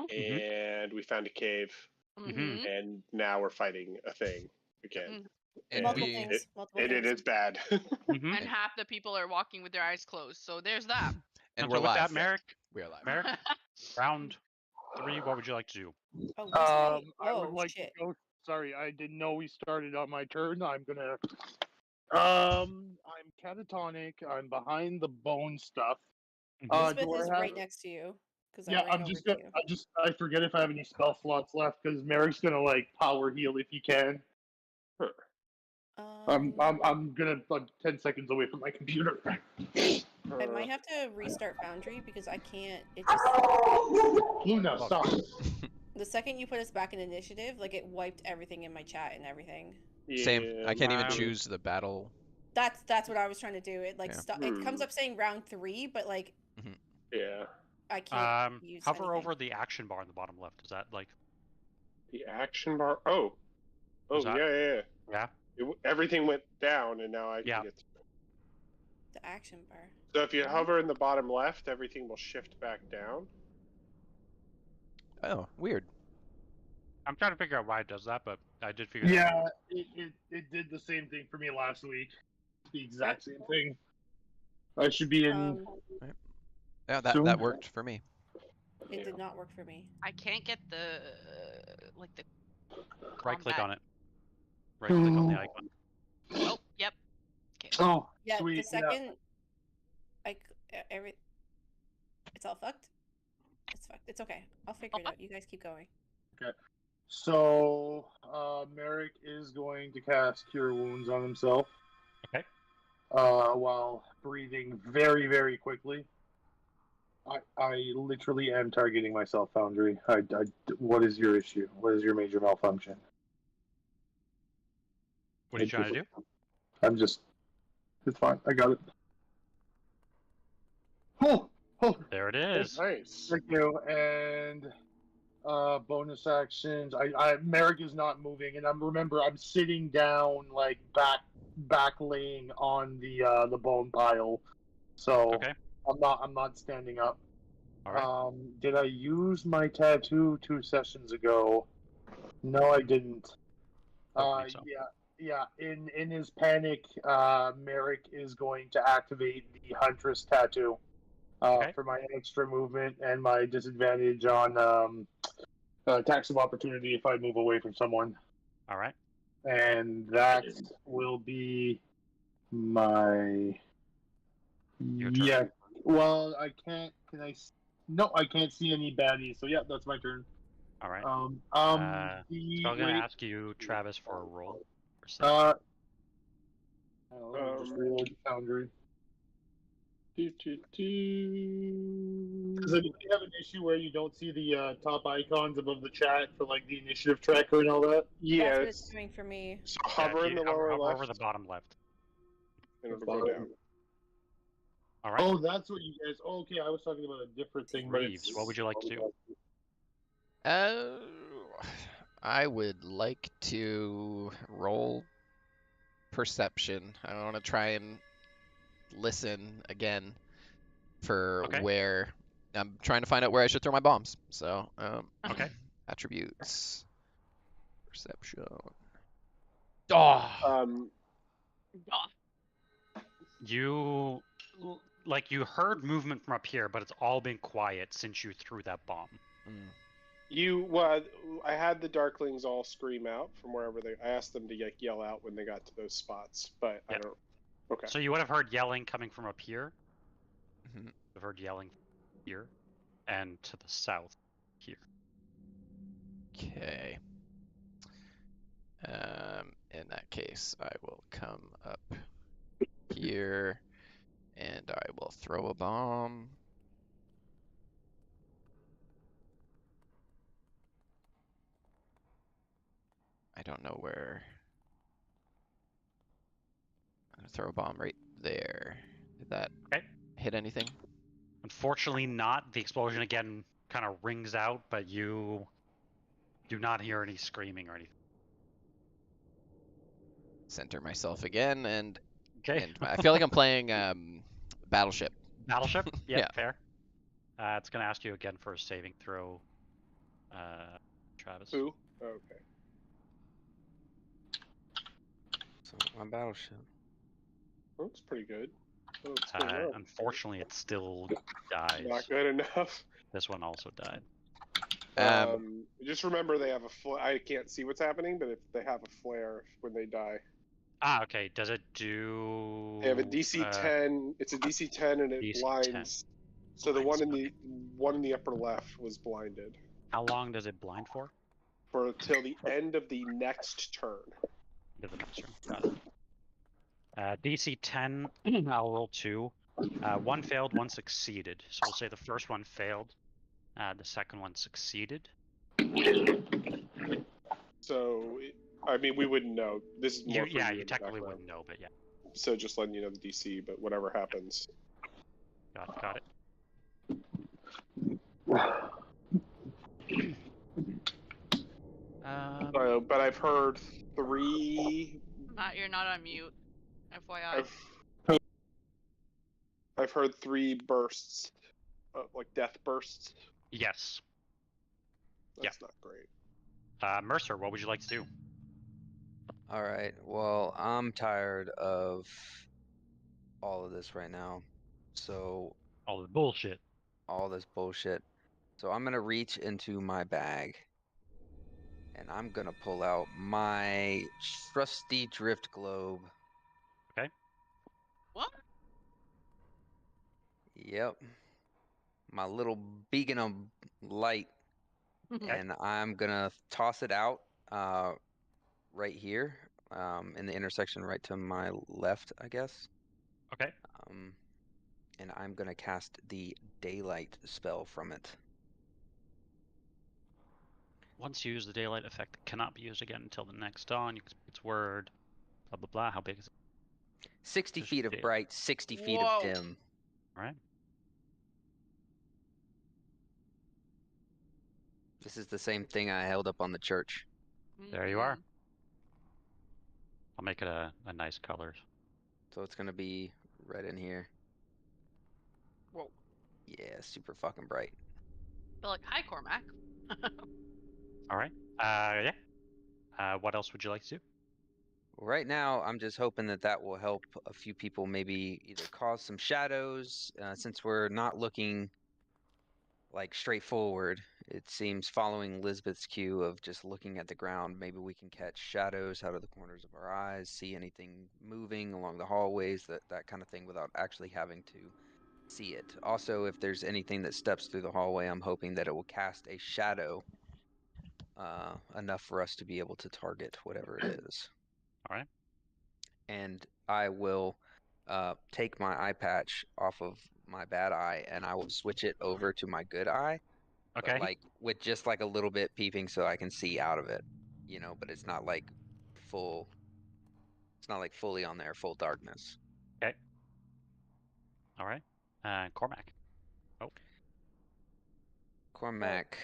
and we found a cave, and now we're fighting a thing again. And Multiple things. It is bad. And half the people are walking with their eyes closed, so there's that. And so we're with live. that, Merek, We are live. Merek, round 3, what would you like to do? Oh, I would like to go. Sorry, I didn't know we started on my turn. I'm gonna. I'm catatonic. I'm behind the bone stuff. Lisbeth is right next to you. Yeah, I'm just gonna. I forget if I have any spell slots left because Merek's gonna like power heal if he can. I'm gonna 10 seconds away from my computer. I might have to restart Foundry because I can't. It just. Luna, stop. The second you put us back in initiative, like it wiped everything in my chat and everything. Same. I can't even choose the battle. That's what I was trying to do. It like it comes up saying round 3, but like. Yeah. I can't use hover anything. over the action bar in the bottom left. Is that like the action bar? Oh, yeah. Everything went down, and now I can get through. The action bar. So if you hover in the bottom left, everything will shift back down. Oh, weird. I'm trying to figure out why it does that, but I did figure. Yeah, it did the same thing for me last week. The exact same thing. I should be in. Yeah, that worked for me. It did not work for me. I can't get the right click on it. Right click on the icon. Oh, yep. Okay. Oh, yeah. sweet. The second, it's all fucked. It's fucked. It's okay. I'll figure it out. You guys keep going. Okay. So, Merek is going to cast Cure Wounds on himself. Okay. While breathing very, very quickly. I literally am targeting myself, Foundry. What is your issue? What is your major malfunction? What are you trying to do? I'm just... It's fine. I got it. Oh! There it is. Nice. Thank you. And bonus actions. Merek is not moving, and I'm sitting down, like back laying on the bone pile. So okay. I'm not standing up. All right. Did I use my tattoo 2 sessions ago? No, I didn't. So. Yeah. In his panic, Merek is going to activate the Huntress tattoo for my extra movement and my disadvantage on attacks of opportunity if I move away from someone. All right. And that will be my. Yeah. Well, I can't. Can I? No, I can't see any baddies. So yeah, that's my turn. All right. So I'm gonna ask you, Travis, for a roll. Just reload the Foundry. Because if you have an issue where you don't see the top icons above the chat for like the initiative tracker and all that. Yeah, that's what it's doing for me. So hover in the lower left. Over the bottom left. And it'll go down. All right. Oh, that's what you guys. Oh, okay, I was talking about a different thing. Reeves, what would you like to do? I would like to roll perception. I want to try and listen again for where I'm trying to find out where I should throw my bombs. So, attributes, perception. You heard movement from up here, but it's all been quiet since you threw that bomb. I had the Darklings all scream out from wherever I asked them to yell out when they got to those spots, but I don't. Okay. So you would have heard yelling coming from up here. You've heard yelling here, and to the south here. Okay. In that case, I will come up here, and I will throw a bomb. I don't know where. I'm gonna throw a bomb right there. Did that hit anything? Unfortunately not. The explosion again kind of rings out, but you do not hear any screaming or anything. Center myself again, and I feel like I'm playing Battleship. Battleship? Yeah, fair. It's going to ask you again for a saving throw. Travis. Who? Oh, okay. So my battleship. That's pretty good. Oh, it's good work. Unfortunately, it still dies. Not good enough. This one also died. Just remember they have a flare. I can't see what's happening, but if they have a flare when they die. Ah, okay. Does it do? They have a DC 10. It's a DC 10, and it DC blinds. 10. So the Blinds, one in the upper left was blinded. How long does it blind for? For till the end of the next turn. End of the next turn. Got it. DC 10. I'll roll 2. One failed, one succeeded. So we'll say the first one failed. The second one succeeded. So, I mean, we wouldn't know. This is more for you in the technically background. wouldn't know, but yeah. So just letting you know the DC, but whatever happens. Got it. But I've heard 3. Matt, you're not on mute. FYI. I've heard 3 bursts, like death bursts. Yes. That's not great. Mercer, what would you like to do? All right. Well, I'm tired of all of this right now. So all the bullshit. All this bullshit. So I'm gonna reach into my bag, and I'm gonna pull out my trusty drift globe. Okay. What? Yep. My little beacon of light. Okay. And I'm gonna toss it out right here in the intersection right to my left, I guess. Okay. And I'm gonna cast the daylight spell from it. Once used, the daylight effect cannot be used again until the next dawn. You can speak its word. Blah blah blah. How big is it? 60 feet of bright, 60 feet Whoa. of dim. All right. This is the same thing I held up on the church. There you are. I'll make it a nice color. So it's gonna be red in here. Whoa. Yeah, super fucking bright. They're like, hi, Cormac. All right. Yeah. What else would you like to do? Right now, I'm just hoping that will help a few people maybe either cause some shadows, since we're not looking like straightforward. It seems following Lisbeth's cue of just looking at the ground, maybe we can catch shadows out of the corners of our eyes, see anything moving along the hallways, that kind of thing, without actually having to see it. Also, if there's anything that steps through the hallway, I'm hoping that it will cast a shadow enough for us to be able to target whatever it is. All right. And I will take my eye patch off of my bad eye, and I will switch it over to my good eye. Okay. But like with just like a little bit peeping, so I can see out of it, you know. But it's not like full. It's not like fully on there, full darkness. Okay. All right. Cormac. Oh. Cormac.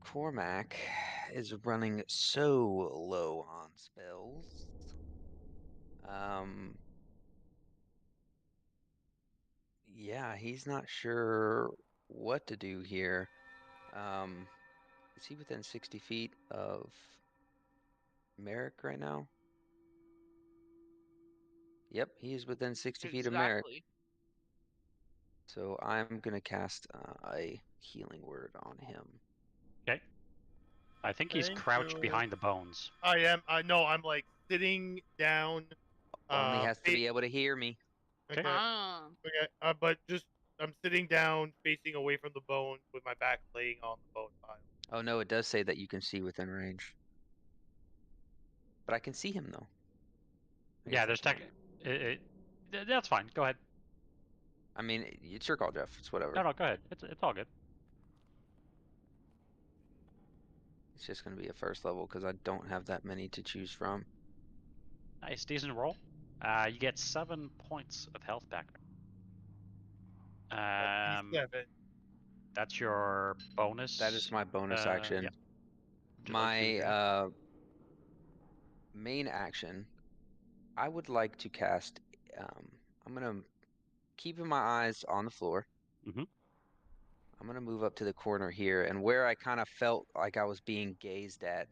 Cormac is running so low on spells. Yeah, he's not sure what to do here. Is he within 60 feet of Merek right now? Yep, he's within 60 feet of Merek. So I'm gonna cast a healing word on him. Okay. I think he's crouched behind the bones. I am. No, I'm like sitting down. Only has to be able to hear me. Okay. Okay. But just I'm sitting down, facing away from the bone, with my back laying on the bone pile. Oh no, it does say that you can see within range. But I can see him though. Yeah, there's that's fine. Go ahead. I mean, it's your call, Jeff. It's whatever. No, go ahead. It's all good. It's just gonna be a first level because I don't have that many to choose from. Nice, decent roll. You get 7 points of health back. 7. That's your bonus. That is my bonus action. Yeah. My main action, I would like to cast. I'm gonna keeping my eyes on the floor. Mm-hmm. I'm going to move up to the corner here, and where I kind of felt like I was being gazed at,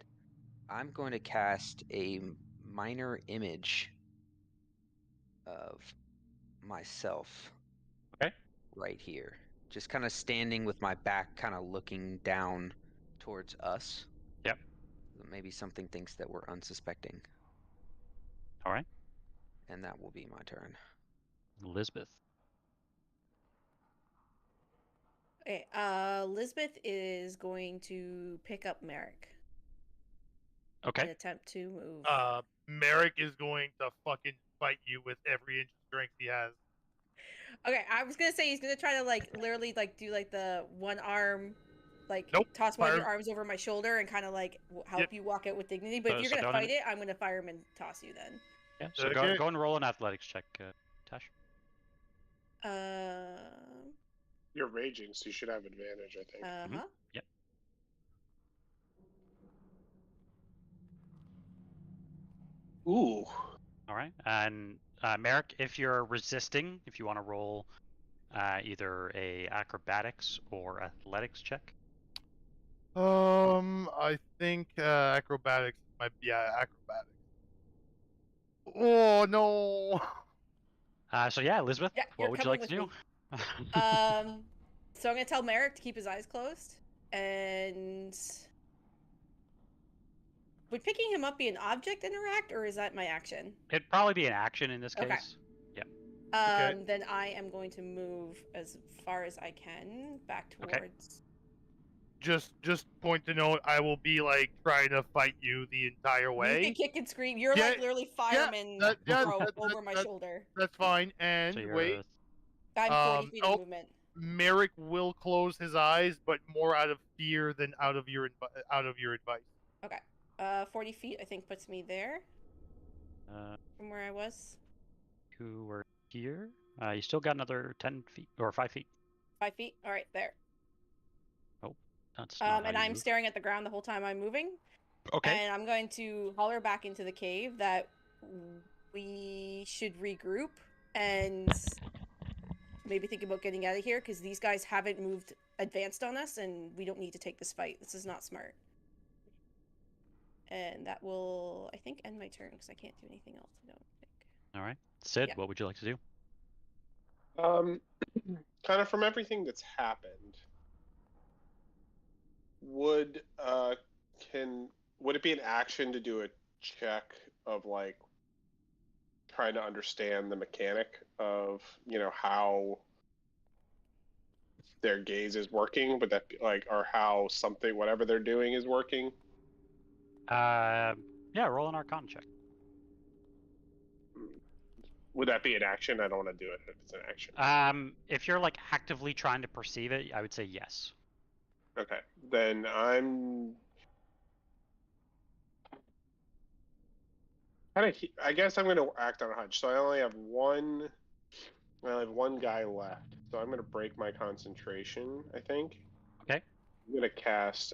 I'm going to cast a minor image of myself. Okay. Right here. Just kind of standing with my back kind of looking down towards us. Yep. Maybe something thinks that we're unsuspecting. All right. And that will be my turn. Lisbeth. Okay, Lisbeth is going to pick up Merek. Okay. And attempt to move. Merek is going to fucking fight you with every inch of strength he has. Okay, I was gonna say he's gonna try to literally do the one arm, toss one of your arms over my shoulder and kind of help you walk out with dignity. But if you're gonna fight it, I'm gonna fire him and toss you then. Yeah. So go and roll an athletics check, Tash. You're raging, so you should have advantage, I think. Uh-huh. Mm-hmm. Yep. Ooh. All right. And Merek, if you're resisting, if you want to roll either a acrobatics or athletics check. I think acrobatics might be acrobatics. Oh no. So yeah, Lisbeth, Yeah, what would you like to do? So I'm gonna tell Merek to keep his eyes closed, and would picking him up be an object interact, or is that my action? It'd probably be an action in this case. Yeah. Then I am going to move as far as I can back towards. Okay. Just point to note, I will be trying to fight you the entire way. You can kick and scream. You're literally fireman over my shoulder. That's fine. And so wait, I'm 40 feet of movement. Merek will close his eyes, but more out of fear than out of your advice. Okay. 40 feet I think puts me there. From where I was. You were here. You still got another 10 feet or 5 feet. 5 feet. All right, there. Oh, that's. Not and I'm staring at the ground the whole time I'm moving. Okay. And I'm going to holler back into the cave that we should regroup and maybe think about getting out of here because these guys haven't advanced on us, and we don't need to take this fight. This is not smart. And that will, I think, end my turn because I can't do anything else. I don't think. All right, Sid, what would you like to do? Kind of from everything that's happened, would it be an action to do a check of trying to understand the mechanic of how their gaze is working? Would that be or how whatever they're doing is working? Yeah, roll an Arcana check. Would that be an action? I don't want to do it if it's an action. If you're actively trying to perceive it, I would say yes. Okay, then I guess I'm going to act on a hunch. So I only have one guy left. So I'm going to break my concentration, I think. Okay. I'm going to cast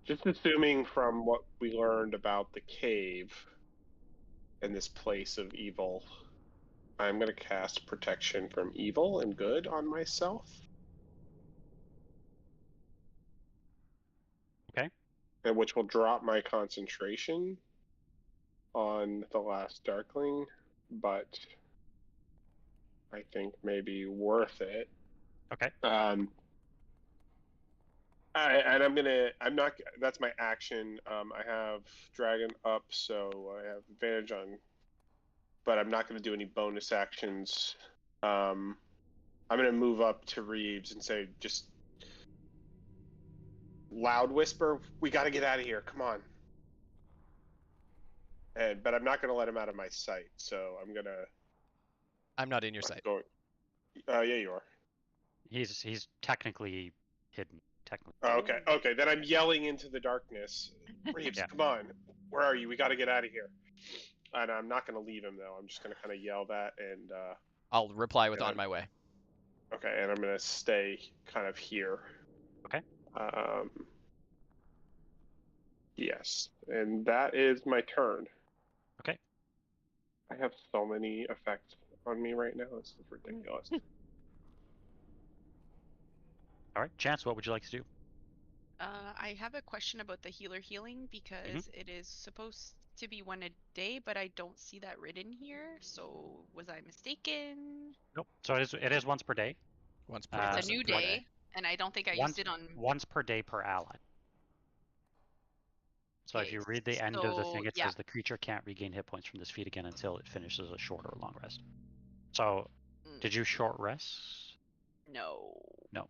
just assuming from what we learned about the cave and this place of evil, I'm going to cast protection from evil and good on myself. Okay. And which will drop my concentration on the last Darkling, but I think maybe worth it. Okay. That's my action. I have Dragon up, so I have advantage on, but I'm not going to do any bonus actions. I'm going to move up to Reeves and say, just loud whisper, we got to get out of here. Come on. But I'm not going to let him out of my sight, so I'm not in your sight. Yeah, you are. He's technically hidden. Technically. Oh, okay. Then I'm yelling into the darkness. Reeves, come on. Where are you? We got to get out of here. And I'm not going to leave him, though. I'm just going to kind of yell that, and I'll reply with on my way. Okay, and I'm going to stay kind of here. Okay. Yes, and that is my turn. Okay. I have so many effects on me right now. This is ridiculous. All right, Chance, what would you like to do? I have a question about the healer healing because it is supposed to be one a day, but I don't see that written here. So was I mistaken? Nope. So it is once per day. Once per It's a person new per day, and I don't think I used it on. Once per day per ally. So if Okay, you read the end of the so, thing, it yeah. says the creature can't regain hit points from this feat again until it finishes a short or long rest. So, did you short rest? No. No.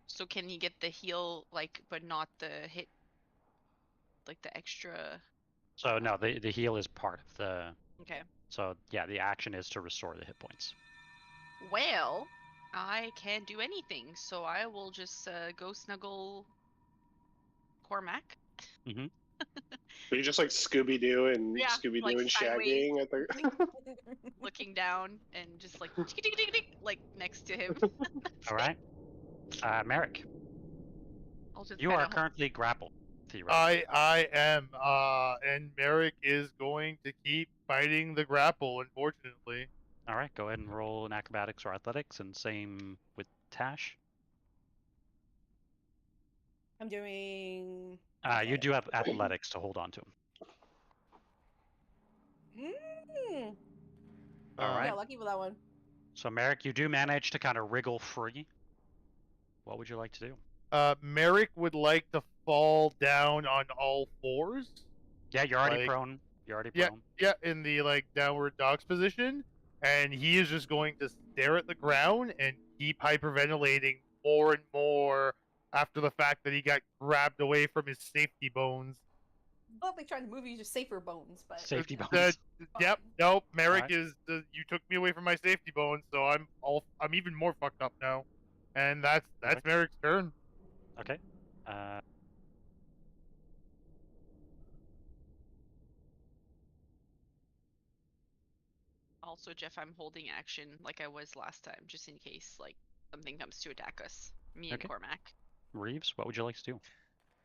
So can you get the heal, like, but not the hit, like the extra? So no, the heal is part of the. Okay. So yeah, the action is to restore the hit points. Well, I can't do anything, so I will just go snuggle Cormac. Mm-hmm. Are you just like Scooby-Doo and Yeah, Scooby-Doo like and sideways. shagging at the... Looking down and just like like next to him. All right. Merek, I'll just you kinda are hold- currently grappled. Theoretically. I am, and Merek is going to keep fighting the grapple, unfortunately. All right, go ahead and roll in acrobatics or athletics, and same with Tash. I'm doing. You do have athletics to hold on to. All right. Yeah, lucky for that one. So Merek, you do manage to kind of wriggle free. What would you like to do? Merek would like to fall down on all fours. Yeah, you're already Like- prone. You're already Yeah, prone. yeah, in the like downward dog's position, and he is just going to stare at the ground and keep hyperventilating more and more after the fact that he got grabbed away from his safety bones. Well, they tried to move you to safer bones, but Safety bones. Yep, nope. Merek Alright. is you took me away from my safety bones, so I'm even more fucked up now, and that's Okay. Merek's turn. Okay. Also, Jeff, I'm holding action like I was last time, just in case like something comes to attack us. Me and Okay. Cormac. Reeves, what would you like to do?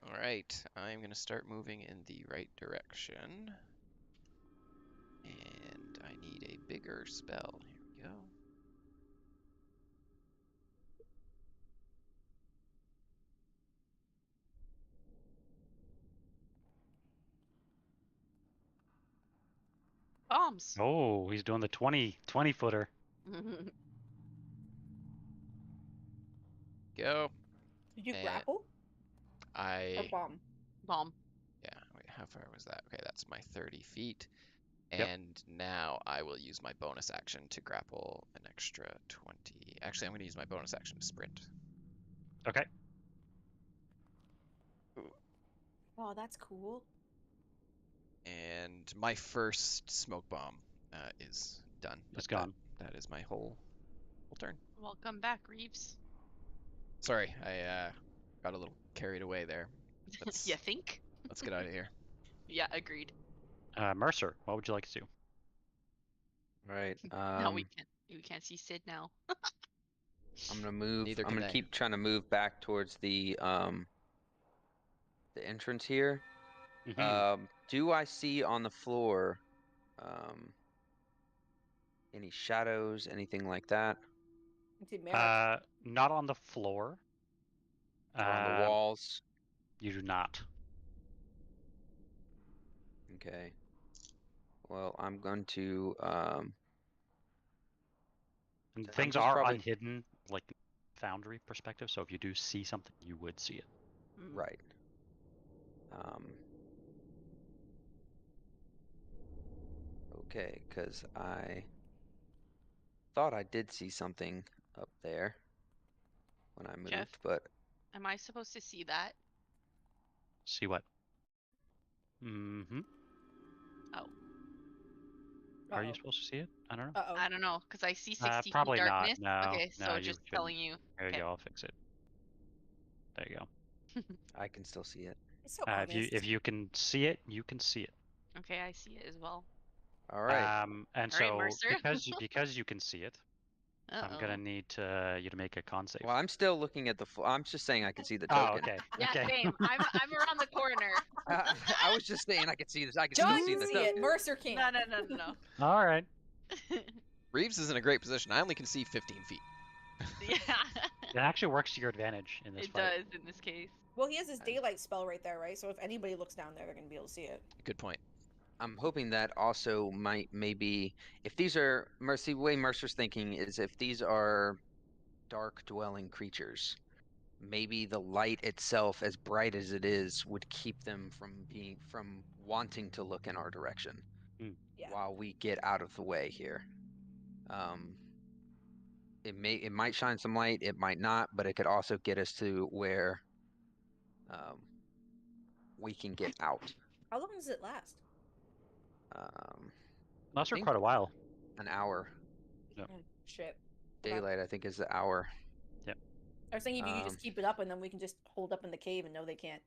All right, I'm gonna start moving in the right direction, and I need a bigger spell. Here we go. Bombs. Oh, he's doing the 20 footer. Go. did you And grapple or I. bomb? Bomb. Yeah. Wait, how far was that? Okay, that's my 30 feet. Yep. And now I will use my bonus action to grapple an extra 20. Actually, I'm going to use my bonus action to sprint. Okay. Oh, that's cool. And my first smoke bomb is done. It's gone. That is my whole turn. Welcome back, Reeves. Sorry, I got a little carried away there. Let's, You think? let's get out of here. Yeah, agreed. Mercer, what would you like to do? Right. No, we can't see Sid now. I'm gonna move. Neither I'm can gonna they. keep trying to move back towards the entrance here. Mhm. Do I see on the floor any shadows, anything like that, Into Merek. Not on the floor. or on the walls? You do not. Okay. Well, I'm going to And I'm things just are probably- unhidden, like Foundry perspective. So if you do see something, you would see it. right. Okay, because I thought I did see something up there when I moved, Jeff? but Am I supposed to see that? See what? Mm-hmm. Oh. Are you supposed to see it? I don't know. Uh-oh. I don't know, because I see 60 Probably feet darkness. not. No. Okay, no, so you just shouldn't. telling you. There you Okay. go. I'll fix it. There you go. I can still see it. It's so honest. If you can see it, you can see it. Okay, I see it as well. All right. And All right, so Mercer. because you can see it, I'm gonna need you to make a con save. Well, I'm still looking at the floor. I'm just saying I can see the Oh, token. okay. Yeah, Okay. same. I'm around the corner. I was just saying I could see this. I could John still see can the see it. token. Mercer can't. No. All right. Reeves is in a great position. I only can see 15 feet. Yeah. It actually works to your advantage in this It fight. does in this case. Well, he has his daylight spell right there, right? So if anybody looks down there, they're gonna be able to see it. Good point. I'm hoping that also might maybe if these are Mercy way Mercer's thinking is if these are dark dwelling creatures, maybe the light itself, as bright as it is, would keep them from wanting to look in our direction Yeah. while we get out of the way here. It might shine some light, it might not, but it could also get us to where we can get out. How long does it last? Lasts for think- quite a while. An hour. Yep. Oh, shit. Daylight, I think, is the hour. I was thinking if you could just keep it up and then we can just hold up in the cave and know they can't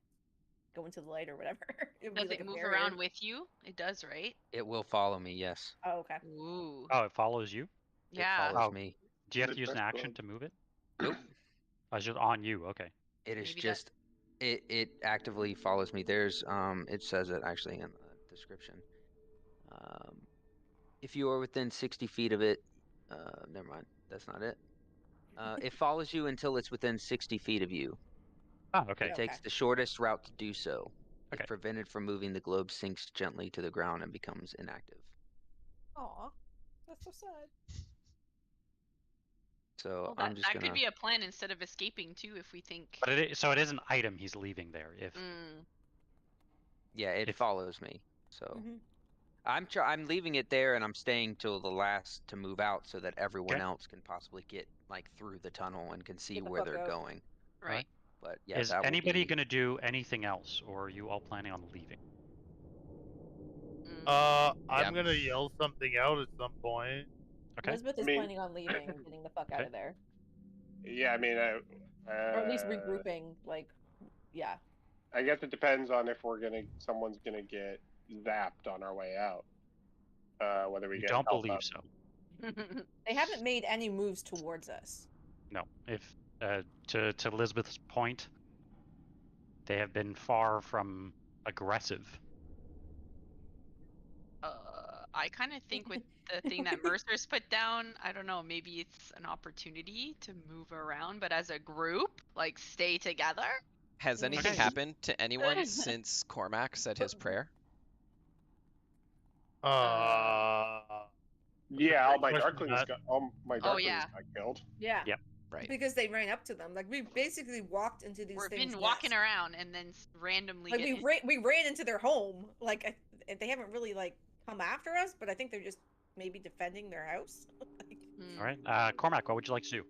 go into the light or whatever. It would be Does like it a move barrier. around with you? It does, right? It will follow me, yes. Oh, okay. Ooh. Oh, it follows you? Yeah. It follows Oh. me. Do you have Is to it use an first action blood? to move it? Nope. Oh, it's just on you. Okay. It is Maybe that- just it actively follows me. There's it says it actually in the description. If you are within 60 feet of it, never mind, that's not it. It follows you until it's within 60 feet of you. Oh, okay. It takes the shortest route to do so. Okay. If prevented from moving, the globe sinks gently to the ground and becomes inactive. Aw, that's so sad. So Well, I'm just that gonna. could be a plan instead of escaping too, if we think. But so it is an item he's leaving there. If Yeah, it if- follows me. So Mhm. I'm leaving it there, and I'm staying till the last to move out, so that everyone Okay. else can possibly get like through the tunnel and can see Get the where fuck they're out. going. Right. But yeah, is that will anybody be... gonna do anything else, or are you all planning on leaving? I'm gonna yell something out at some point. Okay. Lisbeth is planning on leaving, getting the fuck out Okay. of there. Yeah, I mean, Or at least regrouping, like, yeah. I guess it depends on if someone's gonna get zapped on our way out. Whether we You get don't help believe up. so. They haven't made any moves towards us. No. If to Lisbeth's point, they have been far from aggressive. I kind of think with the thing that Mercer's put down, I don't know, maybe it's an opportunity to move around, but as a group, like stay together. Has anything Okay. happened to anyone since Cormac said his prayer? Yeah, all my Question darklings that. got yeah. got killed. Yeah. Yep. Right. Because they ran up to them. Like, we basically walked into these We've things. been walking around and then randomly Like, get we ran into their home. Like, they haven't really, like, come after us, but I think they're just maybe defending their house. All right. Cormac, what would you like to do?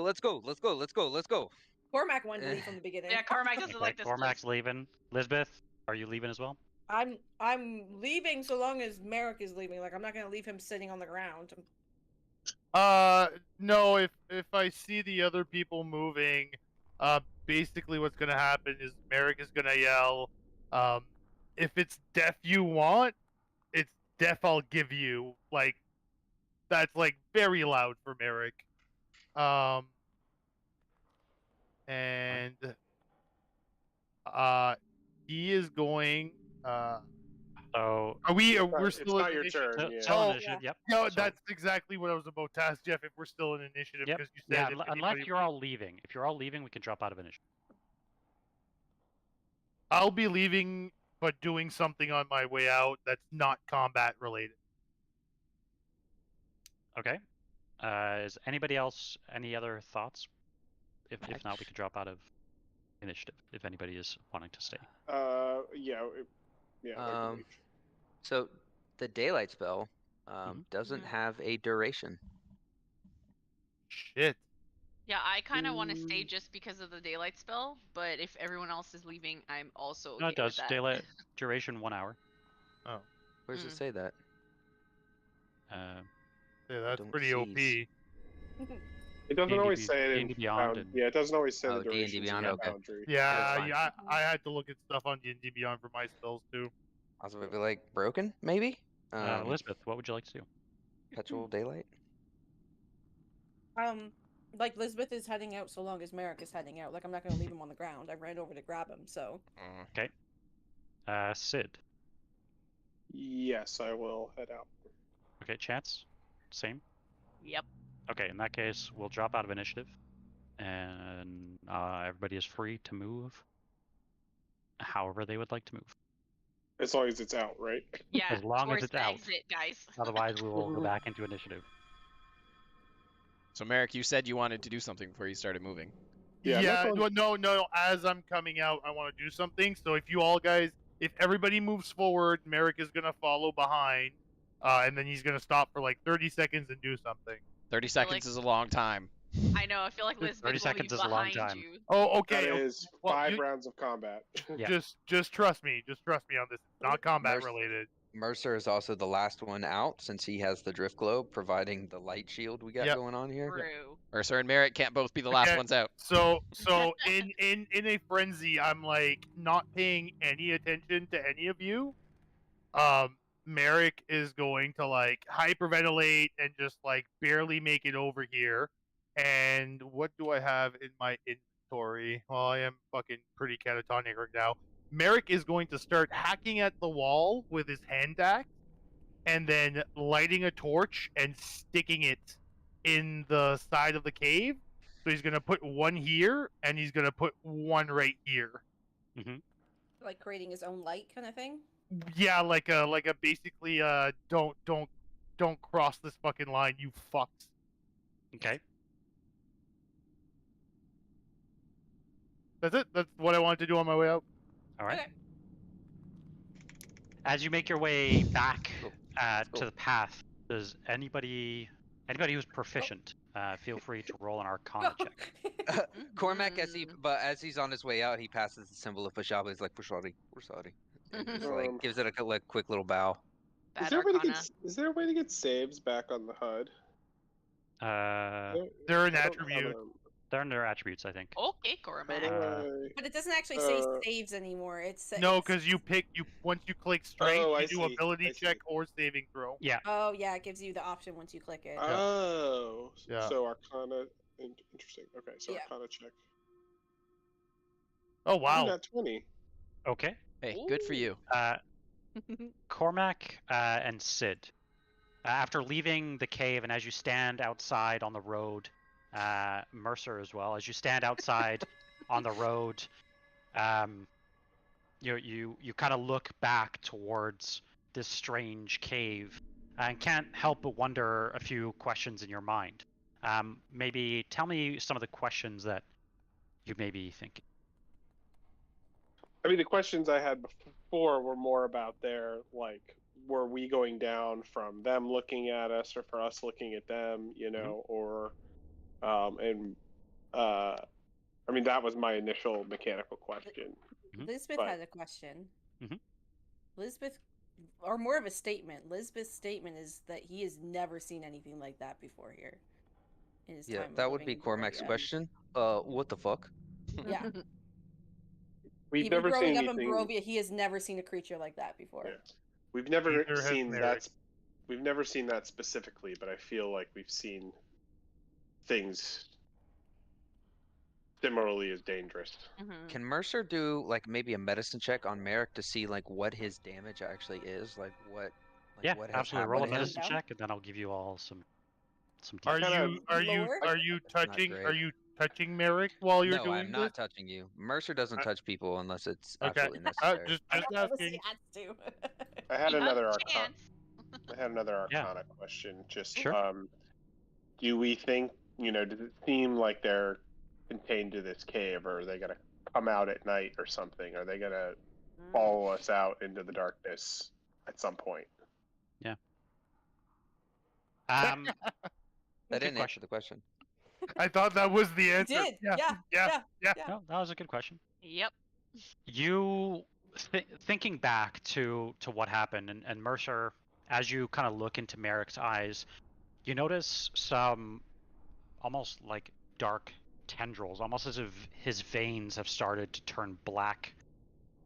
Let's go. Cormac wanted to leave from the beginning. Yeah, Cormac doesn't Okay, like this Cormac's place. leaving. Lisbeth, are you leaving as well? I'm leaving so long as Merek is leaving. Like, I'm not gonna leave him sitting on the ground. No, if I see the other people moving, basically what's gonna happen is Merek is gonna yell, if it's death you want, it's death I'll give you. Like, that's like very loud for Merek. And he is going. So We're It's still not in your initiative? turn. Yeah. still initiative. Yep. No, So- that's exactly what I was about to ask Jeff. If we're still in initiative, Yep. because you Yeah. said if Unless anybody- you're all leaving. If you're all leaving, we can drop out of initiative. I'll be leaving, but doing something on my way out that's not combat related. Okay. Is anybody else any other thoughts? If not, we could drop out of initiative. If anybody is wanting to stay. Yeah, we can leave. So the daylight spell Mhm. doesn't Mhm. have a duration. Shit. Yeah, I kind of want to stay just because of the daylight spell, but if everyone else is leaving, I'm also okay No, it does. with that. Daylight duration 1 hour. Oh, Where does it say that? yeah, that's don't pretty see OP. It doesn't D&D always say it in D&D Beyond and- Yeah, it doesn't always say Oh, the D&D duration Beyond, in okay. boundary. Yeah, fine. yeah, I had to look at stuff on D&D Beyond for my spells too. Also, maybe like broken, maybe. Elizabeth, what would you like to do? Perpetual daylight. Like, Lisbeth is heading out so long as Merek is heading out. Like, I'm not gonna leave him on the ground. I ran over to grab him, so. Okay. Sid. Yes, I will head out. Okay, Chance? Same? Yep. Okay, in that case, we'll drop out of initiative. And everybody is free to move however they would like to move. As long as it's out, right? Yeah. As long as towards it's the out. exit, guys. Otherwise, we will go back into initiative. So, Merek, you said you wanted to do something before you started moving. Yeah, Yeah, no. As I'm coming out, I want to do something. So if you all guys, if everybody moves forward, Merek is gonna follow behind, and then he's gonna stop for like 30 seconds and do something. 30 seconds is a long time. I know. I feel like 30 Lisbeth will be seconds is a long behind time. you. Oh, okay. That is Well, 5 rounds of combat. Yeah. Just trust me. Just trust me on this. It's not combat Merc- related. Mercer is also the last one out since he has the drift globe, providing the light shield we got Yep. going on here. True. Mercer and Merek can't both be the last Okay. ones out. So in a frenzy, I'm like not paying any attention to any of you. Merek is going to like hyperventilate and just like barely make it over here. And what do I have in my inventory? Well, I am fucking pretty catatonic right now. Merek is going to start hacking at the wall with his hand axe, and then lighting a torch and sticking it in the side of the cave. So he's gonna put one here, and he's gonna put one right here. Like creating his own light kind of thing. Yeah, like a basically don't cross this fucking line, you fucks. Okay. That's it. That's what I wanted to do on my way out. All right. Okay. As you make your way back Cool. to the path, does anybody who's proficient feel free to roll an Arcana check? Cormac, as he's on his way out, he passes the symbol of Pashaba. He's like, "We're sorry, we're sorry." And just like gives it a quick little bow. Bad Is there a way to get saves back on the HUD? They're an I don't attribute. have They're under attributes, I think. Okay, How Cormac. do But it doesn't actually say Uh, saves anymore. It's No, because once you click strength, I you do see, ability I check see. or saving throw. Yeah. Oh yeah, it gives you the option once you click it. Oh, Yeah. so Arcana. Interesting. Okay, so Yeah. Arcana check. Oh wow. Not 20. Okay. Hey, good for you. Cormac and Sid, after leaving the cave and as you stand outside on the road, Mercer as well, as you stand outside on the road, you kind of look back towards this strange cave and can't help but wonder a few questions in your mind. Maybe tell me some of the questions that you may be thinking. I mean, the questions I had before were more about like, were we going down from them looking at us or for us looking at them, you know, or, I mean, that was my initial mechanical question. Lisbeth But- had a question. Mhm. Lisbeth, or more of a statement. Lisbeth's statement is that he has never seen anything like that before here. In his Yeah, time of that would living be in Cormac's Barovia. question. What the fuck? Yeah. We've Even never growing seen up anything. in Barovia, he has never seen a creature like that before. Yeah. We've never Neither has seen Merek. that. We've never seen that specifically, but I feel like we've seen things similarly as dangerous. Can Mercer do like maybe a medicine check on Merek to see like what his damage actually is? Like what? Like, Yeah, what has absolutely. Roll a happened to him? medicine check, and then I'll give you all some Are details. Kind of- you touching great. Merek while you're No, doing I'm not this? touching you. Mercer doesn't touch people unless it's Okay. absolutely necessary. Just I was asking. has to. I had You have another a Arcana. chance. I had another Yeah. Arcana question. Just Sure. do we think, does it seem like they're contained to this cave, or are they gonna come out at night or something? Are they gonna follow us out into the darkness at some point? That Good didn't answer question. the question. I thought that was the He answer. did. Yeah. No, that was a good question. Yep. You thinking back to what happened, and Mercer, as you kind of look into Merek's eyes, you notice some almost like dark tendrils, almost as if his veins have started to turn black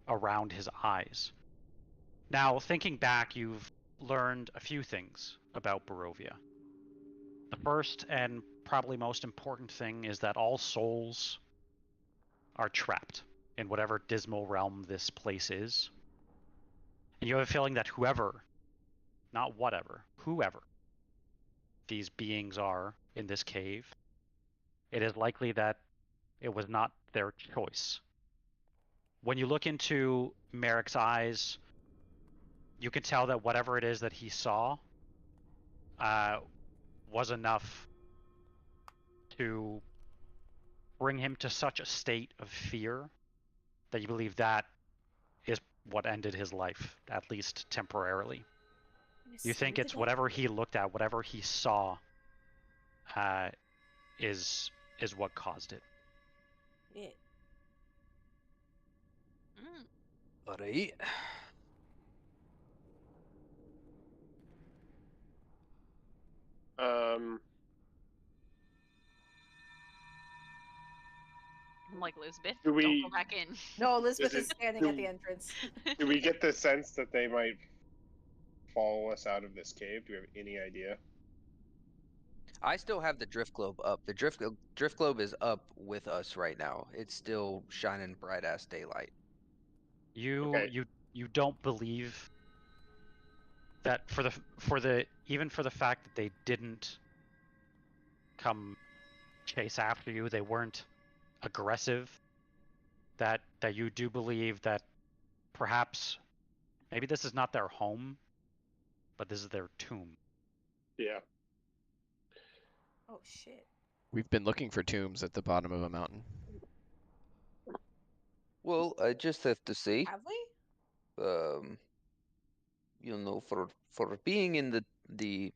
around his eyes. Now, thinking back, you've learned a few things about Barovia. The first and probably most important thing is that all souls are trapped in whatever dismal realm this place is. And you have a feeling that whoever, not whatever, whoever these beings are in this cave, it is likely that it was not their choice. When you look into Merek's eyes, you can tell that whatever it is that he saw was enough to bring him to such a state of fear that you believe that is what ended his life, at least temporarily. You think it's whatever he looked at, whatever he saw, is what caused it. Yeah. Alright. I'm like, Lisbeth, Do we- don't go back in. No, Lisbeth Is is it- standing at the entrance. Do we get the sense that they might follow us out of this cave? Do we have any idea? I still have the drift globe up. The drift globe is up with us right now. It's still shining bright ass daylight. You don't believe that for the even for the fact that they didn't come chase after you, they weren't aggressive, that you do believe that perhaps maybe this is not their home, but this is their tomb. Yeah. Oh shit. We've been looking for tombs at the bottom of a mountain. Well, I just have to say, Have we? you know, for being in the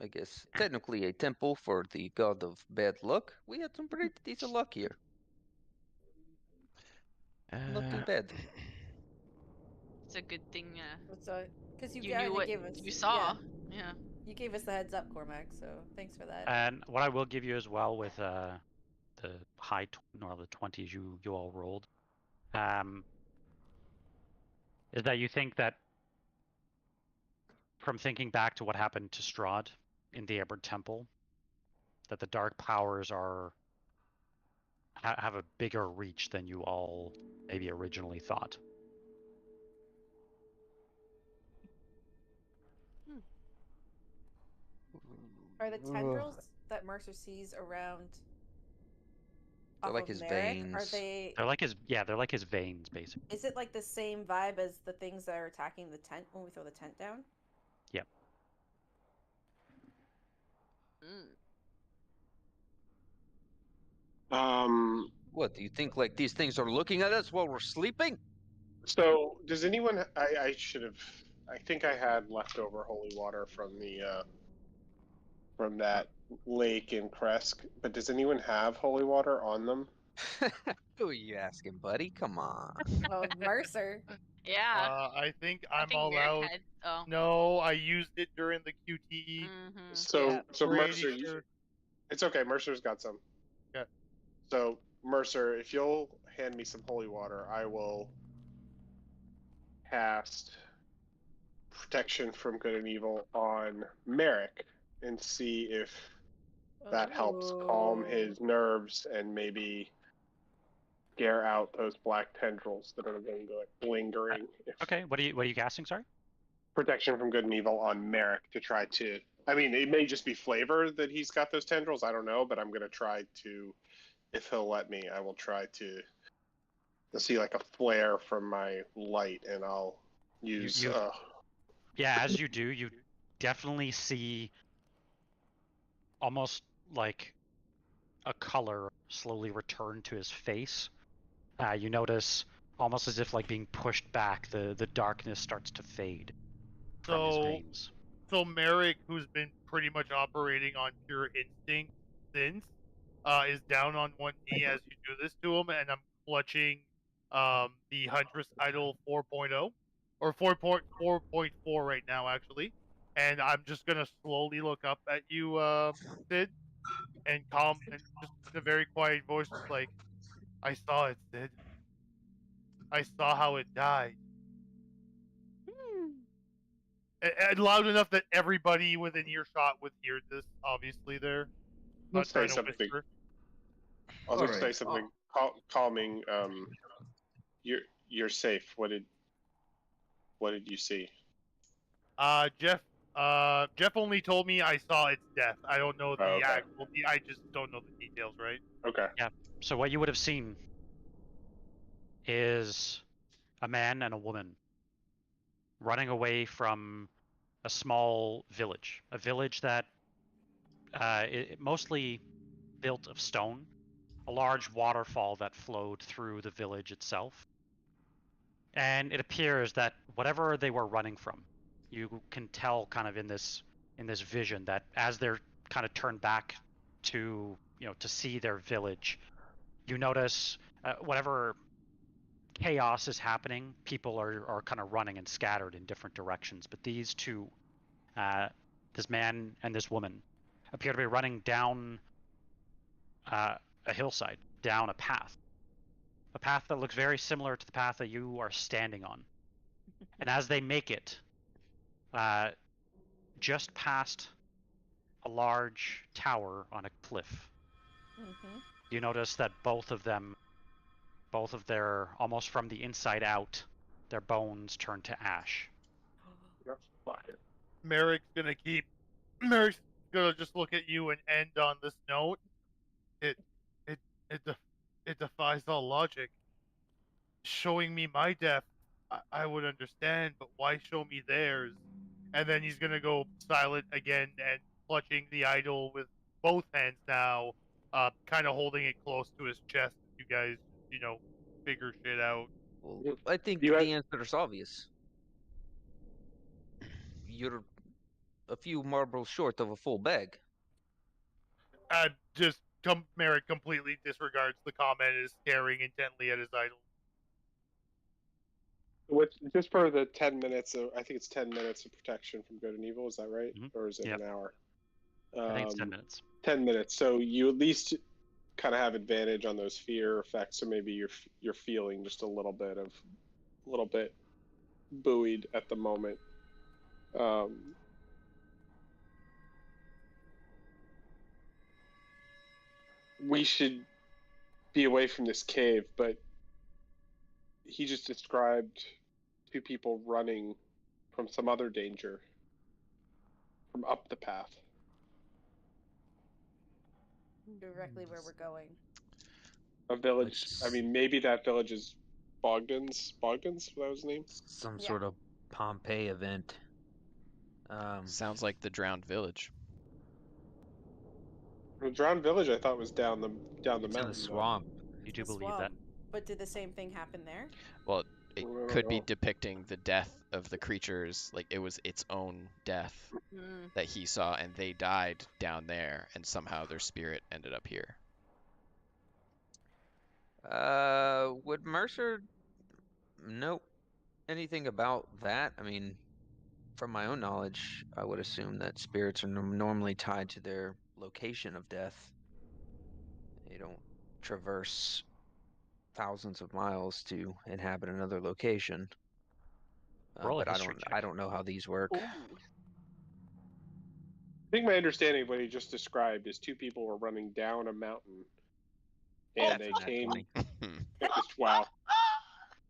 I guess technically a temple for the god of bad luck, we had some pretty decent luck here. Not too bad. It's a good thing Because you, you knew what gave us. you saw. Yeah, Yeah. you gave us the heads up, Cormac. So thanks for that. And what I will give you as well with the high or the 20s you all rolled, is that you think that from thinking back to what happened to Strahd in the Emerald Temple, that the dark powers have a bigger reach than you all maybe originally thought. Are the tendrils that Mercer sees around? They're off like of his Merek, Are veins. they? They're like his veins, basically. Is it like the same vibe as the things that are attacking the tent when we throw the tent down? Yep. What, do you think like these things are looking at us while we're sleeping? So, does anyone? I should have. I think I had leftover holy water from the from that lake in Kresk. But does anyone have holy water on them? Who are you asking, buddy? Come on. Oh, Mercer. Yeah. I think I I'm think all Merek out. had. Oh. No, I used it during the QTE. Mm-hmm. So, Yeah. so Pretty Mercer, sure. it's okay. Mercer's got some. Yeah. So Mercer, if you'll hand me some holy water, I will cast protection from good and evil on Merek and see if that helps calm his nerves and maybe scare out those black tendrils that are lingering. Okay, what are you casting? Sorry. Protection from good and evil on Merek to try to. I mean, it may just be flavor that he's got those tendrils. I don't know, but I'm gonna try to. If he'll let me, I will try to see like a flare from my light, and I'll use. Yeah, as you do, you definitely see almost like a color slowly return to his face. You notice almost as if like being pushed back, the darkness starts to fade from his veins. So Merek, who's been pretty much operating on pure instinct since, is down on one knee as you do this to him, and I'm clutching the Huntress Idol 4.0 or 4.4 right now actually, and I'm just gonna slowly look up at you, Sid, and calm and just in a very quiet voice, like, I saw it, Sid. I saw how it died. And loud enough that everybody within earshot would hear this. Obviously, there. Let's say something. I was going to say something calming. You're safe. What did you see? Jeff, Jeff only told me I saw its death. I don't know the okay. actual. I just don't know the details, right? Okay. Yeah. So what you would have seen is a man and a woman running away from a small village, a village that mostly built of stone, a large waterfall that flowed through the village itself. And it appears that whatever they were running from, you can tell kind of in this vision that as they're kind of turned back to to see their village, you notice whatever chaos is happening, people are kind of running and scattered in different directions. But these two, this man and this woman, appear to be running down a hillside, down a path that looks very similar to the path that you are standing on. And as they make it, just past a large tower on a cliff, you notice that both of their, almost from the inside out, their bones turn to ash. Merek's gonna just look at you and end on this note. It defies all logic. Showing me my death, I would understand, but why show me theirs? And then he's gonna go silent again and clutching the idol with both hands now, kind of holding it close to his chest. You guys, figure shit out. Well, I think You the answer is obvious. You're a few marbles short of a full bag. Merek completely disregards the comment and is staring intently at his idol. Just for the 10 minutes of, I think it's 10 minutes of protection from good and evil, is that right? Mm-hmm. Or is it an hour? I think it's 10 minutes. 10 minutes. So you at least kind of have advantage on those fear effects, so maybe you're feeling just a little bit buoyed at the moment. We should be away from this cave, but he just described two people running from some other danger from up the path. Directly where we're going. A village. I mean, maybe that village is Bogdan's. Bogdan's, that was his name? Some sort of Pompeii event. Sounds like the drowned village. The drowned village, I thought, was down the mountain. In the swamp. You do believe that? But did the same thing happen there? Well, it could be depicting the death of the creatures, like it was its own death that he saw, and they died down there, and somehow their spirit ended up here. Would Mercer know anything about that? I mean, from my own knowledge, I would assume that spirits are normally tied to their location of death. They don't traverse thousands of miles to inhabit another location. But I don't know how these work. I think my understanding of what he just described is two people were running down a mountain, and they came. Wow.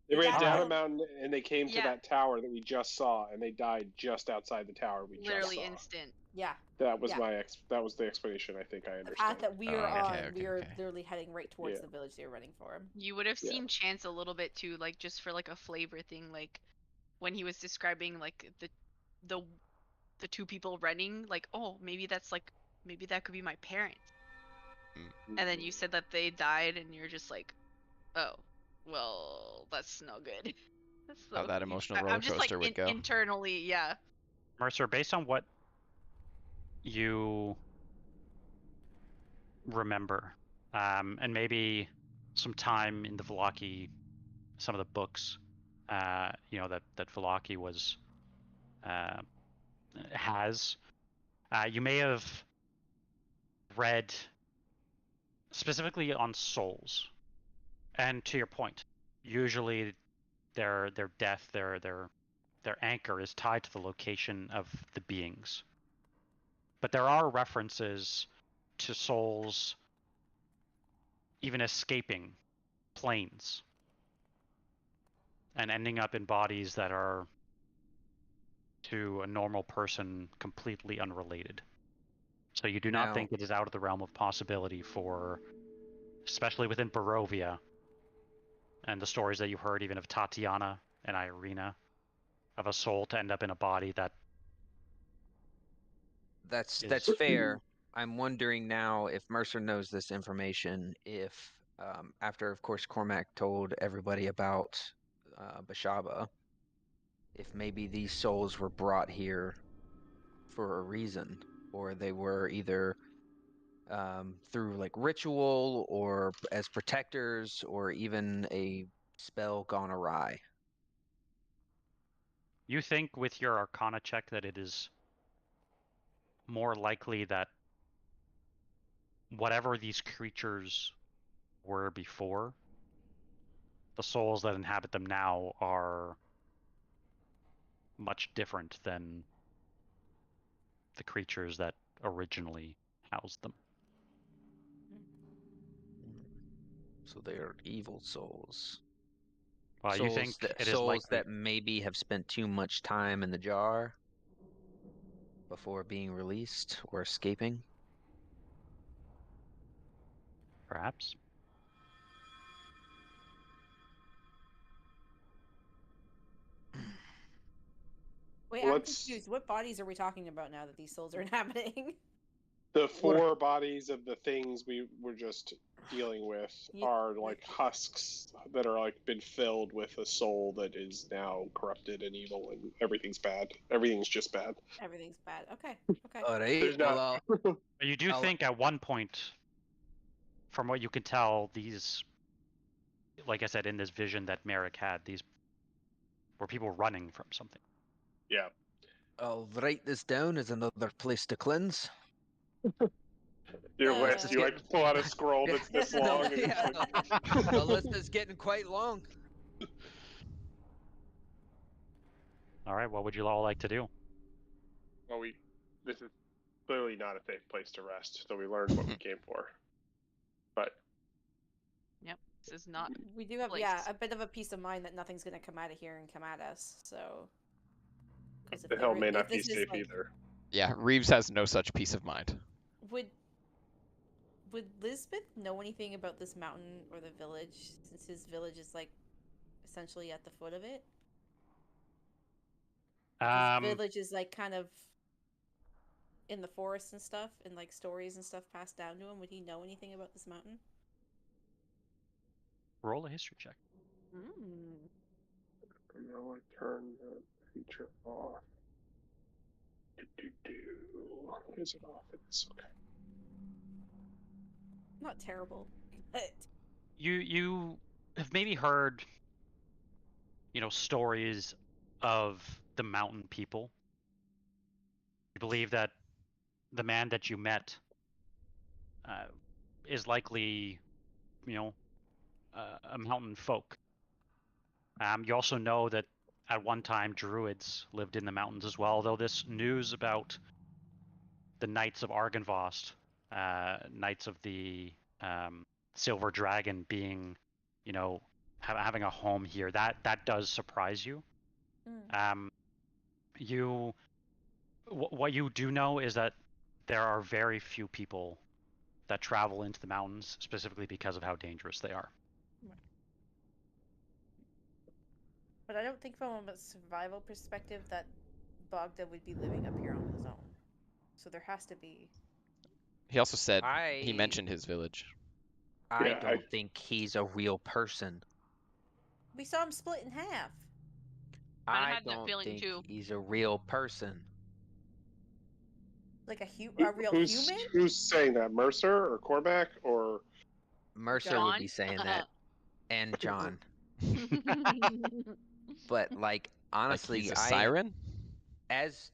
They ran down a mountain and they came to that tower that we just saw, and they died just outside the tower we just saw. Literally instant. Yeah. That was that was the explanation. I think I understand. The path that we are on, we are okay. literally heading right towards the village they were running for. You would have seen Chance a little bit too, like just for like a flavor thing, like when he was describing like the two people running, like, oh, maybe that could be my parents. And then you said that they died, and you're just like, oh, well, that's no good. So How that emotional roller coaster would go. Internally, yeah. Mercer, based on what you remember, and maybe some time in the Vallaki, some of the books, that Vallaki was has, you may have read specifically on souls, and to your point, usually their death, their anchor is tied to the location of the beings. But there are references to souls even escaping planes and ending up in bodies that are to a normal person completely unrelated. So you do Now- not think it is out of the realm of possibility for, especially within Barovia, and the stories that you heard even of Tatiana and Irina, of a soul to end up in a body that That's is- fair. I'm wondering now if Mercer knows this information, if after, of course, Cormac told everybody about Bashaba, if maybe these souls were brought here for a reason, or they were either through like ritual or as protectors, or even a spell gone awry. You think with your Arcana check that it is more likely that whatever these creatures were before, the souls that inhabit them now are much different than the creatures that originally housed them. So they are evil souls. You souls think that, it is souls likely that maybe have spent too much time in the jar before being released or escaping? perhaps? Wait, I'm What's- confused. What bodies are we talking about now that these souls are inhabiting? The 4 bodies of the things we were just dealing with You- are like husks that are like been filled with a soul that is now corrupted and evil, and everything's bad. Everything's just bad. Everything's bad. Okay. Okay. All right. There's not. But you do I'll- think at one point, from what you can tell, these, like I said, in this vision that Merek had, these were people running from something. Yeah. I'll write this down as another place to cleanse. Your Uh, list, you like pull out a scroll that's this long. And it's Yeah. like... The list is getting quite long. All right, what would you all like to do? Well, this is clearly not a safe place to rest, so we learned what we came for. But Yep. This is not. We do have, place. yeah, a bit of a peace of mind that nothing's going to come out of here and come at us, so... 'Cause if the hill there- may if not be this is, safe like, either. Yeah, Reeves has no such peace of mind. Would Lisbeth know anything about this mountain or the village, since his village is, like, essentially at the foot of it? His village is, like, kind of in the forest and stuff, and, like, stories and stuff passed down to him. Would he know anything about this mountain? Roll a history check. I'm gonna turn the feature off. Is it off? It is. Okay. Not terrible, but... You have maybe heard, stories of the mountain people. You believe that the man that you met is likely, a mountain folk. You also know that at one time druids lived in the mountains as well, though this news about the Knights of Argynvost, Knights of the Silver Dragon being, having a home here, that does surprise you. What you do know is that there are very few people that travel into the mountains specifically because of how dangerous they are. But I don't think from a survival perspective that Bogda would be living up here on his own. So there has to be... He also said he I- mentioned his village. I Yeah, don't think he's a real person. We saw him split in half. I I had that don't feeling think too. he's a real person. Like a real human? Who's saying that? Mercer or Cormac or? Mercer would be saying that, and John. But like honestly, Like he's a siren? as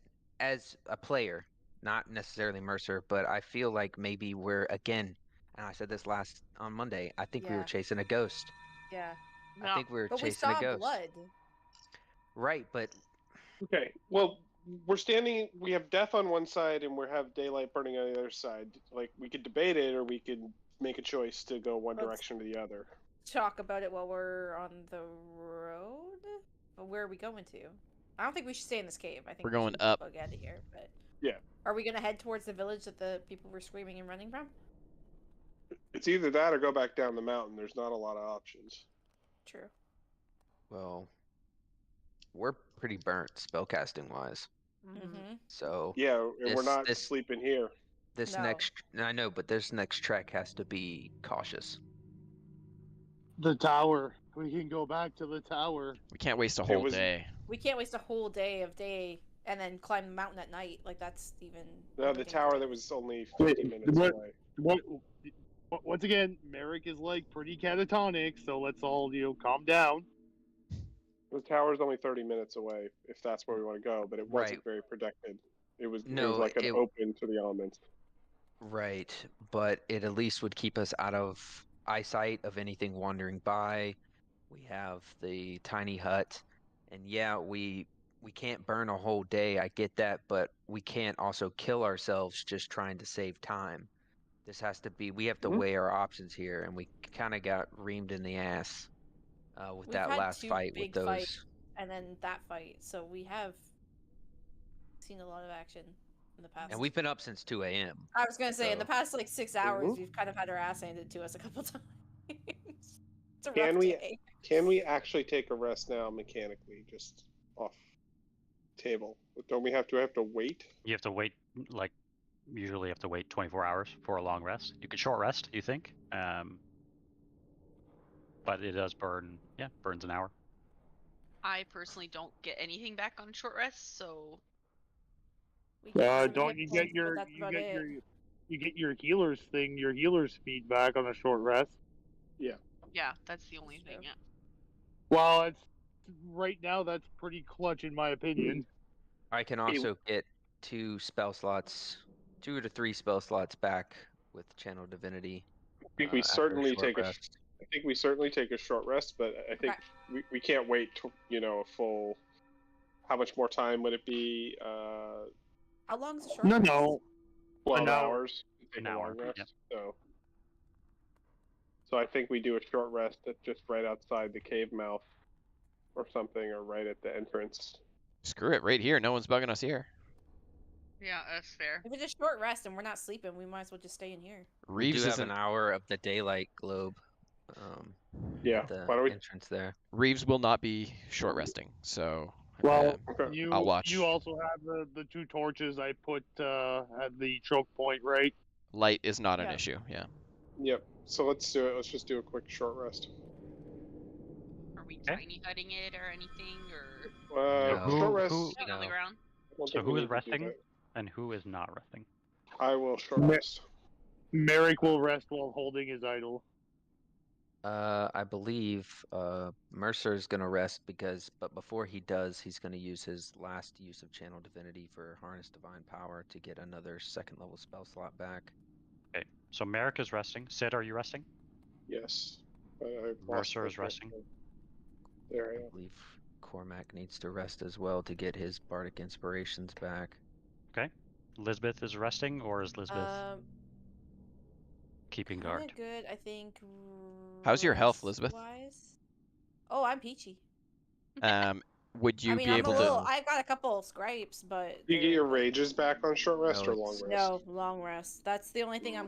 a player, not necessarily Mercer, but I feel like maybe we're again, and I said this on Monday, I think we were Yeah. chasing a ghost. Yeah. I think we were But we chasing saw a ghost. blood. Right, but Okay, well, we're standing. We have death on one side, and we have daylight burning on the other side. Like we could debate it, or we could make a choice to go one Let's- direction or the other. Talk about it while we're on the road? But where are we going to? I don't think we should stay in this cave. I think We're we going should up. bug out of here. But Yeah. are we gonna head towards the village that the people were screaming and running from? It's either that or go back down the mountain. There's not a lot of options. True. Well, we're pretty burnt spellcasting wise. Mm-hmm. So Yeah, and we're not this sleeping here. this No. next I know, but this next trek has to be cautious. The tower. We can go back to the tower. We can't waste a whole was- day. We can't waste a whole day and then climb the mountain at night. Like that's even. No, the tower that was only 50 minutes away. Once again, Merek is like pretty catatonic, so let's all calm down. The tower's only 30 minutes away, if that's where we want to go, but it wasn't very protected. It was like an open to the elements. Right, but it at least would keep us out of eyesight of anything wandering by. We have the tiny hut, and yeah, we can't burn a whole day. I get that, but we can't also kill ourselves just trying to save time. This has to be. We have to weigh our options here, and we kind of got reamed in the ass with that last fight with those. Fights, and then that fight. So we have seen a lot of action in the past. And we've been up since 2 a.m. I was gonna say in the past like 6 hours, we've kind of had our ass handed to us a couple times. It's a rough day. Can we actually take a rest now mechanically, just off table? Don't we have to wait? You have to wait, like, usually you have to wait 24 hours for a long rest. You could short rest, you think, but it does burn. Yeah, burns an hour. I personally don't get anything back on short rest, so. Don't you get your healer's thing, your healer's speed back on a short rest? Yeah. Yeah, that's the only thing. Yeah. Well, it's right now that's pretty clutch in my opinion. I can also get 2 to 3 spell slots back with Channel Divinity. I think we certainly take a short rest, but I think we can't wait a full. How much more time would it be? How long is a short rest? No. 12 hours. An hour. Rest, yep. So I think we do a short rest at just right outside the cave mouth, or something, or right at the entrance. Screw it, right here. No one's bugging us here. Yeah, that's fair. If it's a short rest and we're not sleeping, we might as well just stay in here. We do have an hour of the daylight globe. Yeah. Why don't we... entrance there. Reeves will not be short resting, so. Well, I'll watch. You also have the 2 torches I put at the choke point, right? Light is not an issue. Yeah. Yep. So let's do it. Let's just do a quick short rest. Are we tiny hutting it or anything, or? Short rest. On the ground. So who is resting and who is not resting? I will short rest. Merek will rest while holding his idol. I believe Mercer is gonna rest but before he does, he's gonna use his last use of Channel Divinity for Harness Divine Power to get another 2nd level spell slot back. Okay, so Merek is resting. Sid, are you resting? Yes. Mercer is resting. There I am. I believe Cormac needs to rest as well to get his Bardic Inspirations back. Okay. Lisbeth is resting, or is Lisbeth keeping guard? Good, I think. How's your health, Lisbeth? Oh, I'm peachy. Would you be I'm able to? I got a couple scrapes, but. You get your rages back on short rest or long rest? No, long rest. That's the only thing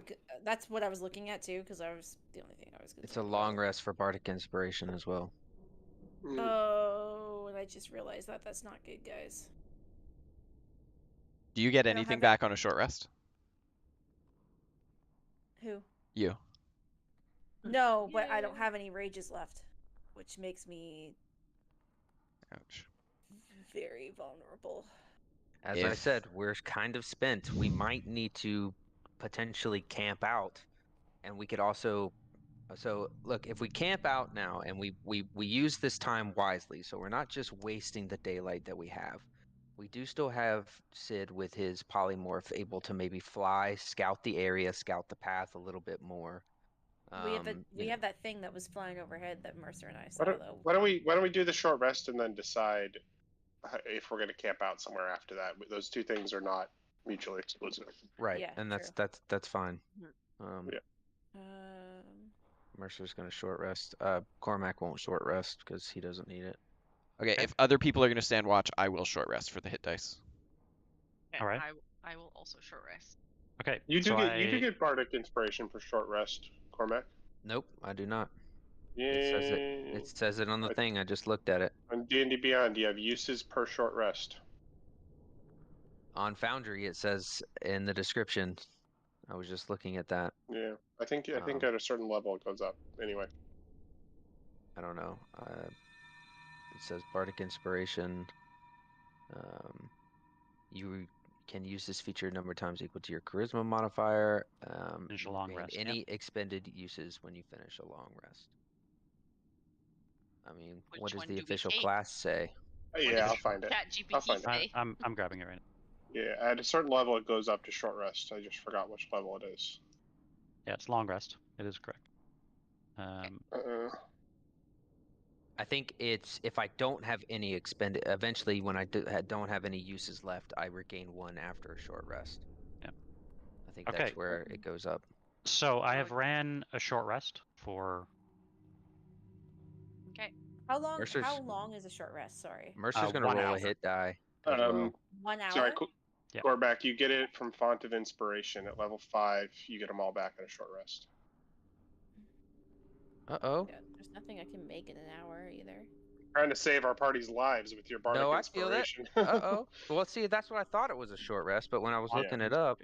that's what I was looking at too, because I was the only thing I was. It's a long rest for Bardic Inspiration as well. Oh, and I just realized that's not good, guys. Do you get anything back on a short rest? Who? You. No, but I don't have any rages left, which makes me. Ouch. Very vulnerable. As I said, we're kind of spent. We might need to potentially camp out, and we could also. So look, if we camp out now and we use this time wisely, so we're not just wasting the daylight that we have. We do still have Sid with his polymorph able to maybe fly, scout the area, scout the path a little bit more. We have that thing that was flying overhead that Mercer and I saw though. Why don't we do the short rest and then decide if we're going to camp out somewhere after that? Those 2 things are not mutually exclusive. Right, yeah, and that's fine. Mercer's going to short rest. Cormac won't short rest because he doesn't need it. Okay, Okay. if other people are going to stand watch, I will short rest for the hit dice. Okay, All right. I will also short rest. Okay. You do so you do get bardic inspiration for short rest, Cormac. Nope, I do not. Yeah. It says it on the thing. I just looked at it. On D&D Beyond, you have uses per short rest. On Foundry, it says in the description. I was just looking at that. Yeah, I think at a certain level it goes up. Anyway. I don't know. It says Bardic Inspiration. You can use this feature a number of times equal to your Charisma modifier. Finish a You long gain rest, any expended uses when you finish a long rest. I mean, Which what does one the do we official take? class say? Yeah, I'll find it. I'll ChatGPT find it. say. I'm grabbing it right now. Yeah, at a certain level it goes up to short rest. I just forgot which level it is. Yeah, it's long rest. It is correct. I think it's if I don't have any expended. Eventually, when I don't have any uses left, I regain one after a short rest. Yeah. I think Okay. that's where it goes up. So I have ran a short rest for. Okay. How long? Mercer's- How long is a short rest? Sorry. Mercer's gonna 1 roll hour. a hit die as well. 1 hour. Sorry, Yeah. Corback, you get it from Font of Inspiration. At level 5, you get them all back in a short rest. Uh-oh. Yeah, there's nothing I can make in an hour either. Trying to save our party's lives with your bardic No, I feel that. inspiration. Uh-oh. Well, see, that's what I thought it was a short rest, but when I was Yeah. looking it up,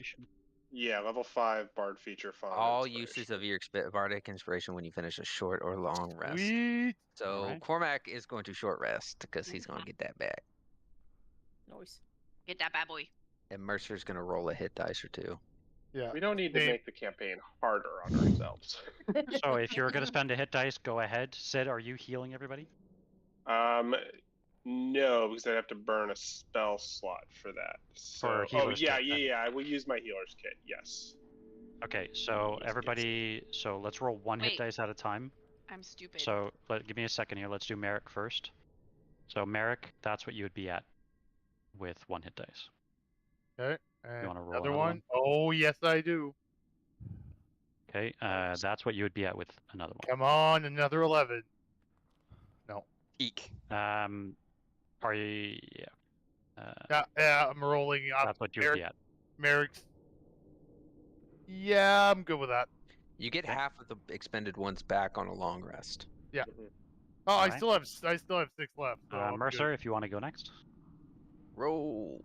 Yeah, level 5 bard feature Font of all Inspiration. uses of your Bardic Inspiration when you finish a short or long rest. Sweet. So Alright. Cormac is going to short rest because he's going to get that back. Noise. Get that bad boy. And Mercer's going to roll a hit dice or two. Yeah. We don't need to Same. make the campaign harder on ourselves. So if you're gonna spend a hit dice, go ahead. Sid, are you healing everybody? No, because I'd have to burn a spell slot for that. For healer's kit, then. Yeah, I will use my healer's kit. Yes. Okay, so Yes, everybody, so let's roll one hit Wait. dice at a time. I'm stupid. So give me a second here. Let's do Merek first. So Merek, that's what you would be at with one hit dice. Okay. And wanna roll another another one? one? Oh, yes, I do. Okay, that's what you would be at with another one. Come on, another 11. No. Eek. Are you? Yeah. Yeah, I'm rolling up. That's what you would be at. Merek's. Yeah, I'm good with that. You get Okay. half of the expended ones back on a long rest. Oh, I Alright. still have 6 left. So I'm Mercer, good. if you want to go next. Roll.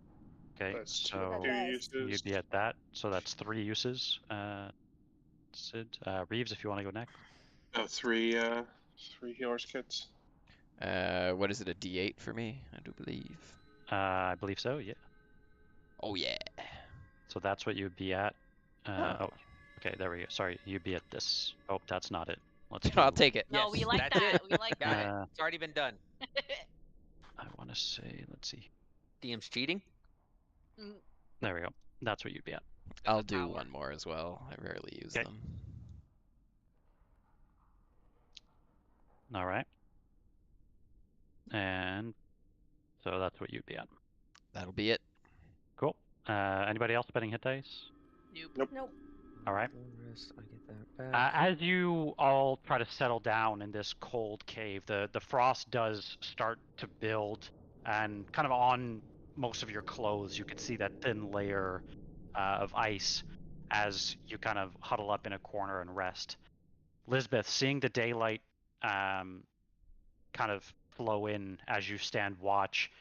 Okay, That's so two Best. uses. you'd be at that. So that's 3 uses. Sid, Reeves, if you want to go next. 3 healer's kits. What is it, a D8 for me? I do believe. I believe so. Yeah. Oh, yeah. So that's what you'd be at. Oh. Okay, there we go. Sorry, you'd be at this. Oh, that's not it. Let's. I'll do- take it. No, Yes, we like that's that. it. We like Got that. it. It's already been done. I want to say. Let's see. DM's cheating. There we go. That's what you'd be at. I'll do power. one more as well. I rarely use Okay. them. All right. And so that's what you'd be at. That'll be it. Cool. Anybody else spending hit dice? Nope. Nope. All right. Long rest, I get that back. As you all try to settle down in this cold cave, the frost does start to build, and kind of on most of your clothes, you can see that thin layer of ice as you kind of huddle up in a corner and rest. Lisbeth, seeing the daylight kind of flow in as you stand watch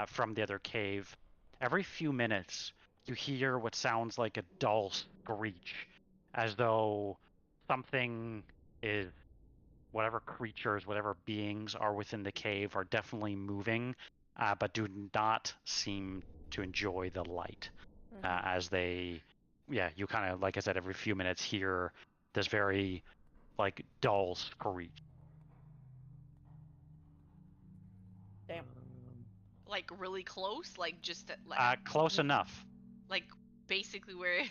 from the other cave, every few minutes you hear what sounds like a dull screech, as though something is, whatever creatures, whatever beings are within the cave are definitely moving, but do not seem to enjoy the light. As they, you kind of, like I said, every few minutes hear this very, like, dull screech. Damn. Like really close, like just like Close enough. like basically where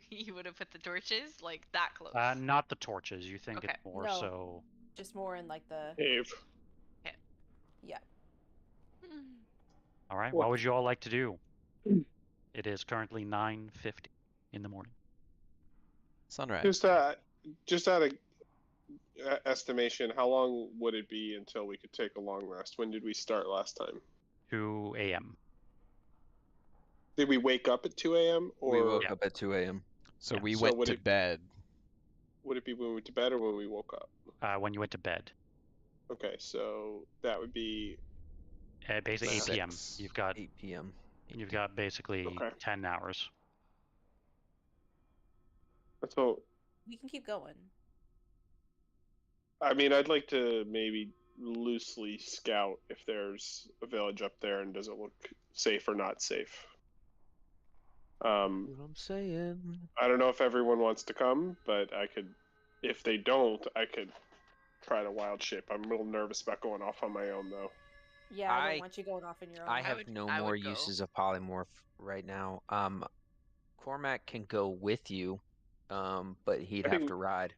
you would have put the torches, like that close. Not the torches. You think Okay. it's more No. so. Just more in like the. Cave. Yeah. All right. What- What would you all like to do? It is currently 9:50 in the morning. Sunrise. Just out of estimation, how long would it be until we could take a long rest? When did we start last time? 2 a.m. Did we wake up at 2 a.m. or We woke up at 2 a.m. So Yeah. we So went would to it- bed. would it be when we went to bed or when we woke up? When you went to bed. Okay, so that would be Basically 8 p.m. 6. You've got 8 p.m. basically Okay. 10 hours. so. We can keep going. I mean, I'd like to maybe loosely scout if there's a village up there and does it look safe or not safe. What I'm saying. I don't know if everyone wants to come, but I could, if they don't, I could try to wild shape. I'm a little nervous about going off on my own, though. Yeah, I I- don't want you going off in your own. I have would- no I would more go. uses of polymorph right now. Cormac can go with you, but he'd I have think- to ride.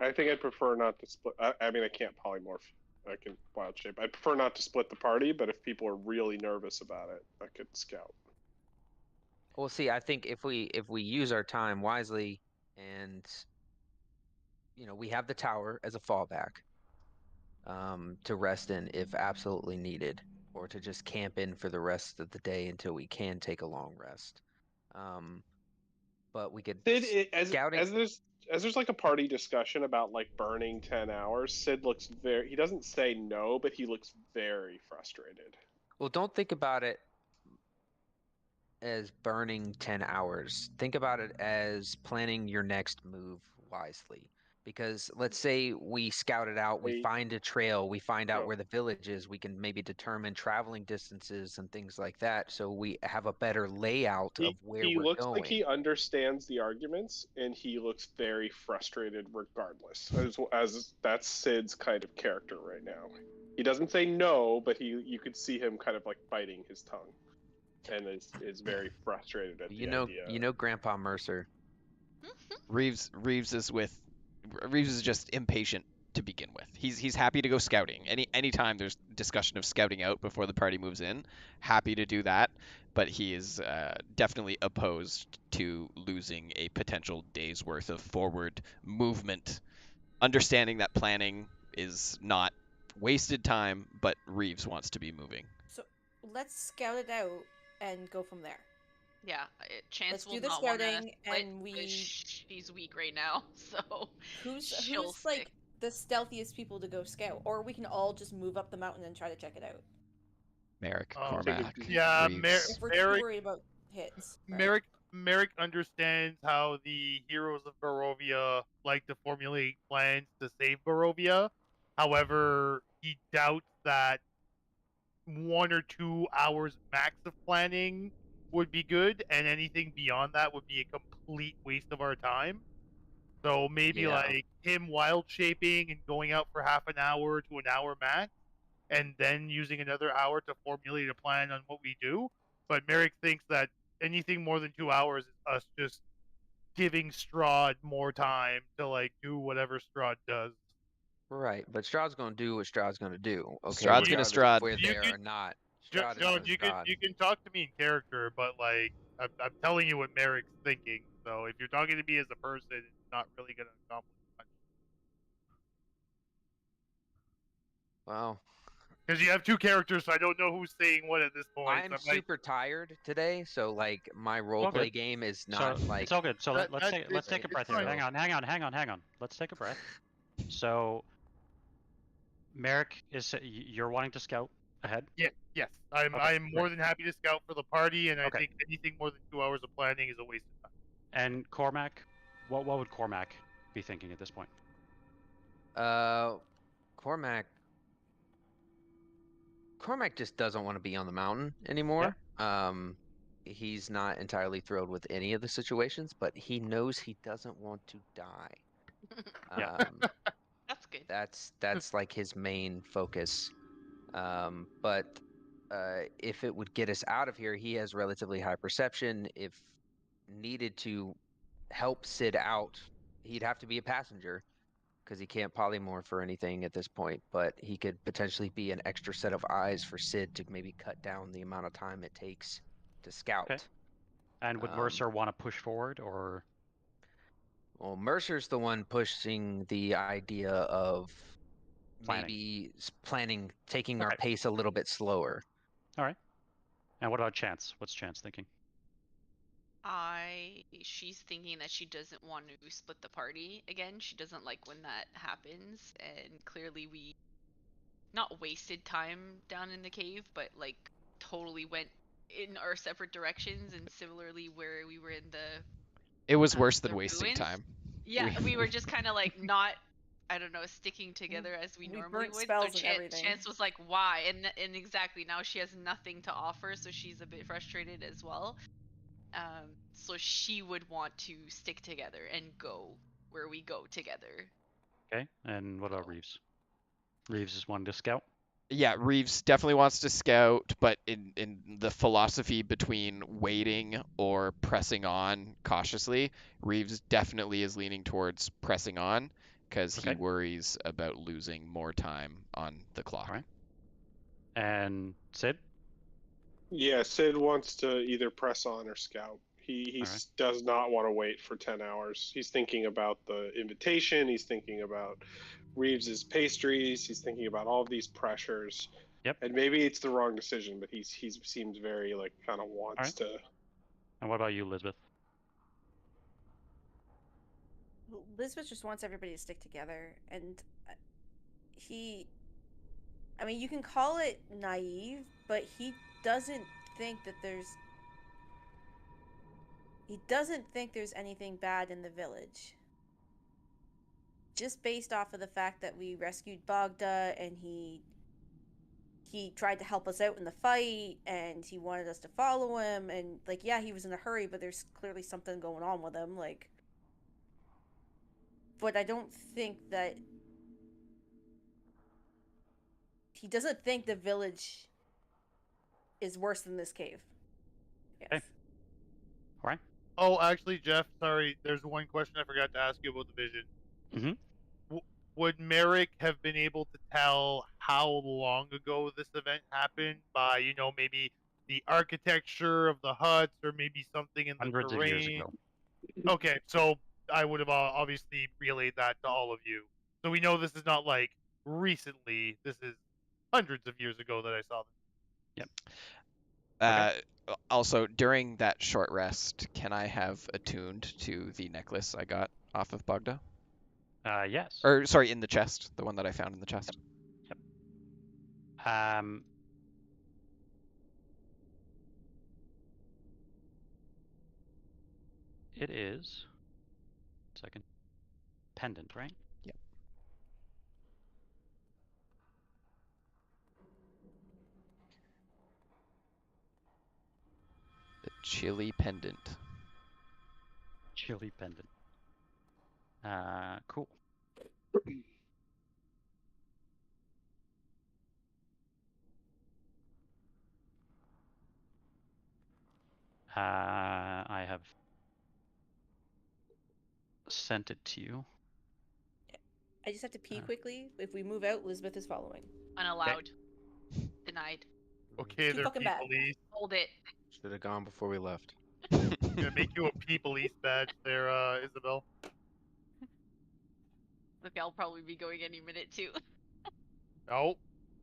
I think I'd prefer not to split. I mean, I can't polymorph. I can wild shape. I'd prefer not to split the party, but if people are really nervous about it, I could scout. Well, see, I think if we use our time wisely, and we have the tower as a fallback, to rest in if absolutely needed, or to just camp in for the rest of the day until we can take a long rest. But we could Sid, scouting. as there's like a party discussion about like burning 10 hours, Sid looks he doesn't say no, but he looks very frustrated. Well, don't think about it as burning 10 hours. Think about it as planning your next move wisely. Because let's say we scout it out, we find a trail, we find out where the village is, we can maybe determine traveling distances and things like that, so we have a better layout of where He we're looks going. like he understands the arguments, and he looks very frustrated regardless. As that's Sid's kind of character right now. He doesn't say no, but you could see him kind of like biting his tongue, and is very frustrated at the idea. You know Grandpa Mercer. Reeves is just impatient to begin with. He's happy to go scouting. Anytime there's discussion of scouting out before the party moves in, happy to do that. But he is definitely opposed to losing a potential day's worth of forward movement. Understanding that planning is not wasted time, but Reeves wants to be moving. So let's scout it out and go from there. Yeah, Chance Let's will do the not want to scouting, split, and but we. she's weak right now, so Who's she'll like stick. the stealthiest people to go scout, or we can all just move up the mountain and try to check it out. Merek, Oh, Cormac, yeah, Reeves. If we're too Merek- worried about hits. Right? Merek understands how the heroes of Barovia like to formulate plans to save Barovia. However, he doubts that 1 or 2 hours max of planning would be good, and anything beyond that would be a complete waste of our time. So maybe like him wild shaping and going out for half an hour to an hour max, and then using another hour to formulate a plan on what we do. But Merek thinks that anything more than 2 hours is us just giving Strahd more time to like do whatever Strahd does. Right, but Strahd's going to do what Strahd's going to do. Okay, Strahd's gonna regardless Strahd. if we're there You or not. John, Strahd is gonna Strahd. you can talk to me in character, but like I'm telling you what Merek's thinking. So if you're talking to me as a person, it's not really going to accomplish much. Wow. Because you have two characters, so I don't know who's saying what at this point. I'm So super tired today, so like my roleplay game is not so like. it's all good. So That- let's it's- take a it's breath here. fine. Hang on. Let's take a breath. So, Merek you're wanting to scout ahead? yes, I'm Okay, I'm more than happy to scout for the party, and I Okay. think anything more than 2 hours of planning is a waste of time. And Cormac, what would Cormac be thinking at this point? Cormac just doesn't want to be on the mountain anymore. He's not entirely thrilled with any of the situations, but he knows he doesn't want to die. Yeah. That's good. That's like his main focus. But if it would get us out of here, he has relatively high perception. If needed to help Sid out, he'd have to be a passenger because he can't polymorph or anything at this point. But he could potentially be an extra set of eyes for Sid to maybe cut down the amount of time it takes to scout. Okay. And would Mercer want to push forward, or? Well, Mercer's the one pushing the idea of Planning. maybe planning, taking our Okay. pace a little bit slower. All right. And what about Chance? What's Chance thinking? She's thinking that she doesn't want to split the party again. She doesn't like when that happens, and clearly we not wasted time down in the cave, but like totally went in our separate directions, and similarly where we were in the It was worse the than wasting ruins. time. Yeah, we were just kind of like not, I don't know, sticking together as we normally burnt would. spells So and everything. Chance was like, why? And exactly, now she has nothing to offer, so she's a bit frustrated as well. So she would want to stick together and go where we go together. Okay. And what about Reeves? Reeves is one to scout. Yeah, Reeves definitely wants to scout, but in the philosophy between waiting or pressing on cautiously, Reeves definitely is leaning towards pressing on because he Okay. worries about losing more time on the clock. All right. And Sid? Yeah, Sid wants to either press on or scout. He Alright. does not want to wait for 10 hours. He's thinking about the invitation. He's thinking about Reeves's pastries. He's thinking about all of these pressures. Yep. And maybe it's the wrong decision, but he seems very like kind of wants to. And what about you, Lisbeth? Lisbeth just wants everybody to stick together, and I mean, you can call it naive, but he doesn't think that there's anything bad in the village. Just based off of the fact that we rescued Bogda and he tried to help us out in the fight and he wanted us to follow him, and like, yeah, he was in a hurry, but there's clearly something going on with him, like. But I don't think that he doesn't think the village is worse than this cave. Yes. Okay. All right. Oh, actually, Jeff, sorry. There's one question I forgot to ask you about the vision. Mm-hmm. Would Merek have been able to tell how long ago this event happened by, maybe the architecture of the huts or maybe something in the Hundreds terrain? of years ago. Okay, so I would have obviously relayed that to all of you. So we know this is not like recently. This is hundreds of years ago that I saw this. Yep. Also, during that short rest, can I have attuned to the necklace I got off of Bogda? Yes. Or, sorry, in the chest. The one that I found in the chest. Yep. It is. Second. Pendant, right? Yep. The chili pendant. Chili pendant. Cool. I have sent it to you. I just have to pee quickly. If we move out, Lisbeth is following. Unallowed. Denied. Okay, Too they're fucking bad. police. Hold it. Should have gone before we left. Gonna make you a police badge there, Isabel. Look, I'll probably be going any minute too. No,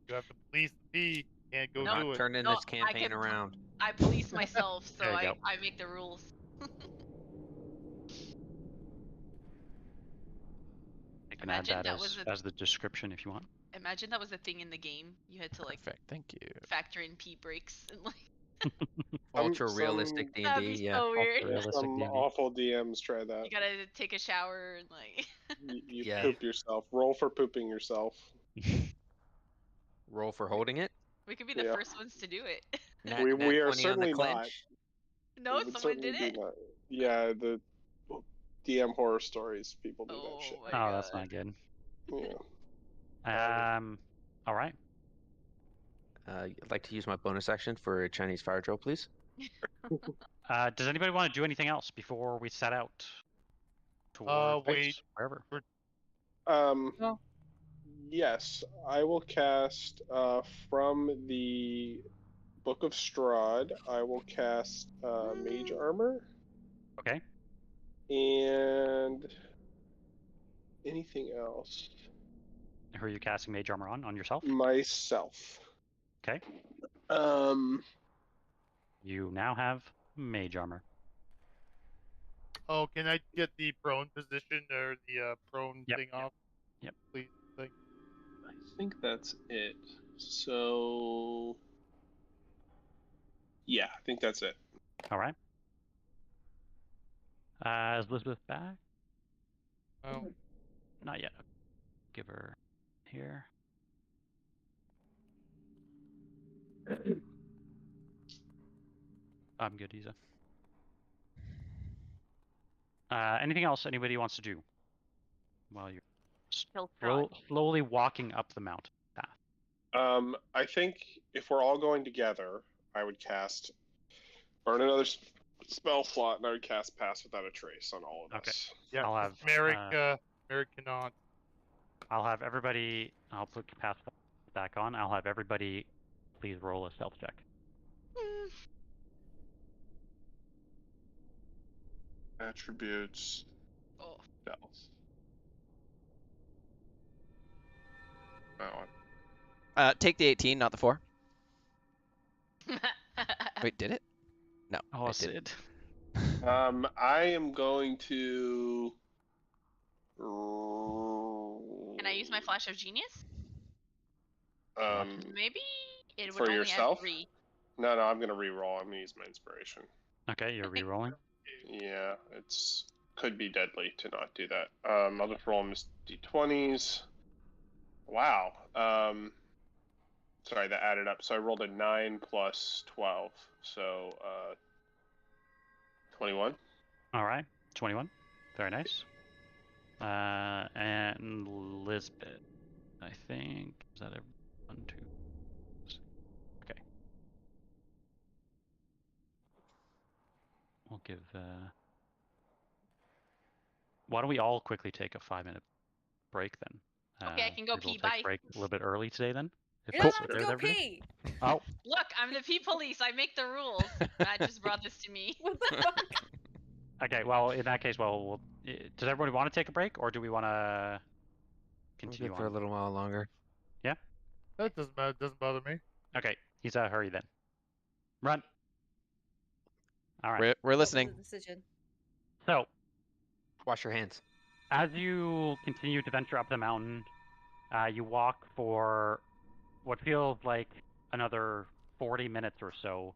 you have to police the pee. Can't go No, do it. Turning No, this campaign around. I police myself, so There you go. I make the rules. I can Imagine add that that was as the description if you want. Imagine that was a thing in the game. You had to like Perfect, thank you. factor in pee breaks and like. Ultra realistic D&D, That'd be yeah. so weird. Realistic Some D&D. awful DMs try that. You gotta take a shower and like. You Yeah. poop yourself. Roll for pooping yourself. Roll for holding it. We could be the Yeah. first ones to do it. Nat, We nat are 20 on certainly the not. clinch. No, We would someone certainly did it. do that. Yeah, the DM horror stories, people do that shit. My God. That's not good. Yeah. All right. I'd like to use my bonus action for a Chinese fire drill, please. Does anybody want to do anything else before we set out? Toward Wait. wherever. No. Yes, I will cast from the Book of Strahd. I will cast Mage Armor. Okay. And anything else? Who are you casting mage armor on? On yourself? Myself. Okay. You now have mage armor. Oh, can I get the prone position or the prone Yep. thing off? Yep. Please. Thank I think that's it. So, yeah, I think that's it. All right. Is Lisbeth back? Oh. Not yet. Give her here. I'm good, Isa. Anything else anybody wants to do while you're Kill Strahd. slowly walking up the mountain path? I think if we're all going together, I would cast burn another spell slot, and I would cast Pass Without a Trace on all of Okay. us. Yeah. I'll have Merek cannot. I'll have everybody. I'll put pass back on. I'll have everybody. Please roll a stealth check. Attributes. Oh. Spells. That one. Take the 18, not the 4. Wait, did it? No. Oh, it didn't. Sid. I am going to. Can I use my Flash of Genius? Um, Maybe it would for only yourself? add 3. No, I'm gonna re-roll. I'm gonna use my inspiration. Okay, you're re-rolling. Yeah, it's could be deadly to not do that. I'll just roll them as d20s. Wow. Sorry, that added up. So I rolled a 9 plus 12, so 21. All right, 21. Very nice. And Lisbeth, I think. Is that a 1, 2? Okay. We'll give. Why don't we all quickly take a 5-minute break then? Okay, I can go maybe we'll pee, take a bye. break a little bit early today then. If You're that's not okay allowed to with go everybody. pee. Oh, Look, I'm the pee police. I make the rules. Matt just brought this to me. What the fuck? okay. Well, in that case, does everybody want to take a break, or do we want to We'll continue good for a on? little while longer. That doesn't bother me. Okay, Isa, hurry then. Run. All right. We're listening. What was the decision? So, Wash your hands. as you continue to venture up the mountain, you walk for what feels like another 40 minutes or so.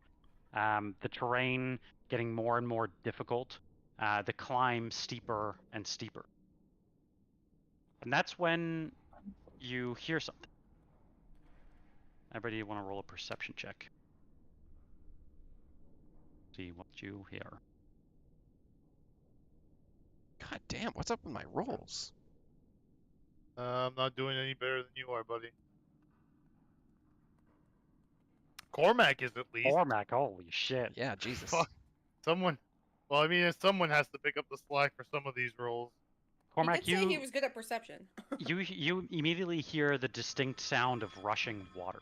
The terrain getting more and more difficult, the climb steeper and steeper. And that's when you hear something. Everybody want to roll a perception check. See what you hear. God damn, what's up with my rolls? I'm not doing any better than you are, buddy. Cormac is at least. Cormac, holy shit. Yeah, Jesus. Fuck. Someone. Well, I mean, someone has to pick up the slack for some of these rolls. Cormac, He did say he was good at perception. you immediately hear the distinct sound of rushing water.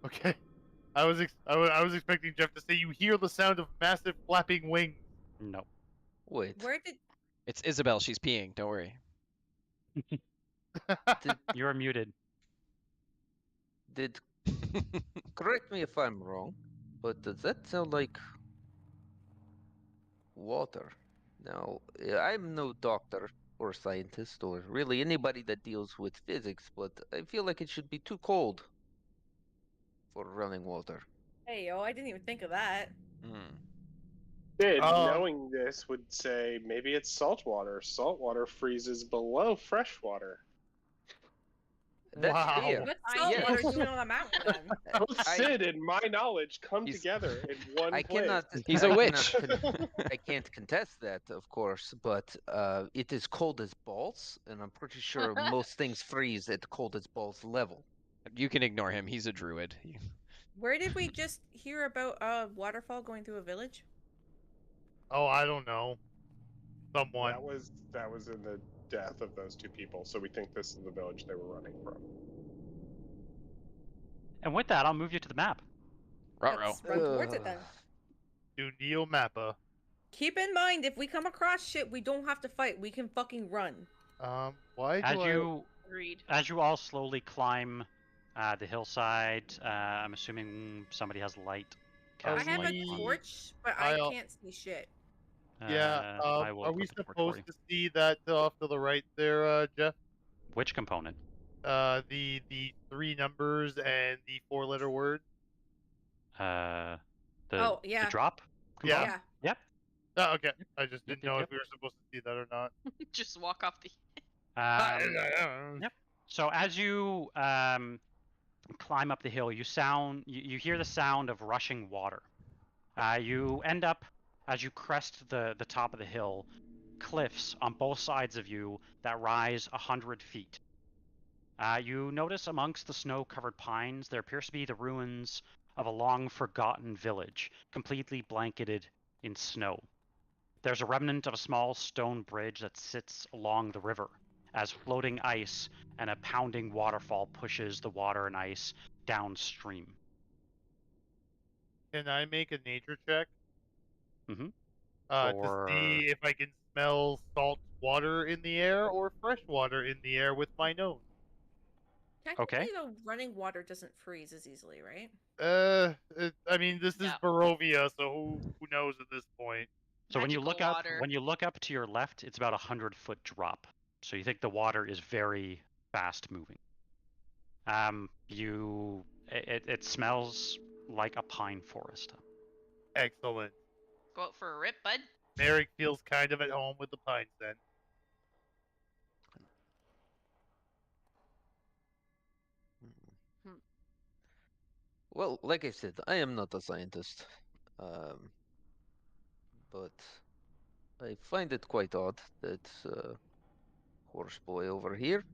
Okay. I was expecting Jeff to say you hear the sound of massive flapping wings. No. Wait. Where did? It's Isabel. She's peeing. Don't worry. You're muted. Did correct me if I'm wrong, but does that sound like water? Now, I'm no doctor or scientist or really anybody that deals with physics, but I feel like it should be too cold for running water. Hey, I didn't even think of that. Sid, knowing this, would say maybe it's salt water. Salt water freezes below fresh water. That's Wow. fair. What's salt yes. water doing on a mountain then? Both Sid and my knowledge come He's- together in one I place. cannot. He's a I witch. I can't contest that, of course, but it is cold as balls, and I'm pretty sure most things freeze at cold as balls level. You can ignore him. He's a druid. Where did we just hear about a waterfall going through a village? Oh, I don't know. Someone. That was in the death of those two people, so we think this is the village they were running from. And with that, I'll move you to the map. Ruh-roh. Let's run towards it then. Do Neo Mappa. Keep in mind, if we come across shit, we don't have to fight. We can fucking run. Why As do I? you Agreed. as you all slowly climb the hillside, I'm assuming somebody has light. I Cast have light a on- torch, but I I'll- can't see shit. Yeah. I will Are we equip a torch for supposed you. to see that off to the right there, Jeff? Which component? The 3 numbers and the 4-letter word. The Oh, yeah. the drop? Yeah. component? Yep. Oh, okay. I just Yep, didn't know yep. if we were supposed to see that or not. Just walk off the. Yep. So as you climb up the hill, you hear the sound of rushing water. You end up, as you crest the top of the hill, cliffs on both sides of you that rise 100 feet. You notice amongst the snow-covered pines there appears to be the ruins of a long-forgotten village, completely blanketed in snow. There's a remnant of a small stone bridge that sits along the river, as floating ice and a pounding waterfall pushes the water and ice downstream. Can I make a nature check? Mhm. To see if I can smell salt water in the air or fresh water in the air with my nose. Technically, though, running water doesn't freeze as easily, right? I mean, this is No. Barovia, so who knows at this point? So when you look Magical up, water. when you look up to your left, it's about 100-foot drop. So you think the water is very fast moving. It smells like a pine forest. Excellent. Go out for a rip, bud. Merek feels kind of at home with the pines then. Well, like I said, I am not a scientist, but I find it quite odd that Horseboy over here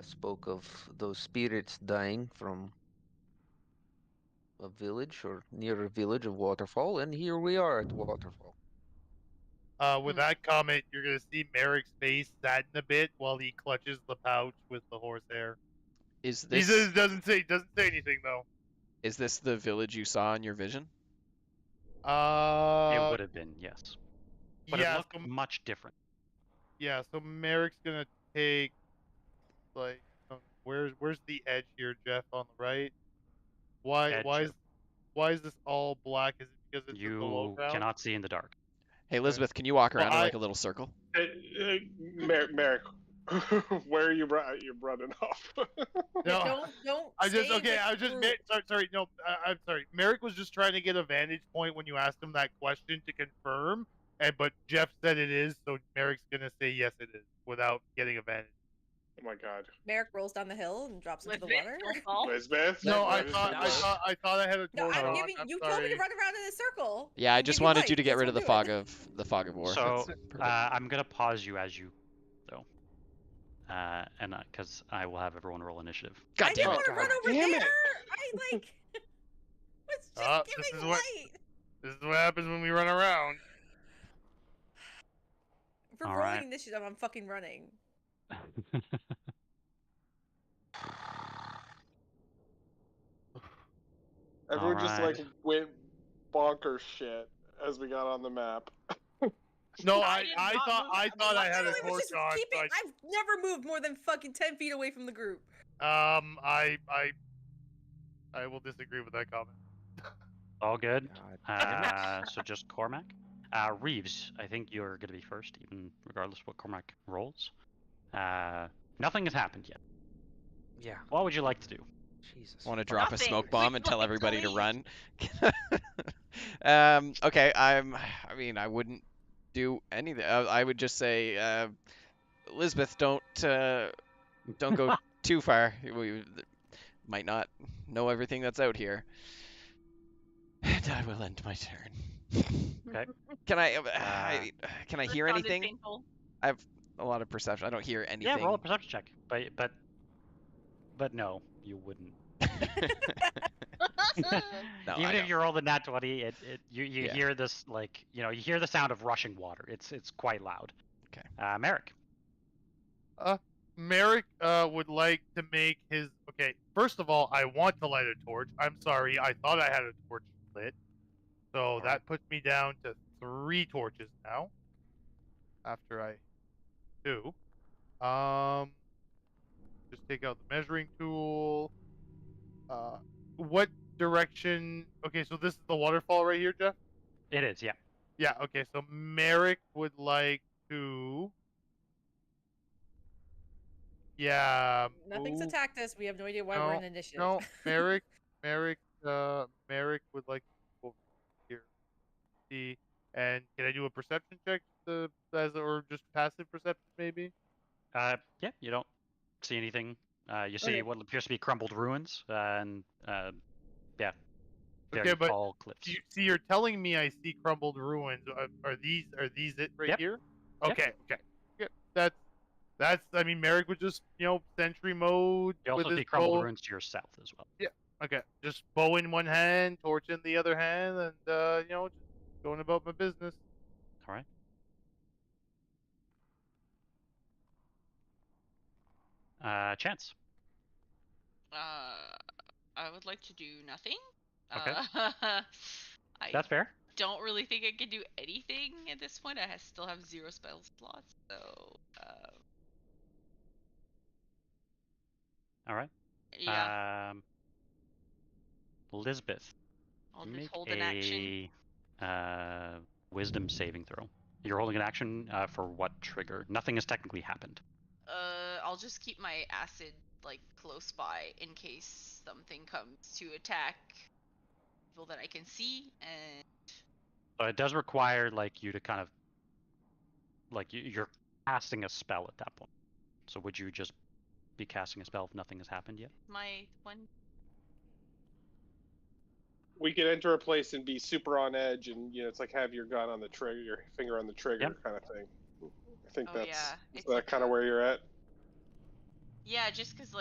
spoke of those spirits dying from a village or near a village of Waterfall, and here we are at Waterfall. With that comment, you're gonna see Merek's face sadden a bit while he clutches the pouch with the horsehair. Is He this doesn't say anything though. is this the village you saw in your vision? It would have been, yes. But yeah, it looked much different. Yeah, so Merek's gonna take like where's the edge here, Jeff, on the right? Why is this all black? Is it because it's in the low You ground? cannot see in the dark. Hey, Lisbeth, can you walk Well, around in like a little circle? Merek, where are you you're running off? No, Don't. I just stay okay. with I was just the group. sorry. No, I'm sorry. Merek was just trying to get a vantage point when you asked him that question to confirm, but Jeff said it is, so Merek's gonna say yes, it is without getting a vantage. Oh my god. Merek rolls down the hill and drops into the water. Lisbeth? No, I what is thought I had a No, torch I'm on. giving. I'm You sorry. told me to run around in a circle. Yeah, I and just give wanted light. you to get That's rid of what the I'm doing. fog of war. So That's perfect. I'm gonna pause you as you, though, and because I will have everyone roll initiative. God I damn didn't it! want to run over damn there. it. I like. was just This giving is what- light. This is what happens when we run around. For All rolling right. initiative, I'm fucking running. Everyone just like Alright. went bonkers shit as we got on the map. No, I I did not thought move. I had a Literally was torch just on. keeping. So I've never moved more than fucking 10 feet away from the group. I will disagree with that comment. All good. God damn it. So just Cormac. Reeves, I think you're gonna be first, even regardless of what Cormac rolls. Nothing has happened yet. Yeah, What would you like to do? Jesus. Want to drop a Nothing. smoke bomb We'd and tell like to everybody to leave. run? Okay, I mean, I wouldn't do anything. I would just say, Lisbeth, don't go too far. We might not know everything that's out here. And I will end my turn. Okay. Can I That hear sounded anything? painful. I have a lot of perception. I don't hear anything. Yeah, roll a perception check. But no, you wouldn't. No, I Even if don't. you roll the nat 20, you Yeah. hear this, like, you hear the sound of rushing water. It's quite loud. Okay. Merek. Merek would like to make his. Okay, first of all, I want to light a torch. I'm sorry, I thought I had a torch lit. So that puts me down to 3 torches now. After I do. Just take out the measuring tool. What direction? Okay, so this is the waterfall right here, Jeff? It is, yeah. Yeah, okay, so Merek would like to... Yeah, Nothing's move... attacked us. We have no idea why we're in initiative. No, Merek would like to go over here. See, and can I do a perception check or just passive perception maybe? Yeah, you don't see anything. You see what appears to be crumbled ruins, and yeah, very Okay, but tall cliffs. you're telling me I see crumbled ruins. Are these it right Yep. here? Yep. Okay. Yeah, that's. I mean, Merek would just sentry mode You with also his see crumbled bow. ruins to your south as well. Yeah. Okay. Just bow in one hand, torch in the other hand, and just going about my business. All right. Chance. I would like to do nothing. Okay. I That's fair. don't really think I can do anything at this point. I still have 0 spell slots, so All right. yeah. Lisbeth. I'll just make hold an action. Wisdom saving throw. You're holding an action for what trigger? Nothing has technically happened. I'll just keep my acid close by in case something comes to attack people that I can see, and But it does require you to kind of you're casting a spell at that point. So would you just be casting a spell if nothing has happened yet? my one. We could enter a place and be super on edge, and it's like have your gun on the trigger, your finger on the trigger kind of thing. I think is that kind of where you're at? Yeah, just because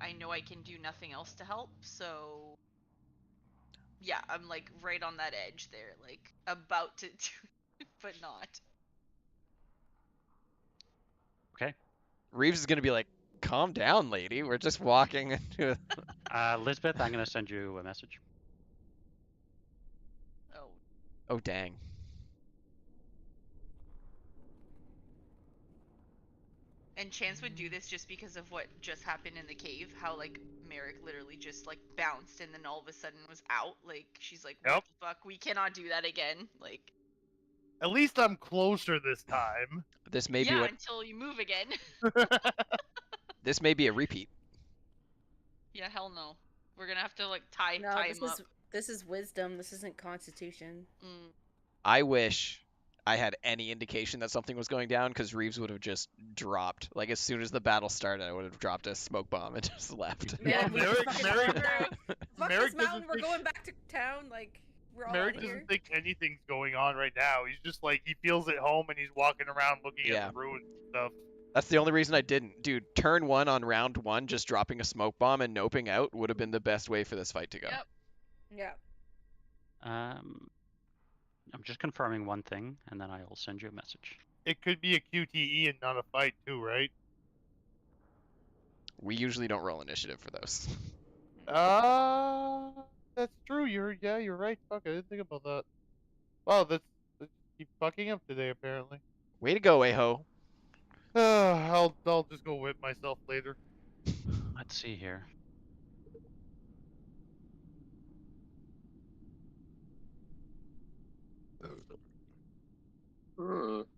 I know I can do nothing else to help, so yeah, I'm right on that edge there, about to do, but not. Okay. Reeves is gonna be like, "Calm down, lady. We're just walking into." Lisbeth, I'm gonna send you a message. Oh. Oh dang. And Chance would do this just because of what just happened in the cave, how Merek literally just bounced and then all of a sudden was out. She's like, what the fuck? We cannot do that again. At least I'm closer this time. This may be what. Until you move again. This may be a repeat. Yeah, hell no. We're gonna have to tie him up. This is wisdom. This isn't constitution. I wish I had any indication that something was going down, because Reeves would have just dropped. As soon as the battle started, I would have dropped a smoke bomb and just left. Fuck this mountain. We're going back to town. We're all Merek out here. doesn't think anything's going on right now. He's just he feels at home and he's walking around looking at the ruins and stuff. That's the only reason I didn't. Dude, turn 1 on round 1, just dropping a smoke bomb and noping out would have been the best way for this fight to go. Yep. Yeah. I'm just confirming one thing, and then I will send you a message. It could be a QTE and not a fight too, right? We usually don't roll initiative for those. That's true. You're right. Fuck, I didn't think about that. Wow, that's keep fucking up today apparently. Way to go, Aho. I'll just go whip myself later. Let's see here.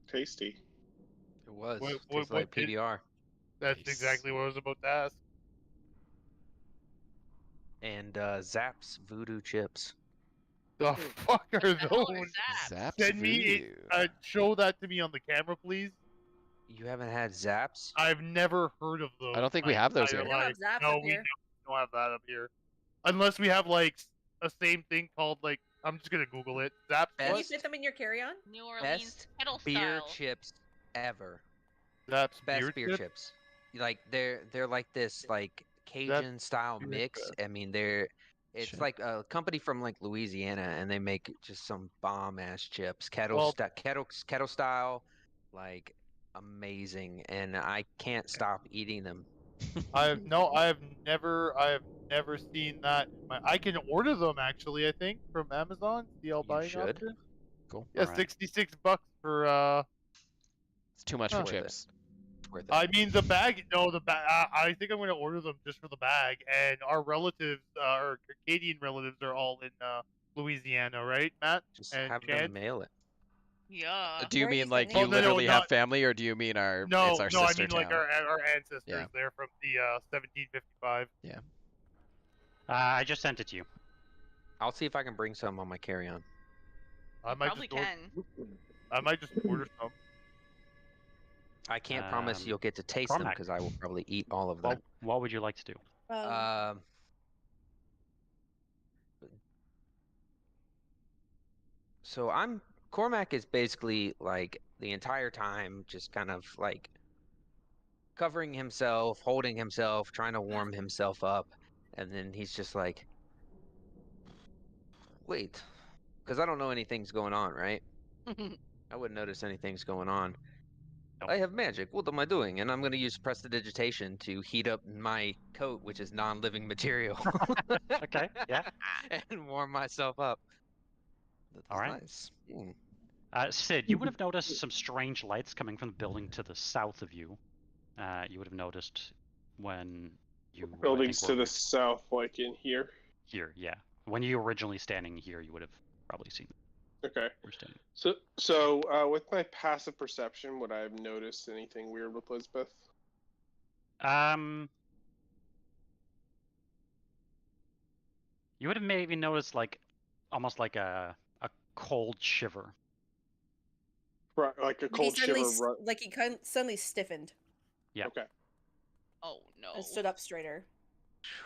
Tasty. It was. What like PBR. That's exactly what I was about to ask. And Zapp's voodoo chips. The fuck are those? Zapp's Send me show that to me on the camera, please. You haven't had Zapp's? I've never heard of those. I don't think we have those here. We don't have Zapp's No, up we here. don't have that up here. Unless we have a same thing called I'm just gonna Google it. Zapp's. Can you fit them in your carry-on? New Orleans Best kettle beer style. chips ever. Zapp's Best beer chips. They're like this Cajun style mix. I mean it's like a company from Louisiana, and they make just some bomb ass chips. Kettle style, amazing, and I can't stop eating them. I have never seen that. I can order them actually. I think from Amazon. The all buying option. Cool. Yeah, Alright. $66 for It's too much Huh. for Worth it. chips. Worth it. I mean the bag. No, the bag. I think I'm gonna order them just for the bag. And our relatives, our Acadian relatives, are all in Louisiana, right, Matt Just and have Chad? them mail it. Yeah. Do you Where are you mean like sending you Oh, no, no, literally have not- family, or do you mean it's No, our no. I sister mean like town? our ancestors. Yeah. They're from the 1755. I just sent it to you. I'll see if I can bring some on my carry-on. I You might probably just order. can. I might just order some. I can't promise Um, you'll get to taste them Cormac. because I will probably eat all of them. What would you like to do? Um, so Cormac is basically like the entire time just kind of like covering himself, holding himself, trying to warm himself up, and then he's just like, wait, because I don't know anything's going on, right? I wouldn't notice anything's going on. Nope. I have magic. What am I doing? And I'm going to use prestidigitation to heat up my coat, which is non-living material. Okay, yeah. And warm myself up. That's All right. nice. Sid, you would have noticed some strange lights coming from the building to the south of you. You would have noticed when you Buildings I to think, were the south, like in here. here, yeah. When you were originally standing here, you would have probably seen Okay. we're standing. So with my passive perception, would I have noticed anything weird with Lisbeth? You would have maybe noticed like almost like a cold shiver. Right, like a cold shiver. Like he suddenly stiffened Yeah. Okay. Oh no. and stood up straighter.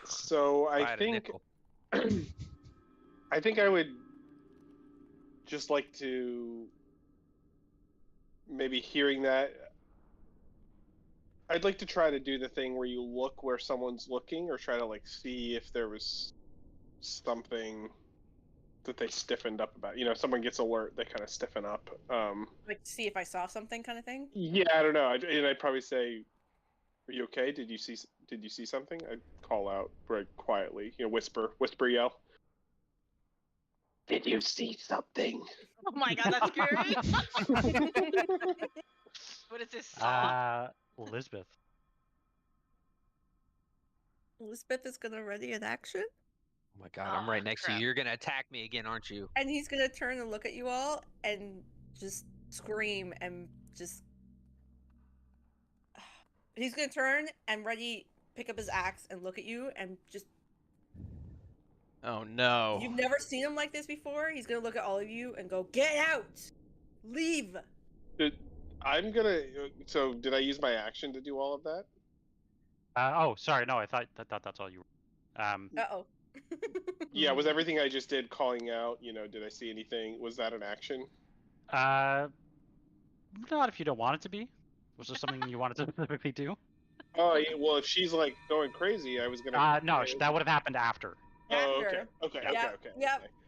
So If I had a think nickel. I think I would just like to maybe hearing that. I'd like to try to do the thing where you look where someone's looking, or try to like see if there was something that they stiffened up about. You know, someone gets alert, they kind of stiffen up. Like see if I saw something, kind of thing. Yeah, I don't know. And I'd probably say, "Are you okay? Did you see something?" I'd call out very quietly, you know, whisper, yell. Did you see something? Oh my god, that's scary. What is this song? Lisbeth. Lisbeth is gonna ready an action, Oh my god, I'm right next to you. crap. You're gonna attack me again, aren't you? and he's gonna turn and look at you all and just scream and just. He's gonna turn and pick up his axe and look at you and just. Oh no. You've never seen him like this before. He's gonna look at all of you and go, "Get out! Leave!" I'm gonna. So, did I use my action to do all of that? Oh, sorry. No, I thought that's all you were. Uh-oh. Yeah, was everything I just did calling out? You know, did I see anything? Was that an action? Not if you don't want it to be. Was there something you wanted to specifically do? Oh, yeah, well, if she's like going crazy, I was gonna. No, that would have happened after. Oh, okay, After. okay, Yep, okay.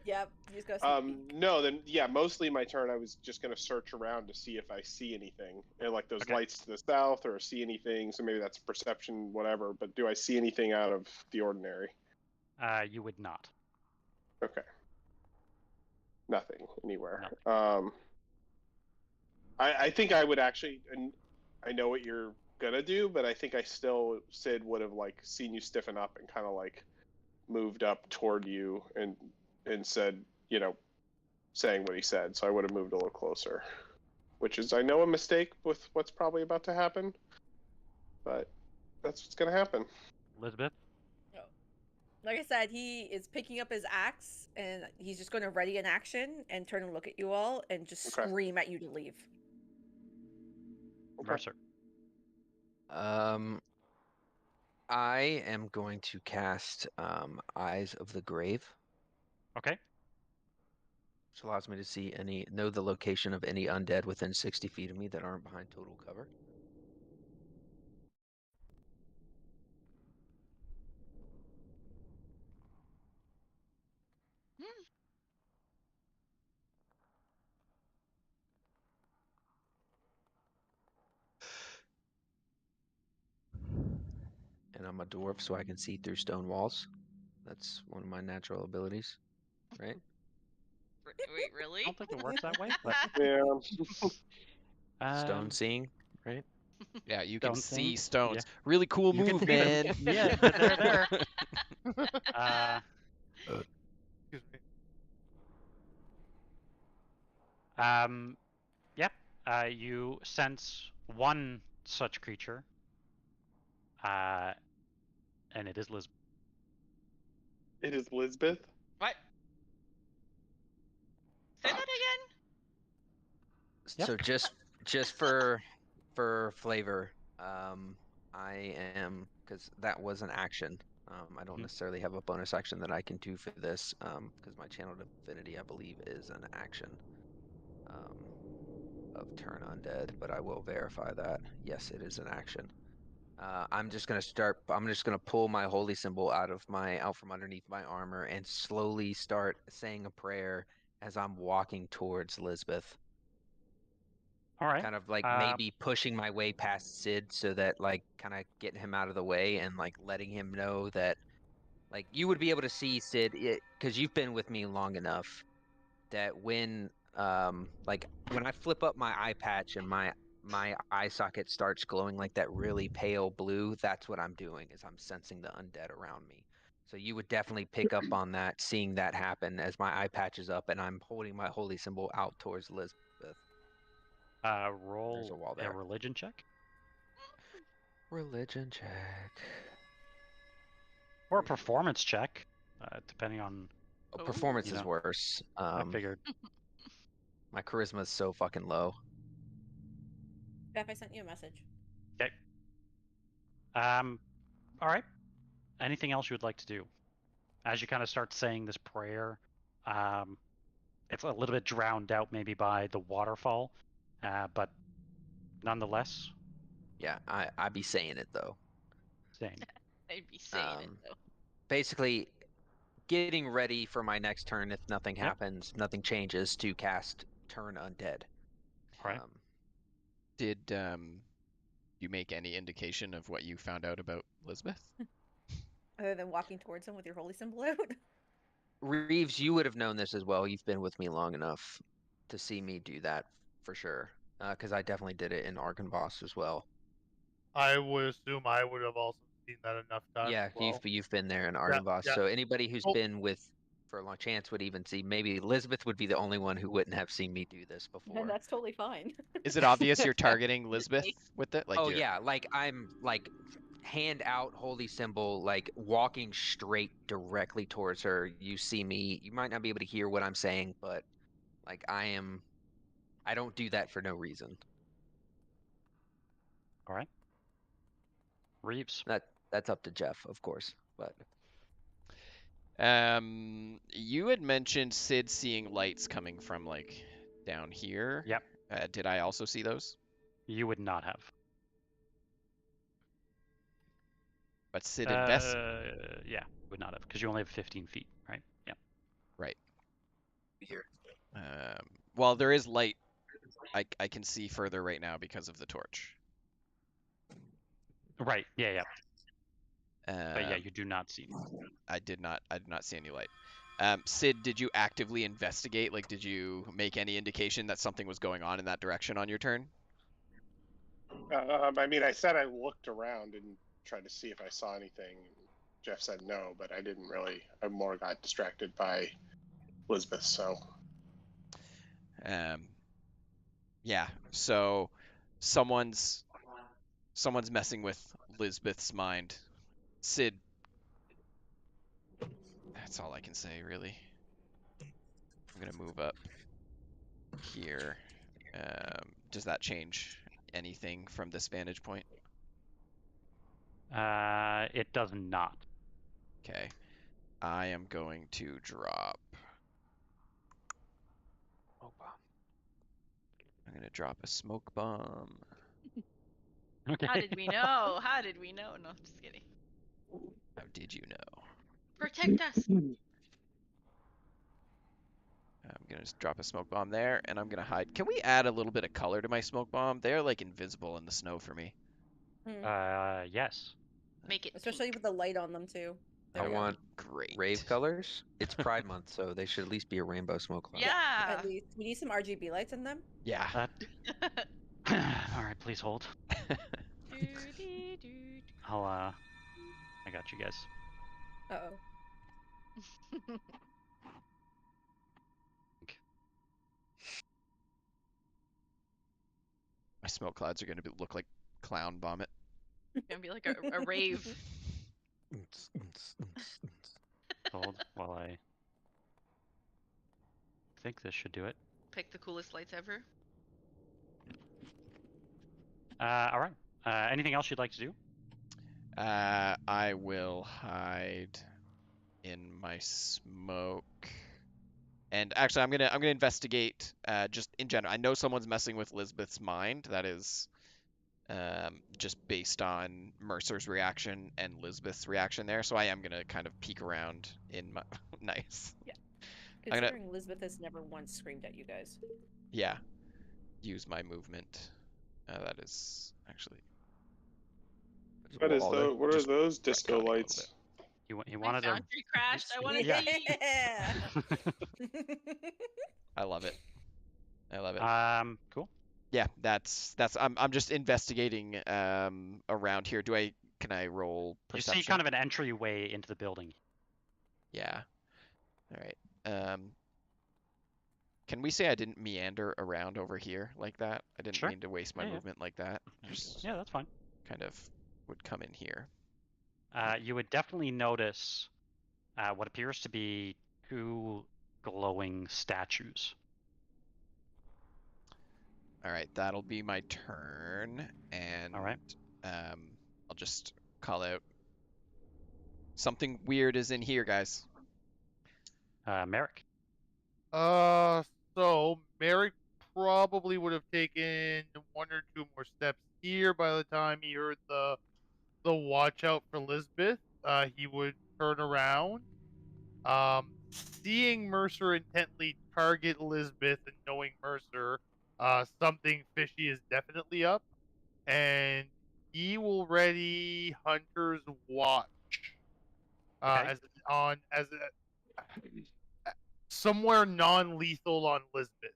Yep. You just gotta sneak peek. No, then yeah, mostly my turn. I was just gonna search around to see if I see anything, and like those Okay. lights to the south, or see anything. So maybe that's perception, whatever. But do I see anything out of the ordinary? You would not. Okay. Nothing anywhere. Nothing. I think I would actually, and I know what you're gonna do, but I think Sid would have like seen you stiffen up and kind of like moved up toward you and said, you know, saying what he said. So I would have moved a little closer, which is, I know, a mistake with what's probably about to happen, but that's what's gonna happen. Lisbeth? Like I said, he is picking up his axe and he's just going to ready an action and turn and look at you all and just scream at you to leave. Okay. Mercer. I am going to cast Eyes of the Grave. Okay. Which allows me to know the location of any undead within 60 feet of me that aren't behind total cover. And I'm a dwarf, so I can see through stone walls. That's one of my natural abilities, right? Wait, really? I don't think it works that way, but Yeah. Stone seeing, right? Yeah, you can Stone see thing? stones. Yeah. Really cool You can move, see them. man. Yeah, they're there. Excuse me. Yep. You sense one such creature. And it is Lisbeth. It is Lisbeth. What? Say that again? Yep. So just for flavor, I am, because that was an action. I don't Mhm. necessarily have a bonus action that I can do for this, because my channel divinity, I believe, is an action of turn undead, but I will verify that. Yes, it is an action. I'm just gonna pull my holy symbol out from underneath my armor and slowly start saying a prayer as I'm walking towards Lisbeth. All right. Kind of like maybe pushing my way past Sid so that like kind of getting him out of the way and like letting him know that like you would be able to see Sid because you've been with me long enough that when like when I flip up my eye patch and my eye socket starts glowing like that really pale blue, that's what I'm doing, is I'm sensing the undead around me. So you would definitely pick up on that, seeing that happen as my eye patch is up and I'm holding my holy symbol out towards Lisbeth. Roll a wall a there. religion check. Religion check. Or a performance check, depending on. Oh, performance you is know, worse. I figured. My charisma is so fucking low. Beth, I sent you a message. Okay. All right. Anything else you would like to do? As you kind of start saying this prayer, it's a little bit drowned out maybe by the waterfall, but nonetheless. Yeah, I'd be saying it though. Same. I'd be saying it though. Basically, getting ready for my next turn if nothing happens, nothing changes, to cast Turn Undead. All right. Did you make any indication of what you found out about Lisbeth? Other than walking towards him with your holy symbol out? Reeves, you would have known this as well. You've been with me long enough to see me do that for sure. Because I definitely did it in Argynvost as well. I would assume I would have also seen that enough times. Yeah, well. you've been there in Argynvost. Yeah. So anybody who's been with for a long chance would even see. Maybe Elizabeth would be the only one who wouldn't have seen me do this before. And that's totally fine. Is it obvious you're targeting Lisbeth with it? Like, yeah, like I'm like hand out holy symbol, like walking straight directly towards her. You see me. You might not be able to hear what I'm saying, but like I don't do that for no reason. All right. Reeves. That's up to Jeff, of course, but. You had mentioned Sid seeing lights coming from like down here. Yep. Did I also see those? You would not have. But Sid invests. Yeah, would not have, because you only have 15 feet, right? Yeah. Right. Here. Well, there is light. I can see further right now because of the torch. Right. Yeah. But yeah, you do not see. I did not see any light. Sid, did you actively investigate? Like, did you make any indication that something was going on in that direction on your turn? I mean, I said I looked around and tried to see if I saw anything. Jeff said no, but I didn't really. I more got distracted by Lisbeth, so. Yeah. So, someone's messing with Lisbeth's mind. Sid. That's all I can say, really. I'm gonna move up here. Does that change anything from this vantage point? It does not. Okay. I am going to drop. I'm gonna drop a smoke bomb. Okay. How did we know? How did we know? No, just kidding. How did you know? Protect us. I'm gonna just drop a smoke bomb there, and I'm gonna hide. Can we add a little bit of color to my smoke bomb? They're like invisible in the snow for me. Yes. Make it Especially pink. with the light on them too. I want great. rave colors. It's Pride Month, so they should at least be a rainbow smoke cloud. Yeah. At least we need some RGB lights in them. Yeah. All right, please hold. Doo-dee-doo-doo. I got you guys. Uh-oh. My smoke clouds are going to look like clown vomit. It's gonna be like a rave. Hold while I think this should do it. Pick the coolest lights ever. All right. Anything else you'd like to do? I will hide in my smoke. And actually, I'm gonna investigate just in general. I know someone's messing with Lisbeth's mind. That is just based on Mercer's reaction and Lisbeth's reaction there. So I am gonna kind of peek around in my nice. Yeah. Considering Lisbeth has never once screamed at you guys. Yeah. Use my movement. That is actually. What are those disco lights? He wanted to. Foundry crashed. I want to Yeah. I love it. I love it. Cool. Yeah, that's. I'm just investigating around here. Can I roll perception? You see kind of an entryway into the building. Yeah. All right. Can we say I didn't meander around over here like that? I didn't mean to waste my movement like that. Yeah, that's fine. Kind of would come in here. You would definitely notice what appears to be 2 glowing statues. All right, that'll be my turn, and all right, I'll just call out something weird is in here, guys. Merek. So Merek probably would have taken 1 or 2 more steps here by the time he heard the watch out for Lisbeth. He would turn around. Seeing Mercer intently target Lisbeth and knowing Mercer, something fishy is definitely up, and he will ready Hunter's Watch somewhere non-lethal on Lisbeth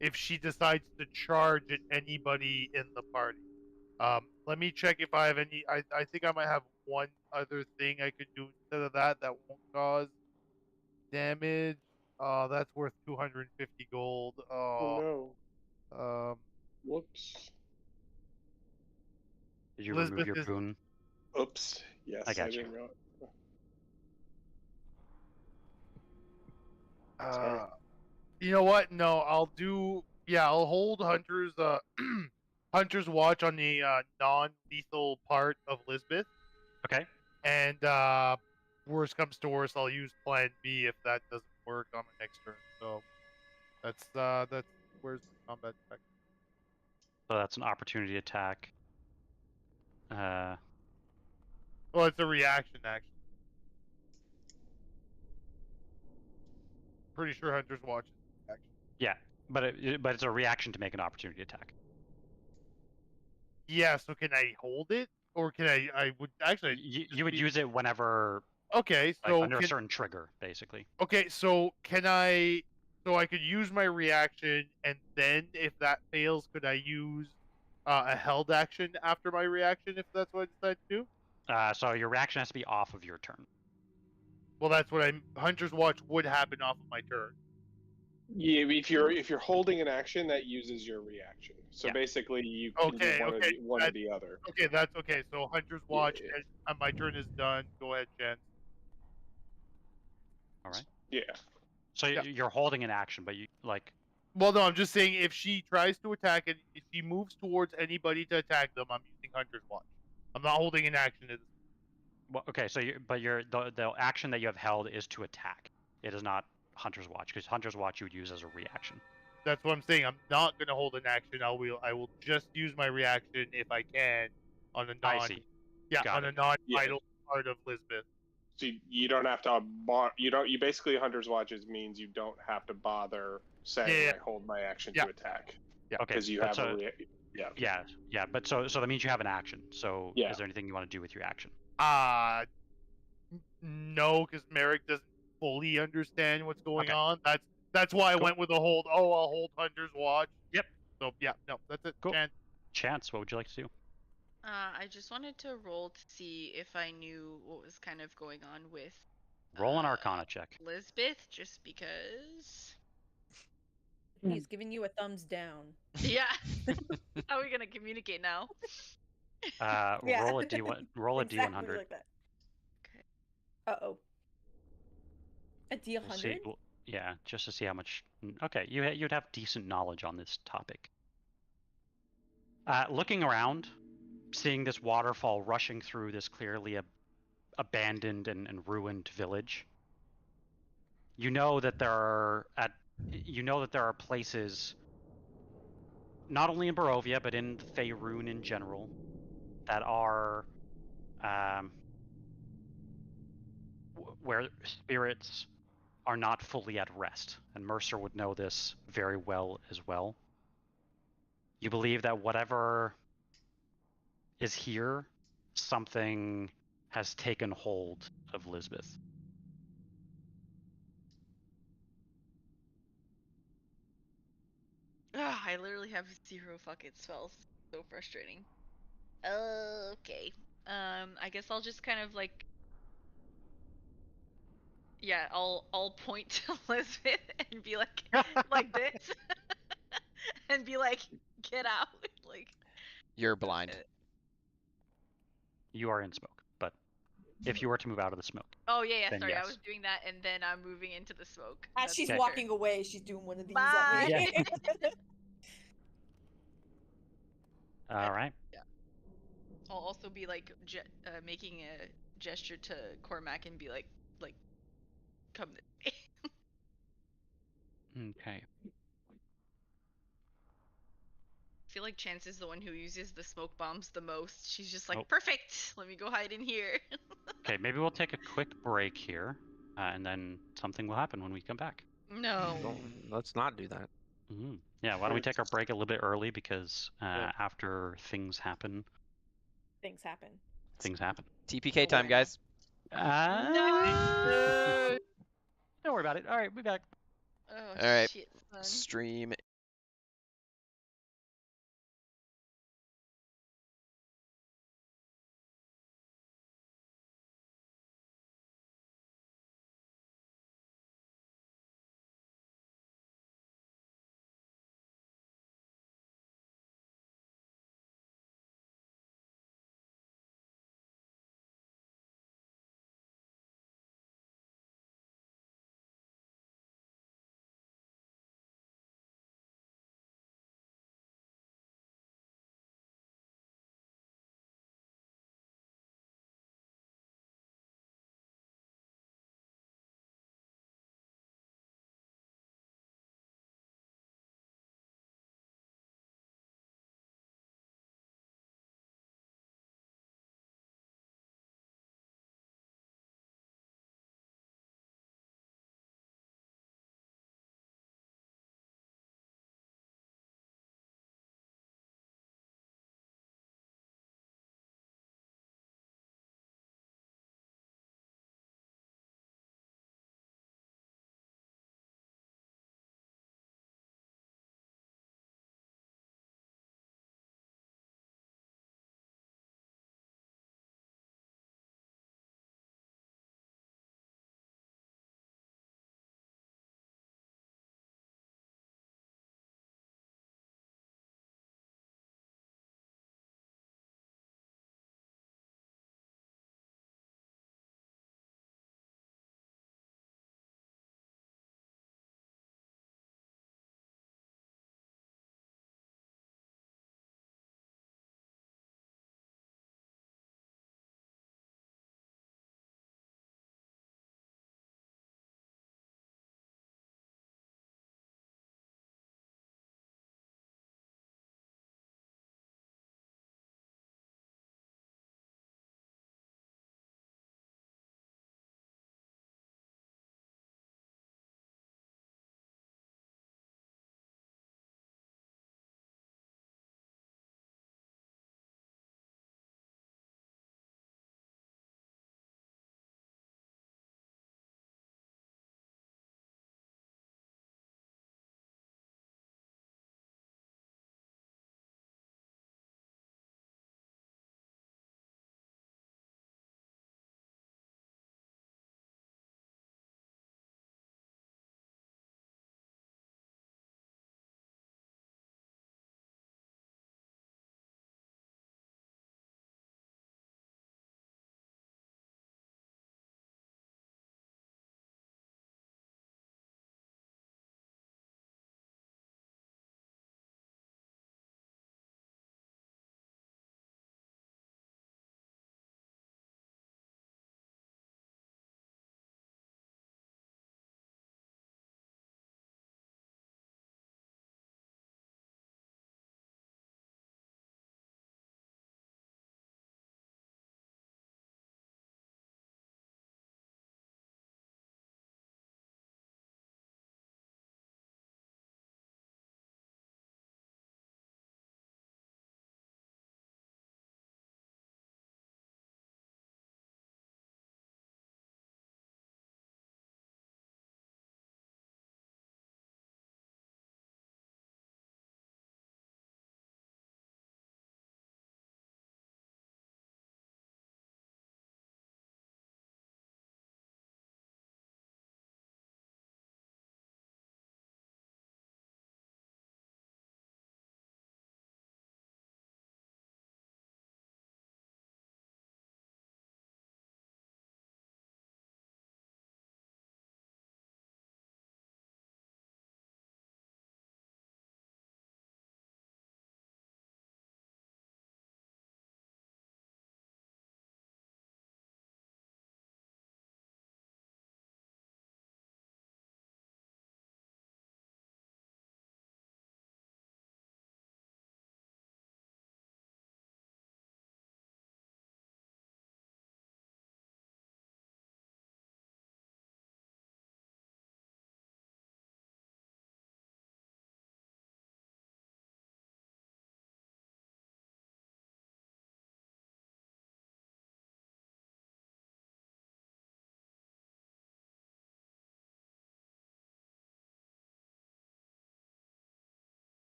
if she decides to charge at anybody in the party. Let me check if I have any. I think I might have one other thing I could do instead of that won't cause damage. That's worth 250 gold. Oh no. Whoops. Did you remove your boon? Oops. Yes, I got you. didn't realize. You know what? No, I'll hold Hunter's Hunter's Watch on the non-lethal part of Lisbeth. Okay. And worst comes to worst, I'll use Plan B if that doesn't work on my next turn. So that's where's the combat check? So that's an opportunity attack. Well, it's a reaction action. Pretty sure Hunter's Watch is action. Yeah, but it's a reaction to make an opportunity attack. Yeah, so can I hold it? Or can I would actually... You would use it whenever... Okay, so... under a certain trigger, basically. Okay, so can I... So I could use my reaction, and then if that fails, could I use a held action after my reaction, if that's what I decide to do? So your reaction has to be off of your turn. Well, that's what Hunter's Watch would happen off of my turn. Yeah, if you're holding an action, that uses your reaction. So basically, you can do one or the other. Okay, that's okay. So Hunter's Watch, and my turn is done. Go ahead, Jen. All right. Yeah. So you're holding an action, but you like. Well, no, I'm just saying if she tries to attack it, if she moves towards anybody to attack them, I'm using Hunter's Watch. I'm not holding an action. Well, okay, so the action that you have held is to attack. It is not Hunter's Watch, because Hunter's Watch you would use as a reaction. That's what I'm saying. I'm not going to hold an action. I will just use my reaction if I can on a non-vital part of Lisbeth. So you don't have to you basically Hunter's Watches means you don't have to bother saying I hold my action to attack. Yeah. Okay. Because you have but so that means you have an action. So is there anything you want to do with your action? no, because Merek doesn't fully understand what's going Okay. on. That's why I Cool. went with the hold. Oh, I'll hold Hunter's Watch. Yep. So yeah, no, that's it. Cool. Chance. Chance, what would you like to do? I just wanted to roll to see if I knew what was kind of going on with Roll an Arcana check. Lisbeth, just because. He's giving you a thumbs down. Yeah. How are we gonna communicate now? Yeah. Roll a D1. Roll a Exactly D100. like that. Okay. Uh-oh. A We'll D100? see. Yeah, just to see how much. Okay, you'd have decent knowledge on this topic. Looking around, seeing this waterfall rushing through this clearly abandoned and ruined village, you know that there are places, not only in Barovia but in Faerun in general, that are where spirits are not fully at rest, and Mercer would know this very well as well. You believe that whatever is here, something has taken hold of Lisbeth. I literally have 0 fucking spells. So frustrating. Okay. I guess I'll just kind of like. Yeah, I'll point to Lisbeth and be like this, and be like, get out, like. You're blind. You are in smoke, but if you were to move out of the smoke. Oh yeah, then sorry, yes. I was doing that, and then I'm moving into the smoke. As she's okay. walking away, she's doing one of these Bye. at me. All right. Yeah. I'll also be like making a gesture to Cormac and be like, come this way. Okay. I feel like Chance is the one who uses the smoke bombs the most. She's just like, Oh. perfect. Let me go hide in here. Okay, maybe we'll take a quick break here, and then something will happen when we come back. No. Let's not do that. Mm-hmm. Yeah, why don't we take our break a little bit early, because after things happen. Things happen. Things happen. TPK time, guys. No! Don't worry about it. All right, we're back. Oh, All right. shit, son. Stream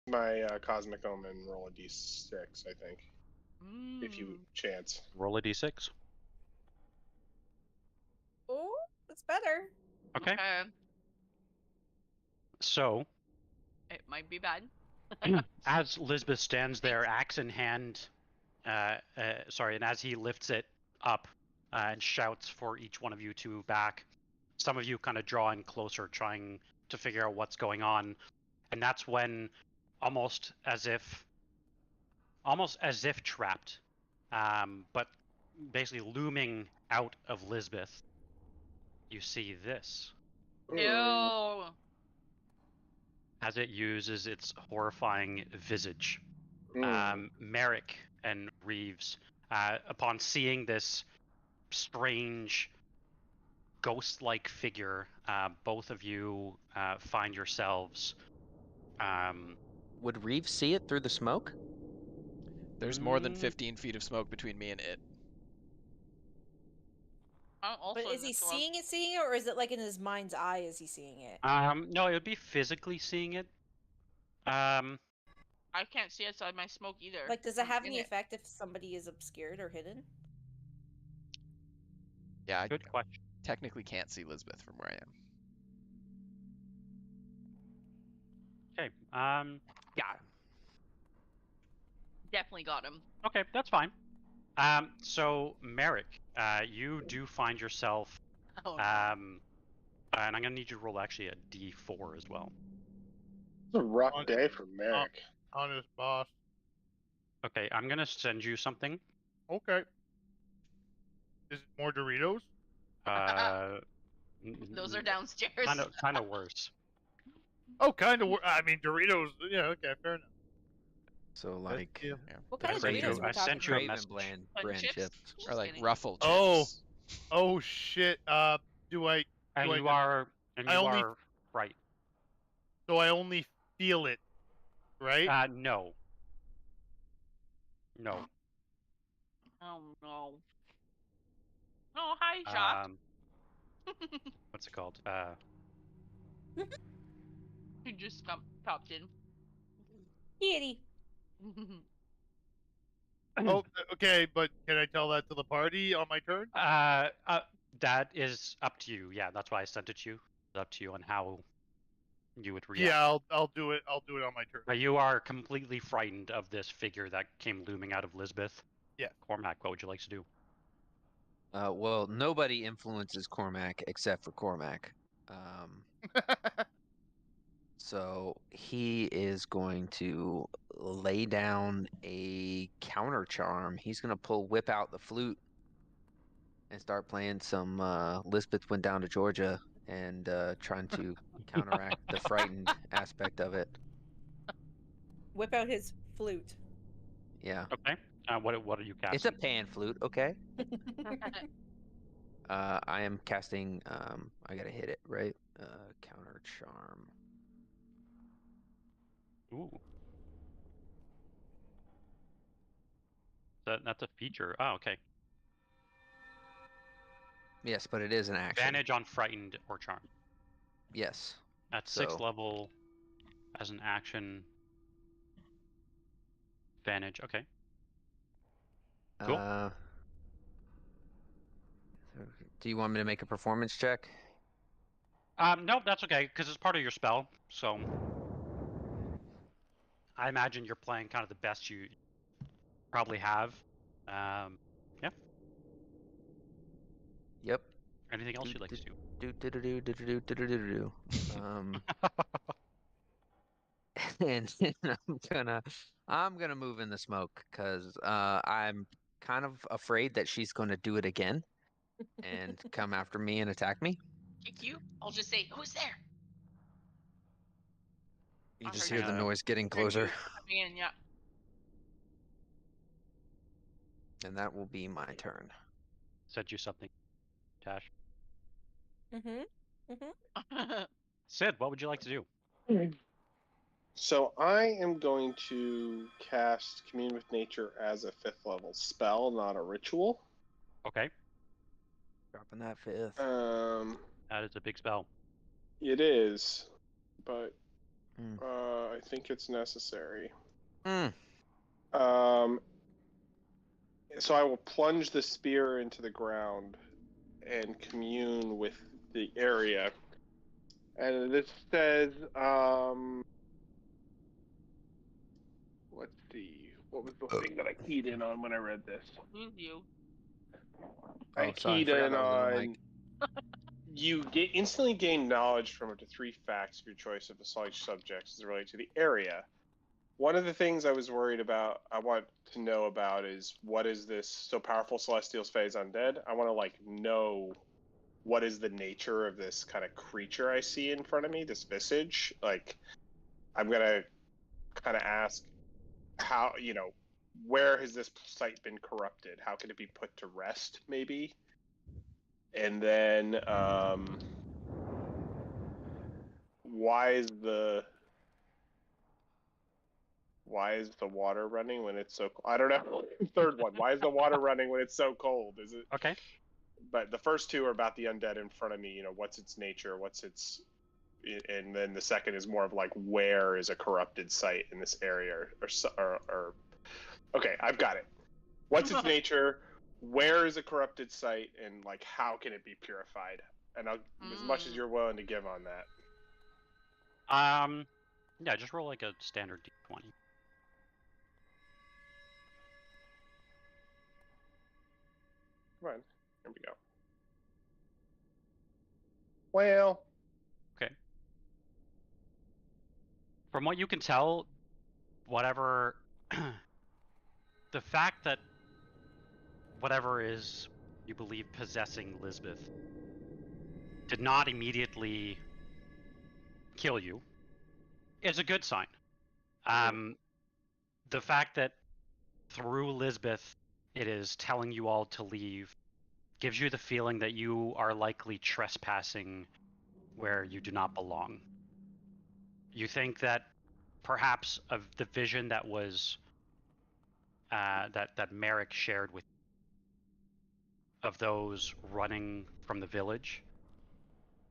My Cosmic Omen, roll a d6, I think. If you chance. Roll a d6. Oh, that's better. Okay. So, it might be bad. as Lisbeth stands there, axe in hand, and as he lifts it up and shouts for each one of you to back, some of you kind of draw in closer, trying to figure out what's going on, and that's when, almost as if trapped, but basically looming out of Lisbeth, you see this. Ew. As it uses its horrifying visage. Merek and Reeves, upon seeing this strange ghost-like figure, both of you find yourselves. Would Reeves see it through the smoke? There's more than 15 feet of smoke between me and it. But is he seeing it, or is it like in his mind's eye? Is he seeing it? No, it would be physically seeing it. I can't see outside my smoke either. Like, does it have any effect if somebody is obscured or hidden? Yeah, good question. Technically can't see Lisbeth from where I am. Okay. Yeah. Definitely got him. Okay, that's fine. So Merek, you do find yourself. Oh, and I'm gonna need you to roll actually a d4 as well. It's a rough day for Merek. Honest boss. Okay, I'm gonna send you something. Okay. Is it more Doritos? Those are downstairs. Kind of worse. Oh, kind of. I mean, Doritos. Yeah, okay, fair enough. So like, What kind of Doritos I sent you a message. brand chips. Or like Ruffle chips. Oh shit. Do I? And do you I, are. And you are right. So I only feel it, right? No. No. Oh no. Oh, hi, Jacques. What's it called? He just popped in. Kitty. Oh, okay, but can I tell that to the party on my turn? That is up to you. Yeah, that's why I sent it to you. It's up to you on how you would react. Yeah, I'll do it. I'll do it on my turn. You are completely frightened of this figure that came looming out of Lisbeth. Yeah. Cormac, what would you like to do? Well, nobody influences Cormac except for Cormac. So he is going to lay down a counter charm. He's going to whip out the flute and start playing some Lisbeth Went Down to Georgia and trying to counteract the frightened aspect of it. Whip out his flute. Yeah. Okay. What are you casting? It's a pan flute, okay? I am casting, I gotta hit it, right? Counter charm. Ooh. That's a feature. Oh, okay. Yes, but it is an action. Advantage on frightened or charm. Yes. At 6th level, as an action. Advantage. Okay. Cool. Do you want me to make a performance check? No, that's okay, because it's part of your spell, so I imagine you're playing kind of the best you probably have. Yeah. Yep. Anything else you'd like to do? And I'm gonna move in the smoke because I'm kind of afraid that she's gonna do it again and come after me and attack me. Kick you? I'll just say, who's there? You just hear the noise getting closer. Coming in, yeah. And that will be my turn. Said you something, Tash. Sid, what would you like to do? So I am going to cast Commune with Nature as a 5th level spell, not a ritual. Okay. Dropping that 5th. That is a big spell. It is, but I think it's necessary. Mm. So I will plunge the spear into the ground and commune with the area. And this says, let's see, what was the thing that I keyed in on when I read this? You. I keyed in on you instantly gain knowledge from up to 3 facts of your choice of assault subjects as related to the area. One of the things I was worried about, I want to know about is what is this so powerful celestial phase undead? I want to know what is the nature of this kind of creature I see in front of me, this visage. I'm gonna kind of ask how, where has this site been corrupted? How can it be put to rest, maybe? And then, why is the water running when it's so cold? I don't know. Third one, why is the water running when it's so cold? Is it okay? But the first two are about the undead in front of me. What's its nature? And then the second is more of where is a corrupted site in this area, or okay, I've got it. What's its nature? Where is a corrupted site, and how can it be purified? And I'll as much as you're willing to give on that. Yeah, just roll a standard d20. Come on, here we go. Well, okay. From what you can tell, whatever the fact that whatever is you believe possessing Lisbeth did not immediately kill you is a good sign. The fact that through Lisbeth it is telling you all to leave gives you the feeling that you are likely trespassing where you do not belong. You think that perhaps of the vision that was that Merek shared with of those running from the village,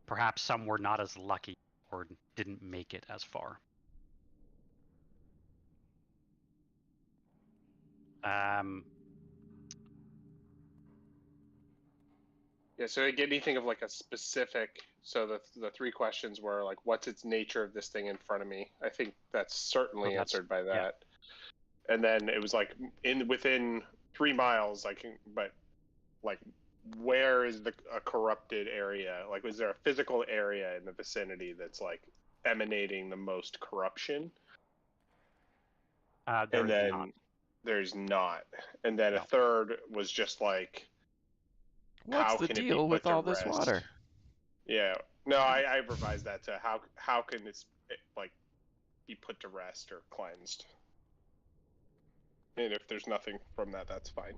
perhaps some were not as lucky or didn't make it as far. Yeah, so it made me think of a specific. So the 3 questions were what's its nature of this thing in front of me? I think that's certainly answered by that. Yeah. And then it was within 3 miles, but where is a corrupted area? Was there a physical area in the vicinity that's emanating the most corruption? And then not. There's not. And then a third was just what's the deal with all this water? Yeah. No, I revised that to how can this be put to rest or cleansed? And if there's nothing from that, that's fine.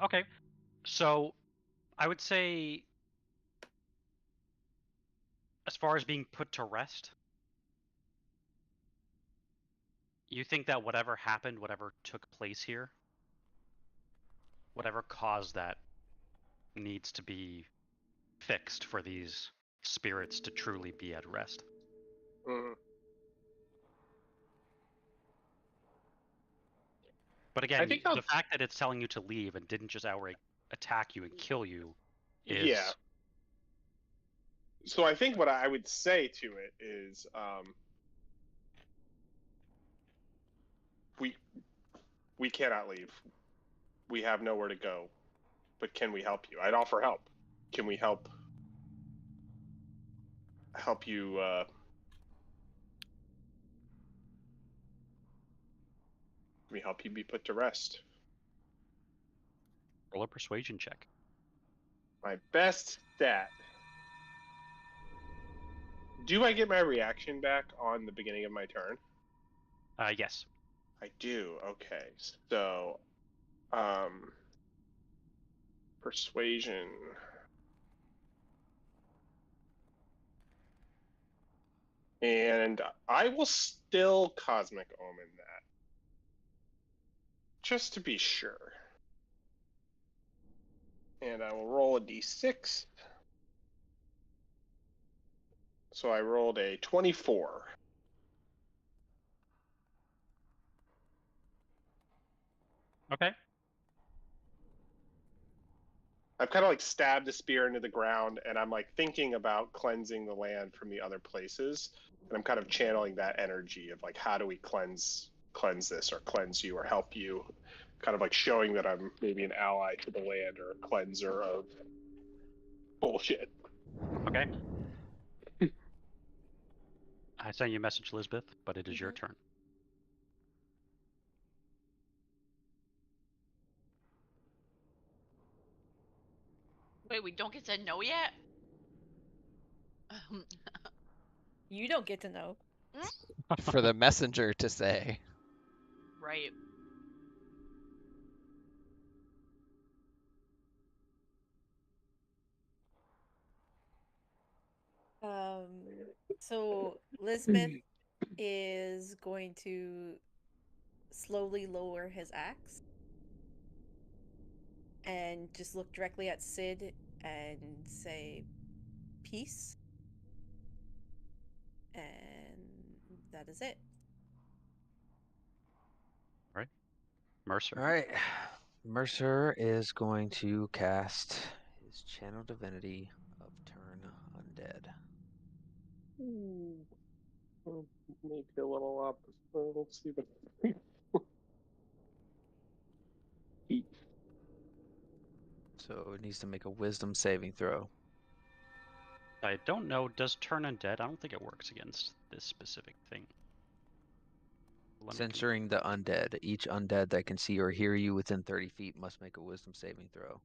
Okay. So I would say as far as being put to rest, you think that whatever happened, whatever took place here, whatever caused that needs to be fixed for these spirits to truly be at rest. Mm-hmm. But again, the fact that it's telling you to leave and didn't just outright attack you and kill you is... Yeah. So I think what I would say to it is, we cannot leave. We have nowhere to go. But can we help you? I'd offer help. Can we help you? Can we help you be put to rest? Roll a persuasion check. My best stat. Do I get my reaction back on the beginning of my turn? Yes. I do. Okay. So, persuasion. And I will still Cosmic Omen that. Just to be sure. And I will roll a d6. So I rolled a 24. Okay. I've kind of like stabbed the spear into the ground, and I'm like thinking about cleansing the land from the other places, and I'm kind of channeling that energy of like, how do we cleanse this, or cleanse you, or help you, kind of like showing that I'm maybe an ally to the land or a cleanser of bullshit. Okay. I sent you a message, Lisbeth, but it is your turn. Wait, we don't get to know yet? You don't get to know. For the messenger to say. Right. So Lisbeth is going to slowly lower his axe and just look directly at Sid and say, peace. And that is it. All right. Mercer. All right. Mercer is going to cast his Channel Divinity of Turn Undead. Maybe a little up. Let's see what. So it needs to make a Wisdom saving throw. I don't know. Does turn undead? I don't think it works against this specific thing. Censoring the undead. Each undead that can see or hear you within 30 feet must make a Wisdom saving throw.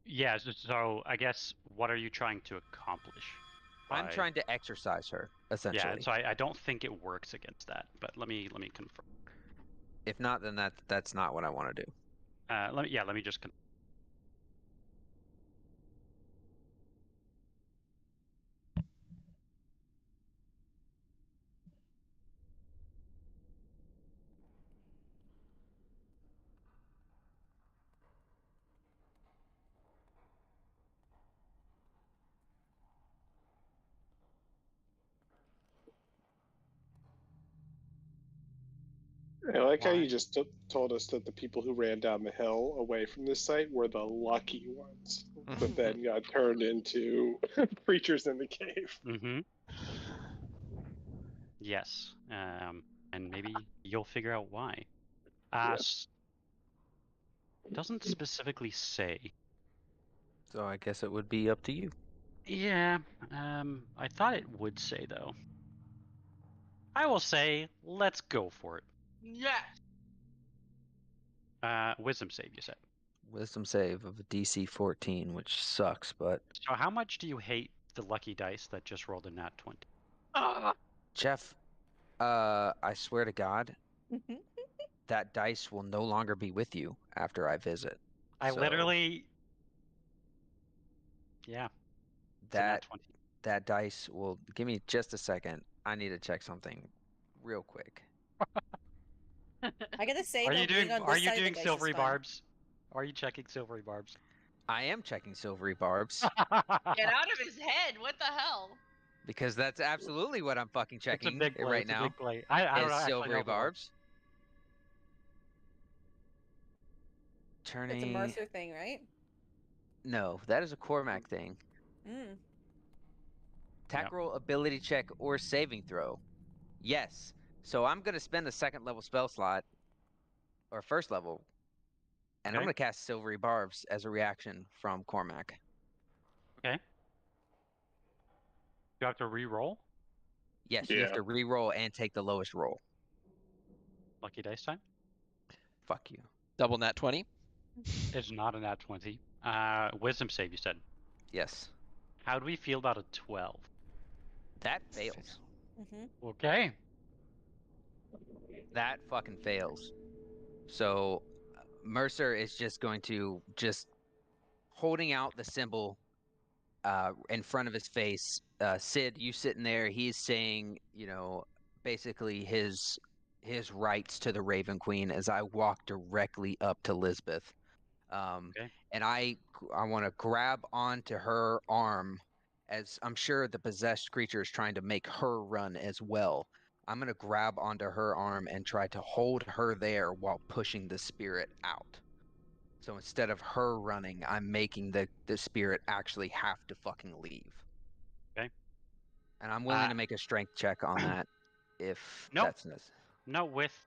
Yeah, so I guess what are you trying to accomplish? I'm trying to exercise her, essentially. Yeah, so I don't think it works against that, but let me confirm. If not, then that's not what I want to do. Let me just confirm. I like how you just told us that the people who ran down the hill away from this site were the lucky ones, but then got turned into creatures in the cave. Mm-hmm. Yes, and maybe you'll figure out why. Doesn't specifically say. So I guess it would be up to you. Yeah, I thought it would say though. I will say, let's go for it. Yes. Wisdom save, you said. Wisdom save of a DC 14, which sucks, but... So how much do you hate the lucky dice that just rolled a nat 20? Jeff, I swear to God, that dice will no longer be with you after I visit. I literally... Yeah. That dice will... Give me just a second. I need to check something real quick. I gotta say, are though, you doing silvery barbs? barbs? Are you checking silvery barbs? I am checking silvery barbs. Get out of his head! What the hell? Because that's absolutely what I'm fucking checking it's a big play, right now. Big play. I don't know. Silvery barbs. Turning. It's a Mercer thing, right? No, that is a Cormac thing. Attack roll, ability check, or saving throw. Yes. So I'm going to spend a second level spell slot, or first level, and I'm going to cast Silvery Barbs as a reaction from Cormac. Okay. You have to re-roll? Yes, you have to re-roll and take the lowest roll. Lucky dice time? Fuck you. Double nat 20? It's not a nat 20. Wisdom save, you said? Yes. How do we feel about a 12? That fails. Okay. That fucking fails. So Mercer is just going to holding out the symbol in front of his face. Sid, you sitting there, he's saying, basically his rights to the Raven Queen as I walk directly up to Lisbeth. Okay. And I want to grab onto her arm, as I'm sure the possessed creature is trying to make her run as well. I'm gonna grab onto her arm and try to hold her there while pushing the spirit out. So instead of her running, I'm making the spirit actually have to fucking leave. Okay. And I'm willing to make a strength check on that if Nope. that's necessary. No, with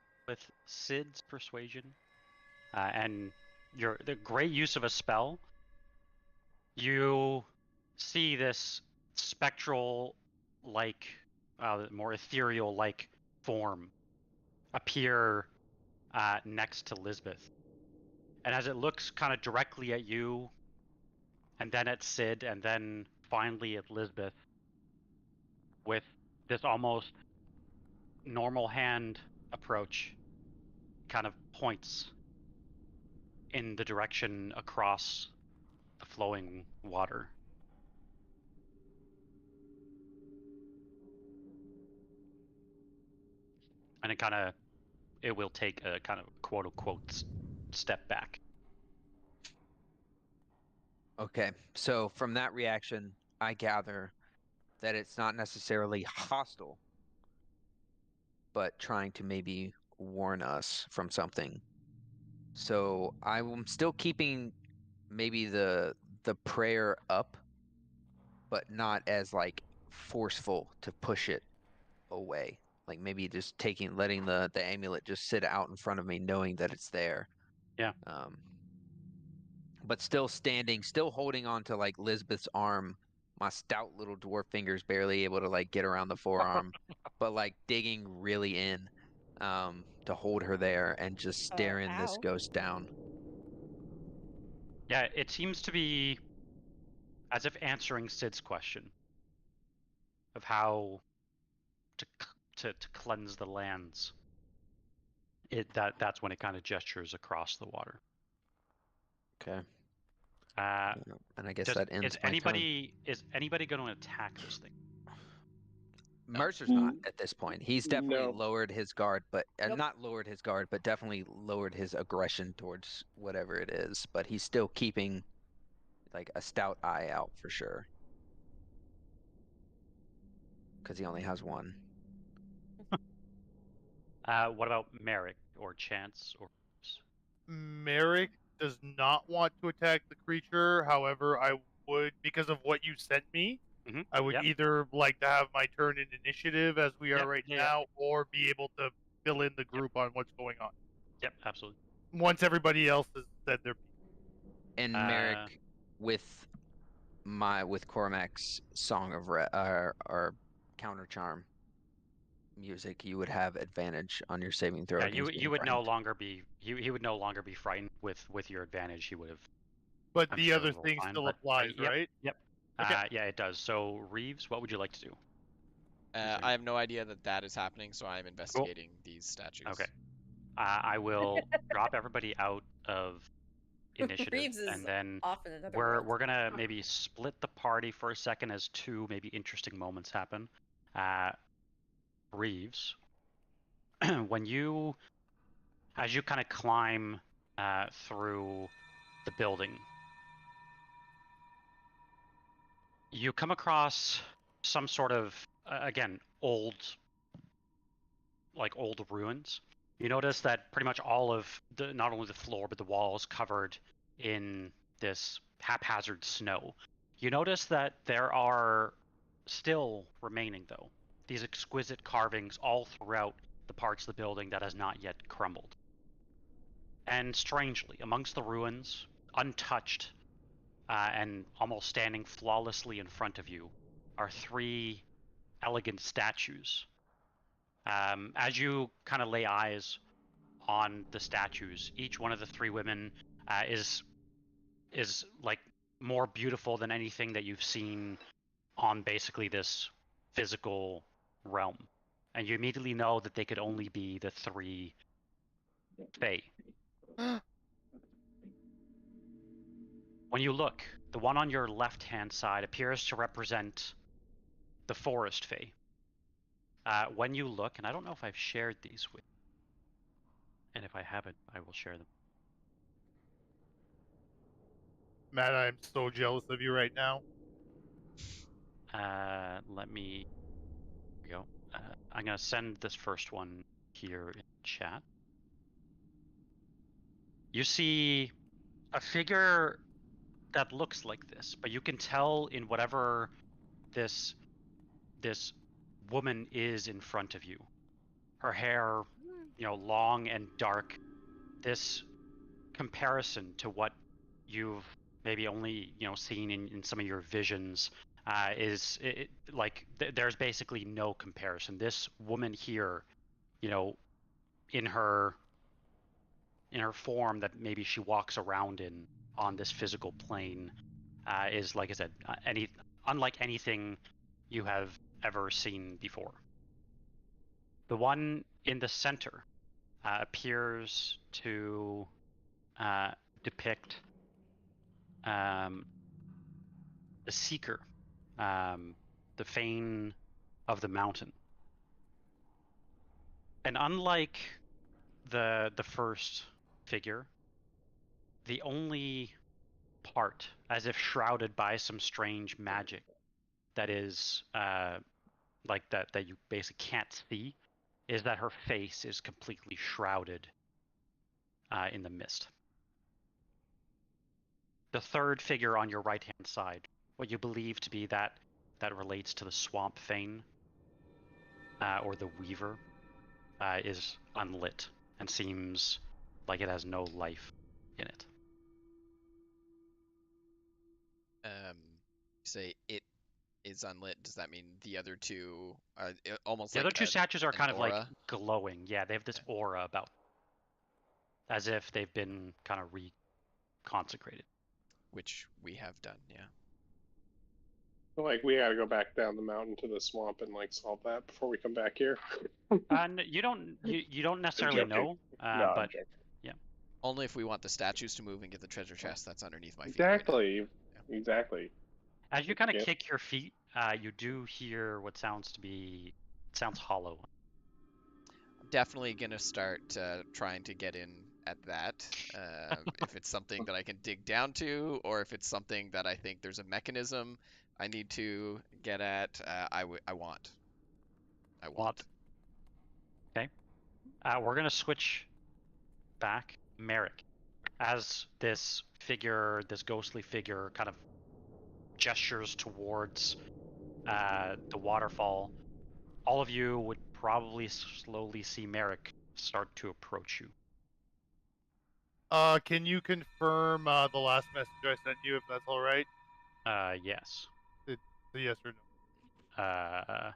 Seid's persuasion, and the great use of a spell, you see this spectral, like, more ethereal, like form appear next to Lisbeth, and as it looks kind of directly at you, and then at Seid, and then finally at Lisbeth, with this almost normal hand approach, kind of points in the direction across the flowing water. And it will take a kind of quote unquote step back. Okay, so from that reaction, I gather that it's not necessarily hostile, but trying to maybe warn us from something. So I'm still keeping maybe the prayer up, but not as like forceful to push it away. Like maybe just letting the amulet just sit out in front of me, knowing that it's there. Yeah. But still standing, still holding on to like Lisbeth's arm. My stout little dwarf fingers barely able to like get around the forearm, but like digging really in to hold her there and just staring this ghost down. Yeah, it seems to be as if answering Sid's question of how to cleanse the lands. That's when it kind of gestures across the water. Okay. And I guess that ends my turn. Is anybody going to attack this thing? Mercer's not at this point. He's definitely No. lowered his guard, but Nope. not lowered his guard, but definitely lowered his aggression towards whatever it is. But he's still keeping like a stout eye out for sure, because he only has one. What about Merek or Chance or? Merek does not want to attack the creature. However, I would, because of what you sent me, I would either like to have my turn in initiative as we are right now, or be able to fill in the group on what's going on. Yep, absolutely. Once everybody else has said their piece. And Merek, with Cormac's song of or counter charm music, you would have advantage on your saving throw. Yeah, against you would frightened. no longer be he would no longer be frightened with your advantage. He would have. But the other thing still applies, right? Yep. Okay. Yeah, it does. So Reeves, what would you like to do? I have no idea that is happening, so I'm investigating these statues. Okay. I will drop everybody out of initiative, Reeves is and then off in another we're world. gonna maybe split the party for a second as two maybe interesting moments happen. Reeves, as you kind of climb through the building, you come across some sort of again old ruins. You notice that pretty much all of not only the floor but the walls covered in this haphazard snow. You notice that there are still remaining, though, these exquisite carvings all throughout the parts of the building that has not yet crumbled. And strangely, amongst the ruins, untouched and almost standing flawlessly in front of you, are three elegant statues. As you kind of lay eyes on the statues, each one of the three women is like more beautiful than anything that you've seen on basically this physical realm, and you immediately know that they could only be the three Fae. When you look, the one on your left-hand side appears to represent the Forest Fae. When you look, and I don't know if I've shared these with you, and if I haven't, I will share them. Matt, I am so jealous of you right now. Let me. Here we go. I'm gonna send this first one here in chat. You see a figure that looks like this, but you can tell in whatever this woman is in front of you. Her hair, long and dark. This comparison to what you've maybe only seen in some of your visions is there's basically no comparison. This woman here, in her form that maybe she walks around in on this physical plane, is, like I said, unlike anything you have ever seen before. The one in the center appears to depict the Seeker, the Fane of the Mountain. And unlike the first figure, the only part, as if shrouded by some strange magic, that is that you basically can't see, is that her face is completely shrouded in the mist. The third figure on your right-hand side, what you believe to be that relates to the Swamp Fane, or the Weaver, is unlit and seems like it has no life in it. Say it is unlit. Does that mean the other two are almost the like other two statues are kind of aura? like glowing? Yeah, they have this aura about them, as if they've been kind of reconsecrated. Which we have done, yeah. Like, we gotta go back down the mountain to the swamp and solve that before we come back here. And you don't necessarily know, No, but yeah. Only if we want the statues to move and get the treasure chest that's underneath my feet. Exactly. Right yeah. Exactly. As you kind of kick your feet, you do hear what sounds hollow. I'm definitely gonna start trying to get in at that. If it's something that I can dig down to, or if it's something that I think there's a mechanism I need to get at, I want. Okay. We're gonna switch back. Merek, as this ghostly figure, kind of gestures towards the waterfall. All of you would probably slowly see Merek start to approach you. Can you confirm the last message I sent you, if that's all right? Yes. It's a yes or no.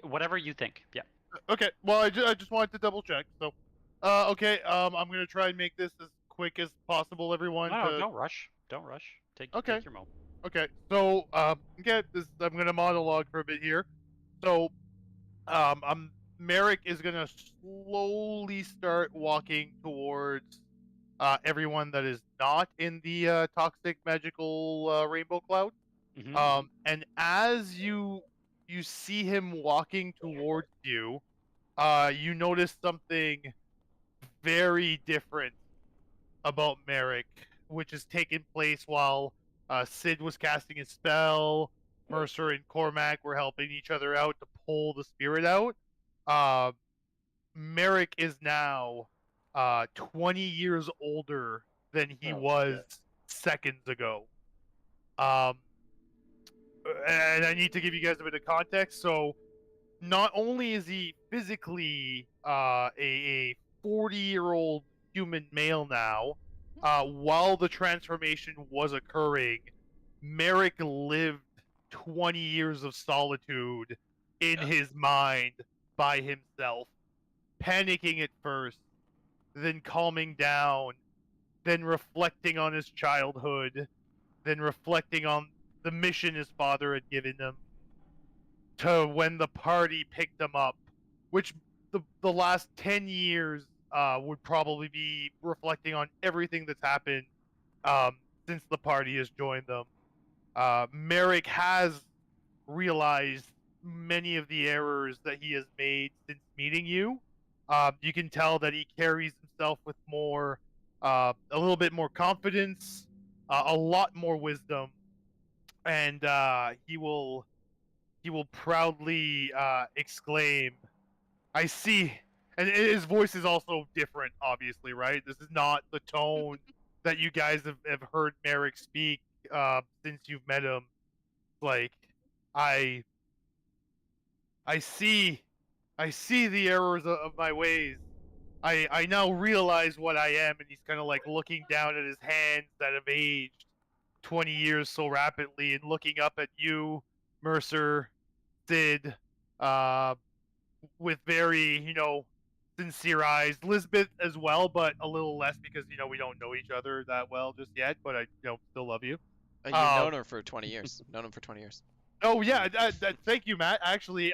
Whatever you think. Yeah. Okay. Well, I just wanted to double check. So, okay. I'm gonna try and make this as quick as possible, everyone. No, don't rush. Don't rush. Take your moment. Okay. So, okay. I'm gonna monologue for a bit here. So, Merek is gonna slowly start walking towards everyone that is not in the toxic magical rainbow cloud. Mm-hmm. And as you see him walking towards you, you notice something very different about Merek, which has taken place while Sid was casting his spell. Mercer and Cormac were helping each other out to pull the spirit out. Merek is now 20 years older than he was seconds ago. And I need to give you guys a bit of context. So, not only is he physically a 40-year-old human male now, while the transformation was occurring, Merek lived 20 years of solitude in his mind by himself, panicking at first, then calming down, then reflecting on his childhood, then reflecting on the mission his father had given him, to when the party picked him up, which the last 10 years would probably be reflecting on everything that's happened since the party has joined them. Merek has realized many of the errors that he has made since meeting you. You can tell that he carries himself with more a little bit more confidence, a lot more wisdom, and he will proudly exclaim, "I see." And his voice is also different, obviously, right? This is not the tone that you guys have heard Merek speak since you've met him. Like, I see the errors of my ways. I now realize what I am, and he's kind of like looking down at his hands that have aged 20 years so rapidly, and looking up at you, Mercer, Sid, with very, sincere eyes. Lisbeth as well, but a little less because, we don't know each other that well just yet, but I, still love you. You've known her for 20 years. Known him for 20 years. Oh, yeah, thank you, Matt. Actually,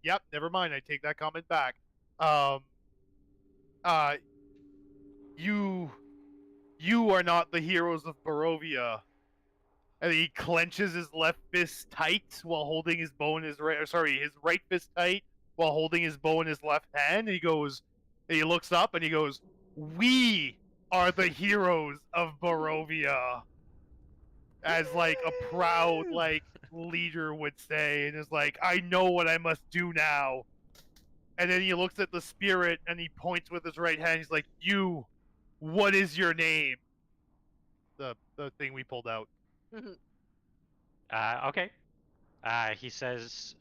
yep, never mind. I take that comment back. You are not the heroes of Barovia. And he clenches his left fist tight while holding his bow in his his right fist tight while holding his bow in his left hand. And he looks up and he goes, "We are the heroes of Barovia." As like a proud leader would say, and is like, "I know what I must do now." And then he looks at the spirit and he points with his right hand. He's like, "You, what is your name?" The thing we pulled out. Okay. He says,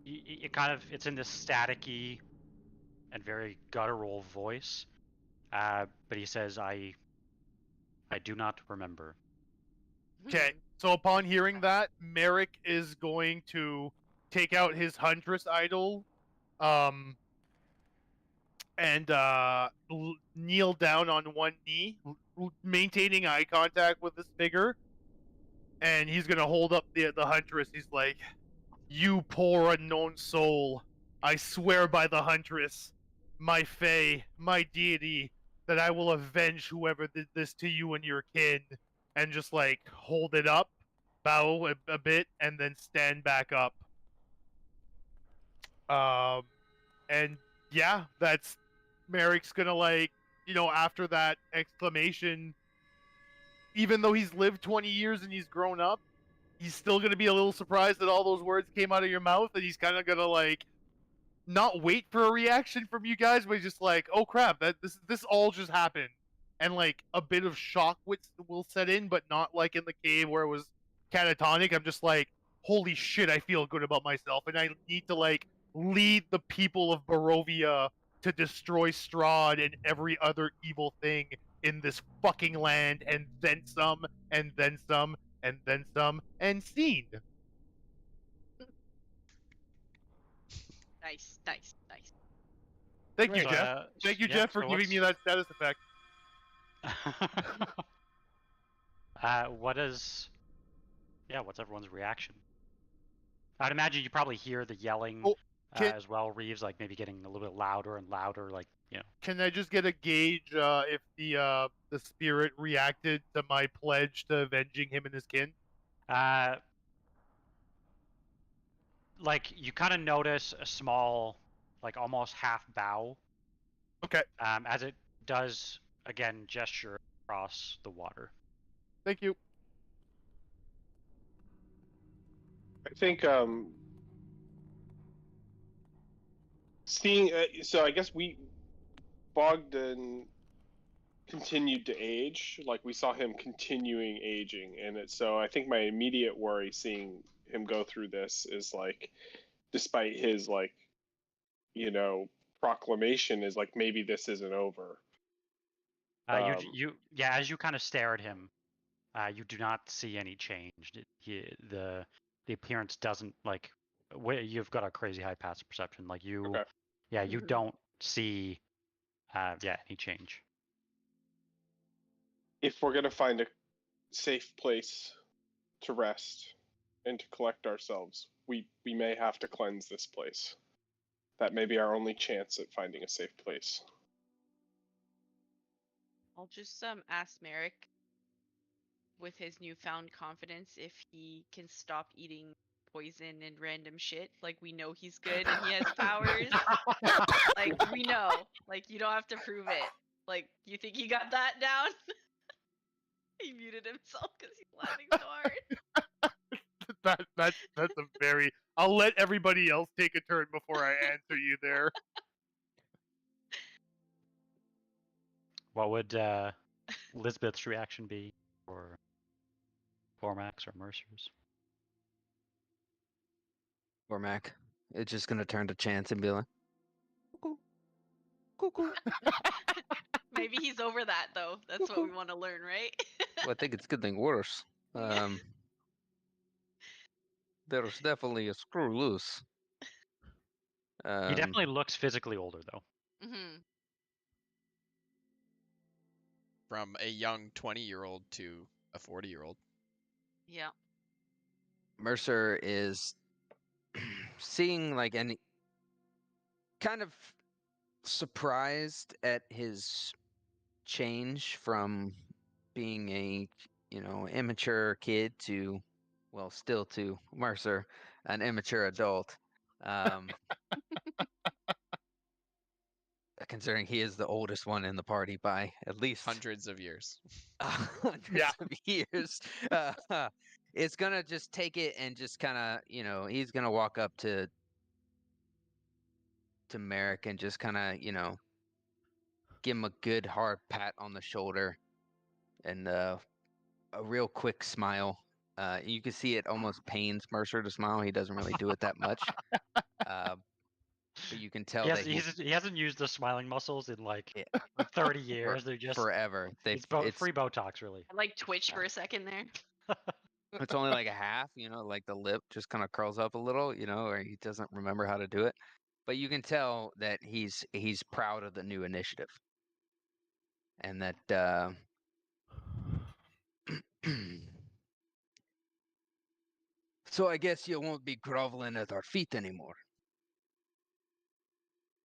it's in this staticky and very guttural voice. But he says, I do not remember. Okay, so upon hearing that, Merek is going to take out his Huntress idol, and kneel down on one knee, maintaining eye contact with this figure. And he's gonna hold up the Huntress. He's like, "You poor unknown soul, I swear by the Huntress, my Fae, my deity, that I will avenge whoever did this to you and your kin." And just hold it up, bow a bit, and then stand back up. And yeah, that's Merek's gonna after that exclamation, even though he's lived 20 years and he's grown up, he's still going to be a little surprised that all those words came out of your mouth, and he's kind of going to not wait for a reaction from you guys, but he's just like, "Oh crap, this all just happened." And a bit of shock will set in, but not like in the cave where it was catatonic. I'm just like, "Holy shit, I feel good about myself, and I need to lead the people of Barovia to destroy Strahd and every other evil thing in this fucking land, and then some, and then some, and then some, and scene." Nice. Thank you, Jeff. Thank you, Jeff, for giving me that status effect. What's everyone's reaction? I'd imagine you probably hear the yelling as well, Reeves, maybe getting a little bit louder and louder, Can I just get a gauge if the spirit reacted to my pledge to avenging him and his kin? You kind of notice a small, almost half bow. Okay. As it does, again, gesture across the water. Thank you. I think seeing so I guess Bogdan continued to age. We saw him continuing aging, and so I think my immediate worry seeing him go through this is despite his proclamation, is maybe this isn't over. As you kind of stare at him, you do not see any change. The appearance doesn't you've got a crazy high passive perception. Okay. You don't see any change. If we're gonna find a safe place to rest and to collect ourselves, we may have to cleanse this place. That may be our only chance at finding a safe place. I'll just ask Merek, with his newfound confidence, if he can stop eating poison and random shit. We know he's good and he has powers. We know. You don't have to prove it. Like, you think he got that down? He muted himself because he's laughing so hard. That's a very. I'll let everybody else take a turn before I answer you there. What would Lisbeth's reaction be, or Cormac's or Mercer's? Cormac, it's just gonna turn to Chance and be like, "Cuckoo, cuckoo." Maybe he's over that though. That's what we want to learn, right? Well, I think it's getting worse. Yeah. There's definitely a screw loose. He definitely looks physically older, though. Mm-hmm. From a young 20-year-old to a 40-year-old. Yeah. Mercer is seeing like any kind of surprised at his change from being a immature kid to, well, still to Mercer, an immature adult. Considering he is the oldest one in the party by at least hundreds of years. Hundreds of years. It's gonna just take it and just kind of, he's gonna walk up to Merek and just kind of, give him a good hard pat on the shoulder and a real quick smile. You can see it almost pains Mercer to smile. He doesn't really do it that much. But you can tell that he hasn't used the smiling muscles in like 30 years. They're just forever. It's free Botox, really. I like twitched for a second there. It's only like a half, like the lip just kind of curls up a little, or he doesn't remember how to do it. But you can tell that he's proud of the new initiative, and that so I guess you won't be groveling at our feet anymore.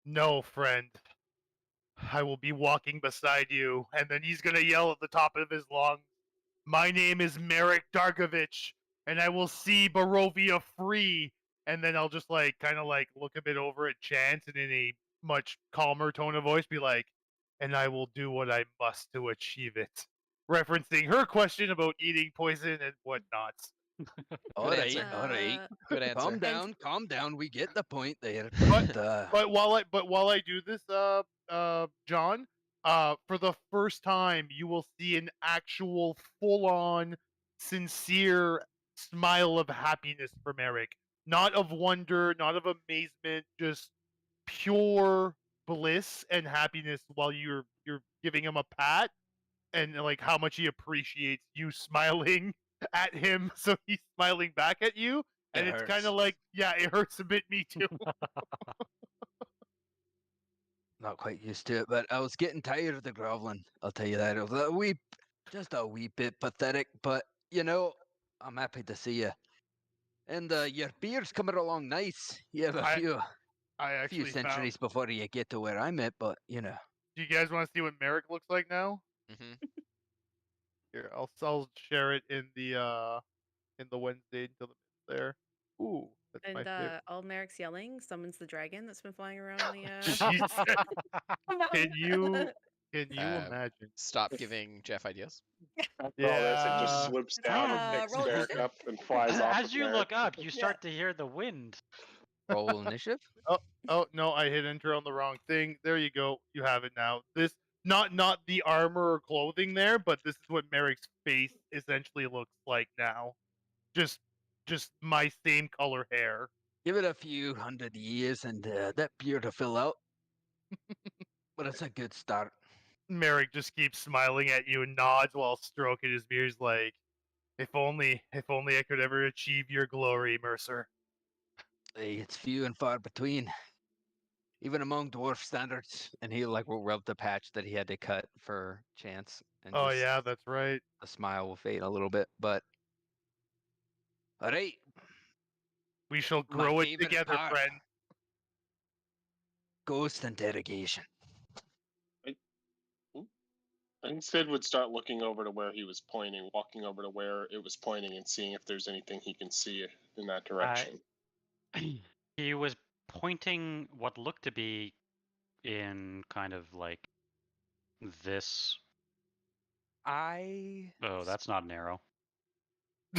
No, friend. I will be walking beside you, and then he's gonna yell at the top of his lungs, "My name is Merek Darkovich, and I will see Barovia free." And then I'll just kind of look a bit over at Chance, and in a much calmer tone of voice, be like, "And I will do what I must to achieve it," referencing her question about eating poison and whatnot. All right. Good answer. Calm down. We get the point there. But while I do this, John, for the first time, you will see an actual full-on, sincere smile of happiness from Eric. Not of wonder, not of amazement, just pure bliss and happiness while you're giving him a pat, and how much he appreciates you smiling at him, so he's smiling back at you. And it's kind of it hurts a bit, me too. Not quite used to it, but I was getting tired of the groveling. I'll tell you that. It was just a wee bit pathetic, but I'm happy to see you. And your beer's coming along nice. You have a few centuries before you get to where I'm at, but Do you guys want to see what Merek looks like now? Mm-hmm. Here, I'll share it in the Wednesday until the there. Ooh, that's my favorite. All Merek's yelling summons the dragon that's been flying around the. Can you imagine? Stop giving Jeff ideas. It just swoops down and picks Merek up and flies off. As you look up, you start to hear the wind. Roll initiative. Oh no, I hit enter on the wrong thing. There you go. You have it now. This not the armor or clothing there, but this is what Merek's face essentially looks like now. Just my same color hair. Give it a few hundred years and that beer to fill out. But it's a good start. Merek just keeps smiling at you and nods while stroking his beard. He's like, if only I could ever achieve your glory, Mercer. Hey, it's few and far between, even among dwarf standards. And he will rub the patch that he had to cut for Chance. And yeah, that's right. The smile will fade a little bit, but all right. We shall grow it together, friend. Ghost interrogation. I think Sid would start looking over to where he was pointing, walking over to where it was pointing and seeing if there's anything he can see in that direction. He was pointing what looked to be in kind of This. I. Oh, that's not an arrow.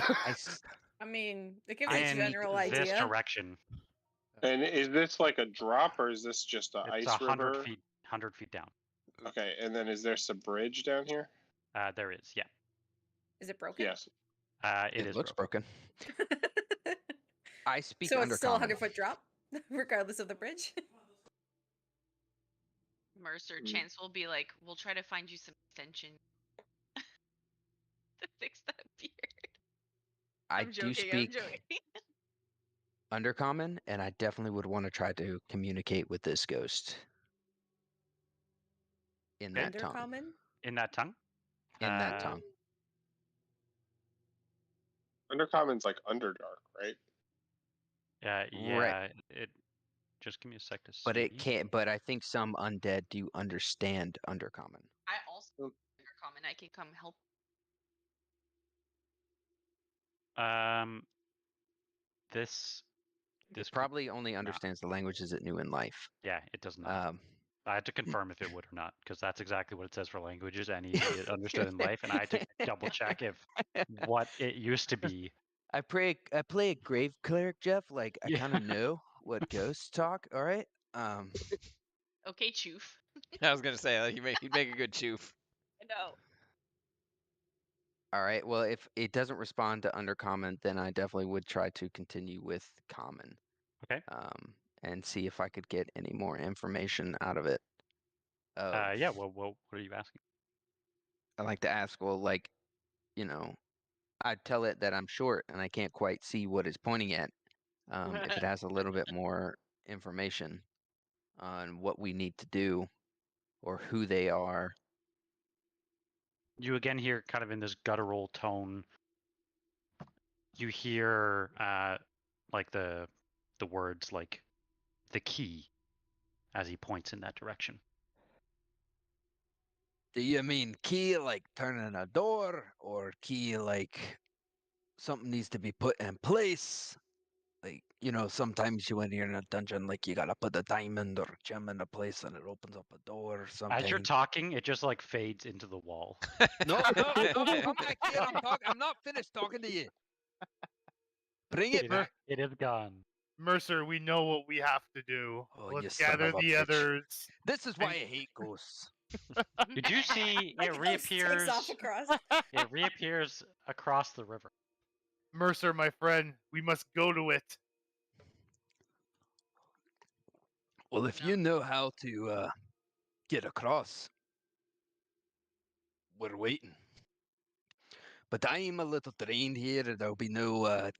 I mean, it gives In a general this idea. direction. And is this like a drop, or is this just an It's ice 100 river? feet. 100 feet down. Okay, and then is there some bridge down here? There is. Yeah. Is it broken? Yes. It looks broken. I speak so it's still a Undercommon. 100-foot drop, regardless of the bridge. Mercer, Chance will be like, we'll try to find you some extension to fix that beard. I'm joking, do speak I'm joking. Undercommon, and I definitely would want to try to communicate with this ghost in that tongue. Undercommon? In that tongue? In that tongue. Undercommon's like Underdark, right? Yeah. Right. It. Just give me a sec to see. But it can't. But I think some undead do understand Undercommon. I also Undercommon. I can come help. This probably only understands the languages it knew in life. Yeah, it does not. I had to confirm if it would or not, because that's exactly what it says for languages, and it understood in life, and I had to double check if what it used to be. I play a grave cleric, Jeff. Like I kind of know what ghosts talk. All right. Okay, Choof. I was gonna say he'd make a good Choof. I know. All right. Well, if it doesn't respond to Undercommon, then I definitely would try to continue with Common. Okay. And see if I could get any more information out of it. Yeah. Well, what are you asking? I like to ask. Well, like, I'd tell it that I'm short and I can't quite see what it's pointing at. If it has a little bit more information on what we need to do or who they are. You again hear kind of in this guttural tone. You hear like the words like the key as he points in that direction. Do you mean key like turning a door, or key like something needs to be put in place? Like, sometimes when you're in a dungeon, like you gotta put a diamond or gem in a place and it opens up a door or something. As you're talking, it just like fades into the wall. No, come back here. I'm not finished talking to you. Bring it back. It is gone. Mercer, we know what we have to do. Oh, Let's gather the others. This is why I hate ghosts. Did you see it reappears? It reappears across the river. Mercer, my friend, we must go to it. Well, if you know how to get across, we're waiting. But I'm a little drained here. There'll be no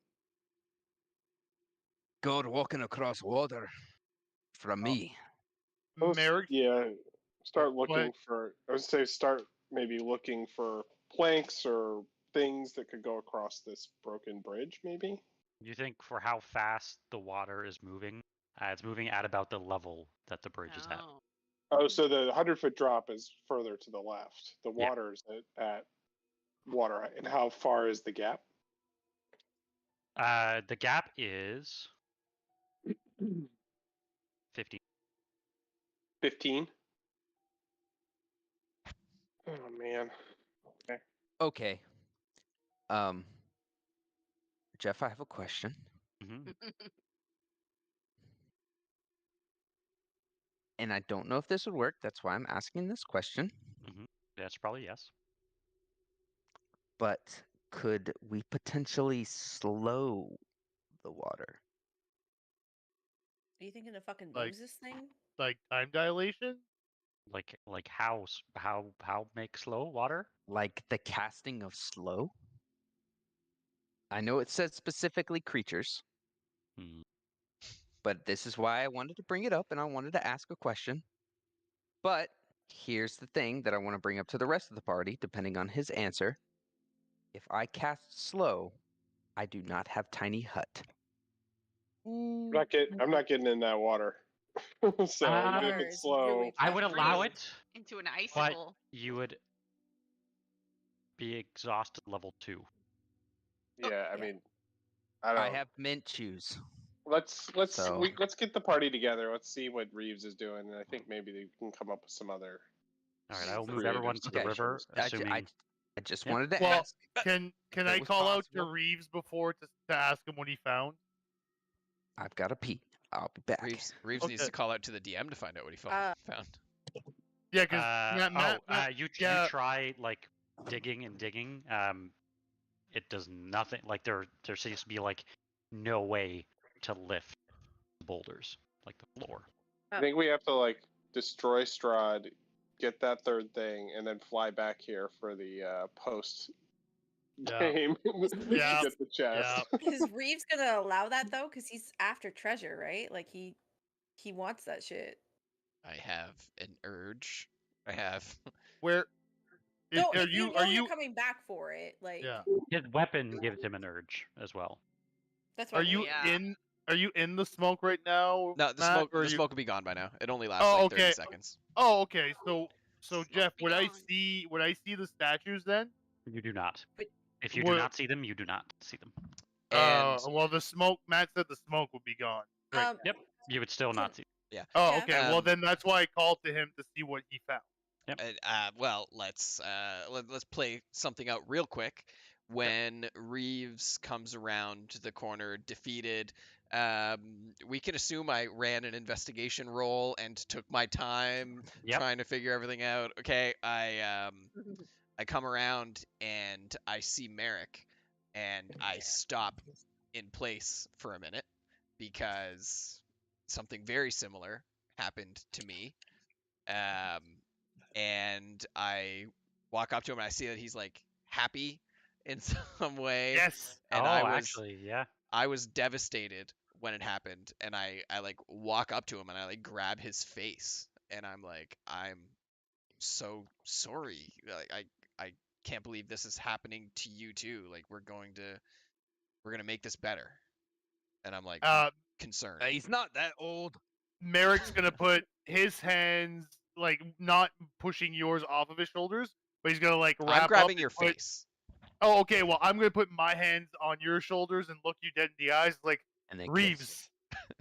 God walking across water from me. Merek? Yeah, start looking for. I would say start maybe looking for planks or things that could go across this broken bridge, maybe. You think for how fast the water is moving, it's moving at about the level that the bridge is at. Oh, so the 100-foot drop is further to the left. The water's at water height. And how far is the gap? The gap is 15. 15? Oh, man. Okay. Jeff, I have a question. Mm-hmm. And I don't know if this would work. That's why I'm asking this question. Mm-hmm. That's probably yes. But could we potentially slow the water? Are you thinking of fucking Like- Moses thing? Like time dilation? Like how make slow water? Like the casting of slow? I know it says specifically creatures. But this is why I wanted to bring it up and I wanted to ask a question. But here's the thing that I want to bring up to the rest of the party, depending on his answer. If I cast slow, I do not have tiny hut. I'm not getting in that water. So even if it's slow, really I would allow it into an but icicle. you would be exhausted level 2. Yeah, I mean, I don't. I have mint shoes. Let's get the party together. Let's see what Reeves is doing, and I think maybe they can come up with some other All right, I will move creative everyone to the river, suggestions. assuming. I just Yep. wanted to Well, ask. can if I it was call out to possible. Reeves before to ask him what he found? I've got to pee. I'll be back. Reeves needs Okay. to call out to the DM to find out what he found. Yeah, because You yeah. try like digging and digging. It does nothing. Like there seems to be like no way to lift boulders, like the floor. I think we have to like destroy Strahd, get that third thing, and then fly back here for the post game. Yeah. Get the chest. Is Reeves gonna allow that though? Because he's after treasure, right? Like he wants that shit. I have an urge. I have. Where? No, Are you you? know Are you're you? coming back for it. Like Yeah. His weapon gives him an urge as well. that's what Are I mean. you Yeah. in? Are you in the smoke right now? No, the Matt, smoke. or The you... smoke will be gone by now. It only lasts Oh, like okay. 30 seconds. Oh, okay. So Smoke Jeff, be would I gone. see the statues then? You do not. But- If you do What- not see them, you do not see them. And well, the smoke. Matt said the smoke would be gone. Right. Yep. You would still not see. yeah. Oh, Jeff? okay. Well, then that's why I called to him to see what he found. Well, let's play something out real quick. When Reeves comes around the corner, defeated, we can assume I ran an investigation roll and took my time trying to figure everything out. Okay, I come around and I see Merek, and I stop in place for a minute because something very similar happened to me. And I walk up to him and I see that he's like happy in some way. Yes. And actually, yeah. I was devastated when it happened, and I like walk up to him and I like grab his face and I'm like, I'm so sorry. Like I can't believe this is happening to you too. Like we're gonna make this better. And I'm like concerned. He's not that old. Merek's gonna put his hands like not pushing yours off of his shoulders, but he's gonna like wrap I'm grabbing up your and put... face. Oh, okay. Well, I'm gonna put my hands on your shoulders and look you dead in the eyes, like And then Reeves,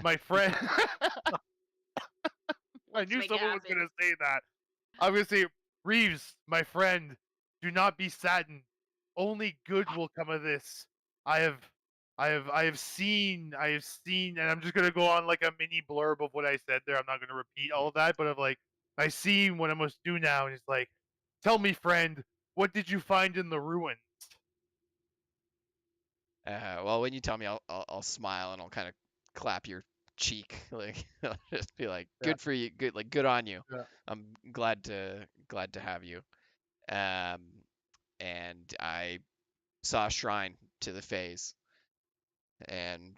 my friend. I knew make it someone was happen. gonna say that. I'm gonna say, Reeves, my friend, do not be saddened. Only good will come of this. I have seen, and I'm just gonna go on like a mini blurb of what I said there. I'm not gonna repeat all of that, but of like, I see what I must do now, and it's like, tell me, friend, what did you find in the ruins? Well, when you tell me, I'll smile and I'll kind of clap your cheek, like I'll just be like, "Good for you, good on you." Yeah. I'm glad to have you. And I saw a shrine to the Fays, and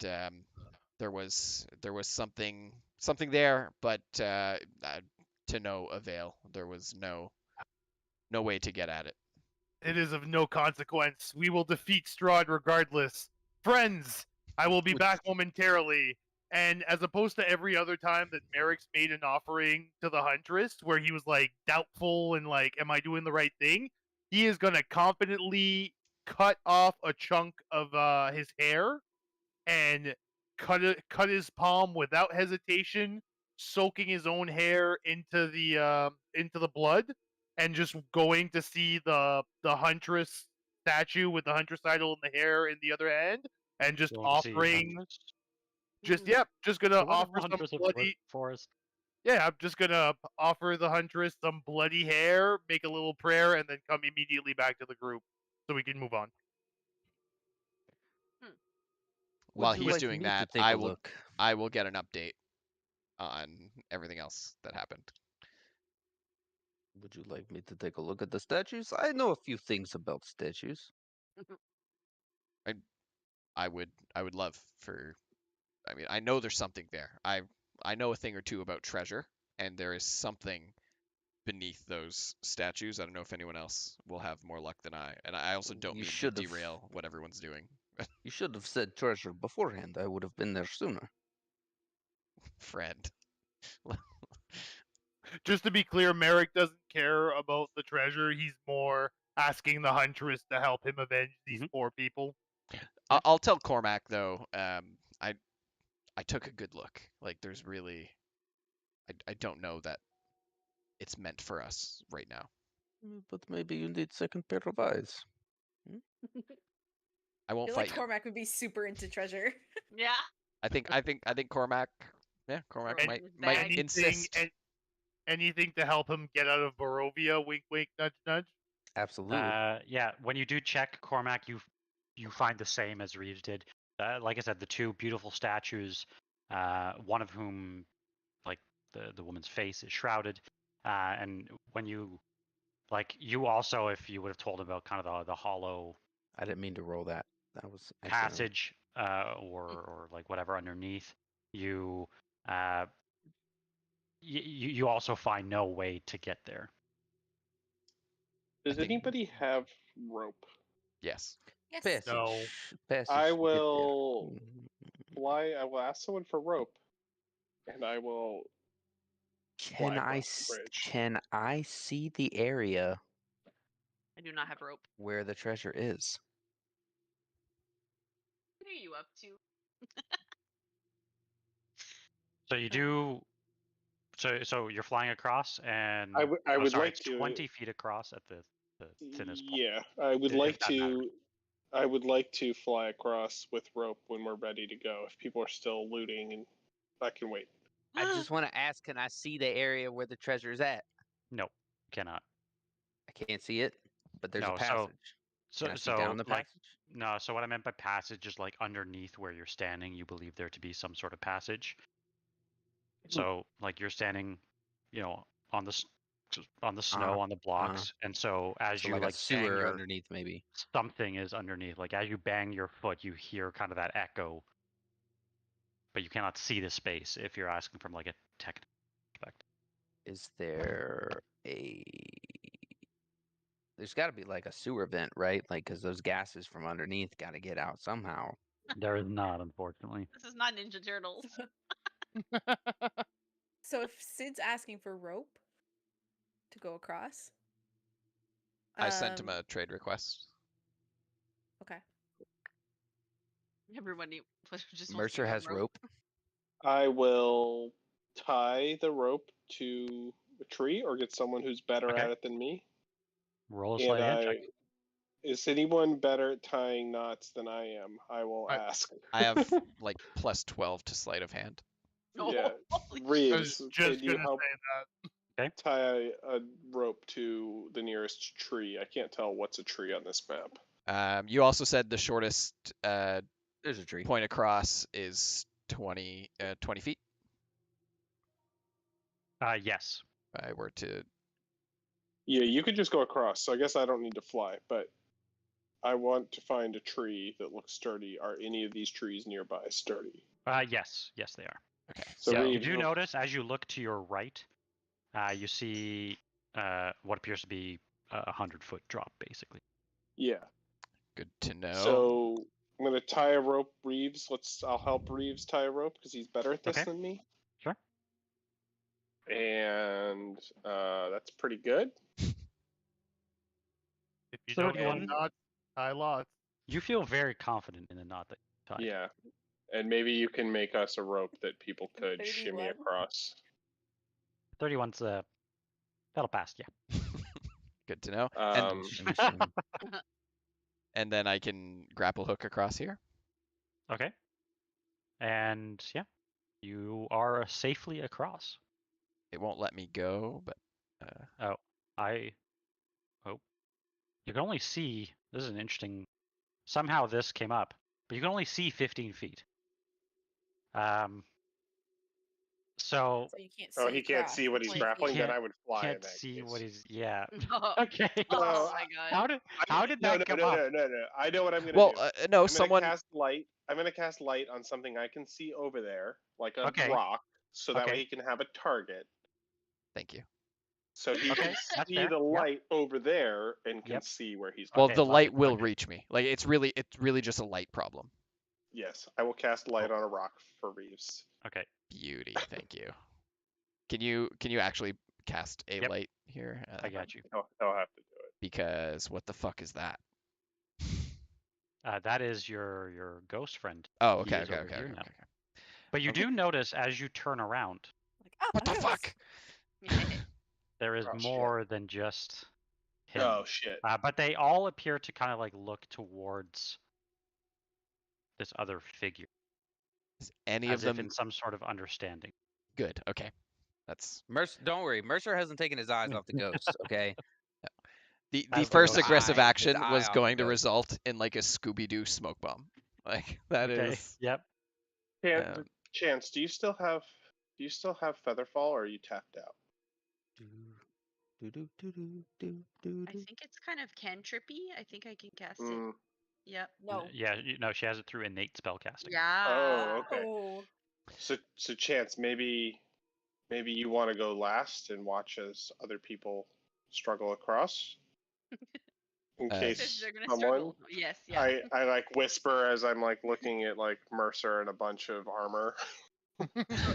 there was something there, but to no avail. There was no way to get at it. It is of no consequence. We will defeat Strahd regardless. Friends, I will be back momentarily. And as opposed to every other time that Merek's made an offering to the Huntress, where he was like doubtful and like, am I doing the right thing? He is gonna confidently cut off a chunk of his hair and cut his palm without hesitation, soaking his own hair into the blood, and just going to see the Huntress statue with the Huntress idol in the hair in the other hand, and just offering, just gonna offer some bloody forest. Yeah, I'm just gonna offer the Huntress some bloody hair, make a little prayer, and then come immediately back to the group so we can move on. While Would you he's like doing me to that, take a look? I will get an update on everything else that happened. Would you like me to take a look at the statues? I know a few things about statues. I would love for. I mean, I know there's something there. I know a thing or two about treasure, and there is something beneath those statues. I don't know if anyone else will have more luck than I. And I also don't mean to derail what everyone's doing. You should have said treasure beforehand. I would have been there sooner. Friend. Just to be clear, Merek doesn't care about the treasure. He's more asking the Huntress to help him avenge these poor people. I'll tell Cormac though. I took a good look. Like, there's really, I don't know that it's meant for us right now. But maybe you need second pair of eyes. I won't I feel fight like you. Cormac would be super into treasure. Yeah. I think Cormac, yeah, Cormac Or might his might bag. insist. Anything to help him get out of Barovia? Wink, wink, nudge, nudge. Absolutely. Yeah, when you do check Cormac, you find the same as Reeves did. Like I said, the two beautiful statues, one of whom, like the woman's face is shrouded, and when you, like, you also, if you would have told him about kind of the hollow I didn't mean to roll that. That was accidental. passage, or like whatever underneath, you you also find no way to get there. Does think- anybody have rope? Yes. Yes. Passage. No. Passage I to get there. will fly. I will ask someone for rope, and I will. Can fly I across the bridge. can I see the area I do not have rope. where the treasure is? What are you up to? So you do. So you're flying across, and I would sorry, like it's to. 20 feet across at the thinnest point. Yeah, I would if like that matters. to. I would like to fly across with rope when we're ready to go. If people are still looting, and I can wait. I just want to ask, can I see the area where the treasure is at? No, cannot. I can't see it, but there's No, a so- passage. So Can I see down the like, passage? no. So what I meant by passage is like underneath where you're standing, you believe there to be some sort of passage. So like you're standing, on the snow, on the blocks, and so as So you like a bang sewer your, underneath, maybe. something is underneath. Like as you bang your foot, you hear kind of that echo, but you cannot see the space if you're asking from like a technical perspective. Is there a? There's got to be like a sewer vent, right? Like, because those gases from underneath got to get out somehow. There is not, unfortunately. This is not Ninja Turtles. So if Sid's asking for rope to go across, I sent him um, a trade request. Okay. Everybody just wants to Mercer give him has rope. I will tie the rope to a tree or get someone who's better Okay. at it than me. Roll a And sleight of hand check. is anyone better at tying knots than I am? I will ask. I have like plus 12 to sleight of hand. Yeah, Holy Reeves, I was can just you gonna help say that. tie a rope to the nearest tree? I can't tell what's a tree on this map. You also said the shortest There's a tree. point across is 20 feet. Yes. If I were to. Yeah, you could just go across, so I guess I don't need to fly, but I want to find a tree that looks sturdy. Are any of these trees nearby sturdy? Yes, they are. Okay. So You Reeves, do notice as you look to your right, you see what appears to be a 100-foot drop, basically. yeah. Good to know. So I'm gonna tie a rope, Reeves. I'll help Reeves tie a rope because he's better at this Okay. than me. Sure. And that's pretty good. If you don't know 31. knots, tie lots. You feel very confident in the knot that you tied. Yeah. And maybe you can make us a rope that people could shimmy 31? across. 31's that'll pass, yeah. Good to know. And then I can grapple hook across here. Okay. And yeah, you are safely across. It won't let me go, but You can only see. This is an interesting. Somehow this came up, but you can only see 15 feet. So So you can't see. Oh, he can't across. see what he's Like, grappling. Then I would fly. in can't that see case. what is. Yeah. No. Okay. Oh my god. How did that come up? No. I know what I'm gonna well, do. no, I'm someone. Gonna cast light. I'm gonna cast light on something I can see over there, like a Okay. rock, so that way Okay. he can have a target. Thank you. So he Okay, can that's see fair. the Yep. light over there and can Yep. see where he's. Well, Okay, the love light it. will Okay. reach me. Like it's really just a light problem. Yes, I will cast light on a rock for Reeves. Okay. Beauty. Thank you. Can you actually cast a Yep. light here? I got you. He'll have to do it. Because what the fuck is that? That is your ghost friend. Oh, He okay, is okay, over okay, here okay, now. okay. But you Okay. do notice as you turn around, oh, What the goodness. fuck? There is Oh, shit. more than just him. Oh shit. But they all appear to kind of like look towards this other figure. Is any as of them if in some sort of understanding. good? Okay, that's Mercer, don't worry. Mercer hasn't taken his eyes off the ghost. Okay. the As first the aggressive his action eye was off going the to ghost. result in like a Scooby-Doo smoke bomb. Like that Okay. is. Yep. Chance, do you still have Featherfall, or are you tapped out? I think it's kind of cantrippy. I think I can cast it. Mm. Yep. No. Yeah. No, she has it through innate spellcasting. Yeah. Oh, okay. Oh. So Chance, maybe you want to go last and watch as other people struggle across. In case They're gonna someone. struggle. Yes. Yeah. I like whisper as I'm like looking at like Mercer and a bunch of armor. So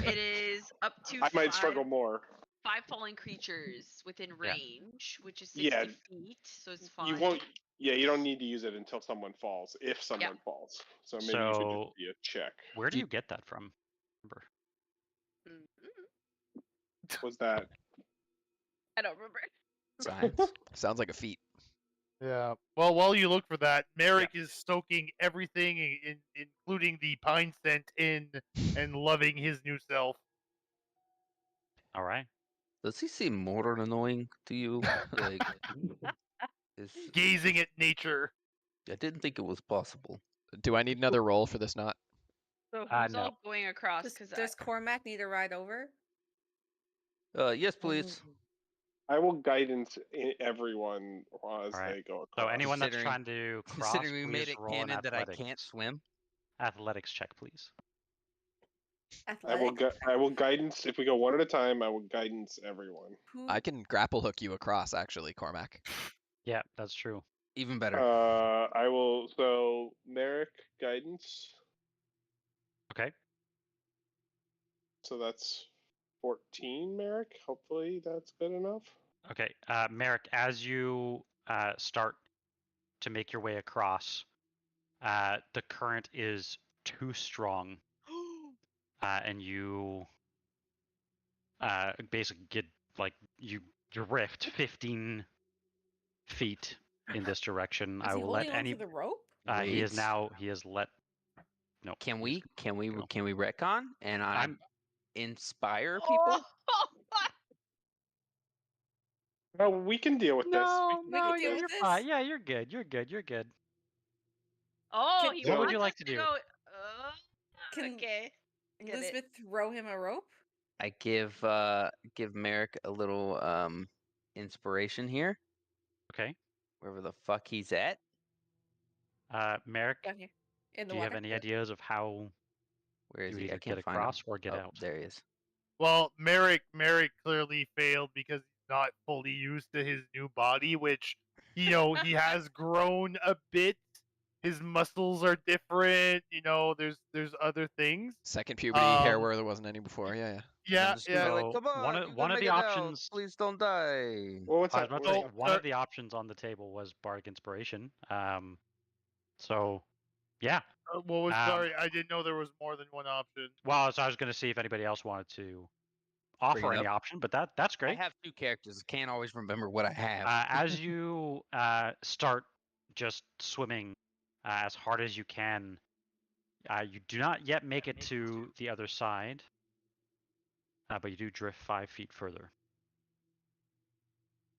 it is up to I might struggle more. 5 falling creatures within range, which is 60 Yeah. feet, so it's fine. You won't. Yeah, you don't need to use it until someone falls. If someone falls, so maybe you should just be a check. Where do you get that from? Remember? Was that? I don't remember. Science. Sounds like a feat. Yeah. Well, while you look for that, Merek is soaking everything, including the pine scent, in and loving his new self. All right. Does he seem more annoying to you? Like, Gazing at nature. I didn't think it was possible. Do I need another roll for this knot? So who's no. all going across? Does Cormac need a ride over? Yes, please. I will guidance everyone as All right. they go across. So anyone that's trying to cross, Considering we made please it roll an canon that I athletics. can't swim. Athletics check, please. Athletic? I will guidance if we go one at a time. I will guidance everyone. I can grapple hook you across, actually, Cormac. Yeah, that's true. Even better. I will. So Merek guidance. Okay. So that's 14, Merek. Hopefully that's good enough. Okay, Merek, as you start to make your way across, the current is too strong, and you basically get you drift 15 feet in this direction. Is I he will let holding any. onto the rope? He is now. He has let. No. Can we retcon and I'm inspire people? No, we can deal with No, this. no, can deal you're with fine. this? Yeah, you're good. You're good. You're good. Oh, he What would wants you like us to do? Go, Can okay. Get it. Lisbeth throw him a rope? I give Merek a little inspiration here. Okay. Wherever the fuck he's at. Merek, Down here. In the do you water? have any ideas of how Where is you would he? I either can't get find him. across or get Oh, out? there he is. Well, Merek clearly failed because he's not fully used to his new body, which he has grown a bit. His muscles are different. There's other things. Second puberty hair where there wasn't any before. Yeah. Yeah, Yeah. Like, come on, one of the options. Please don't die. Well, what's I was that? about to say, one of the options on the table was bardic inspiration. So, yeah. Sorry, I didn't know there was more than one option. Well, so I was going to see if anybody else wanted to offer any option, but that's great. I have 2 characters. I can't always remember what I have. As you start just swimming as hard as you can, you do not yet make it to the other side, but you do drift 5 feet further.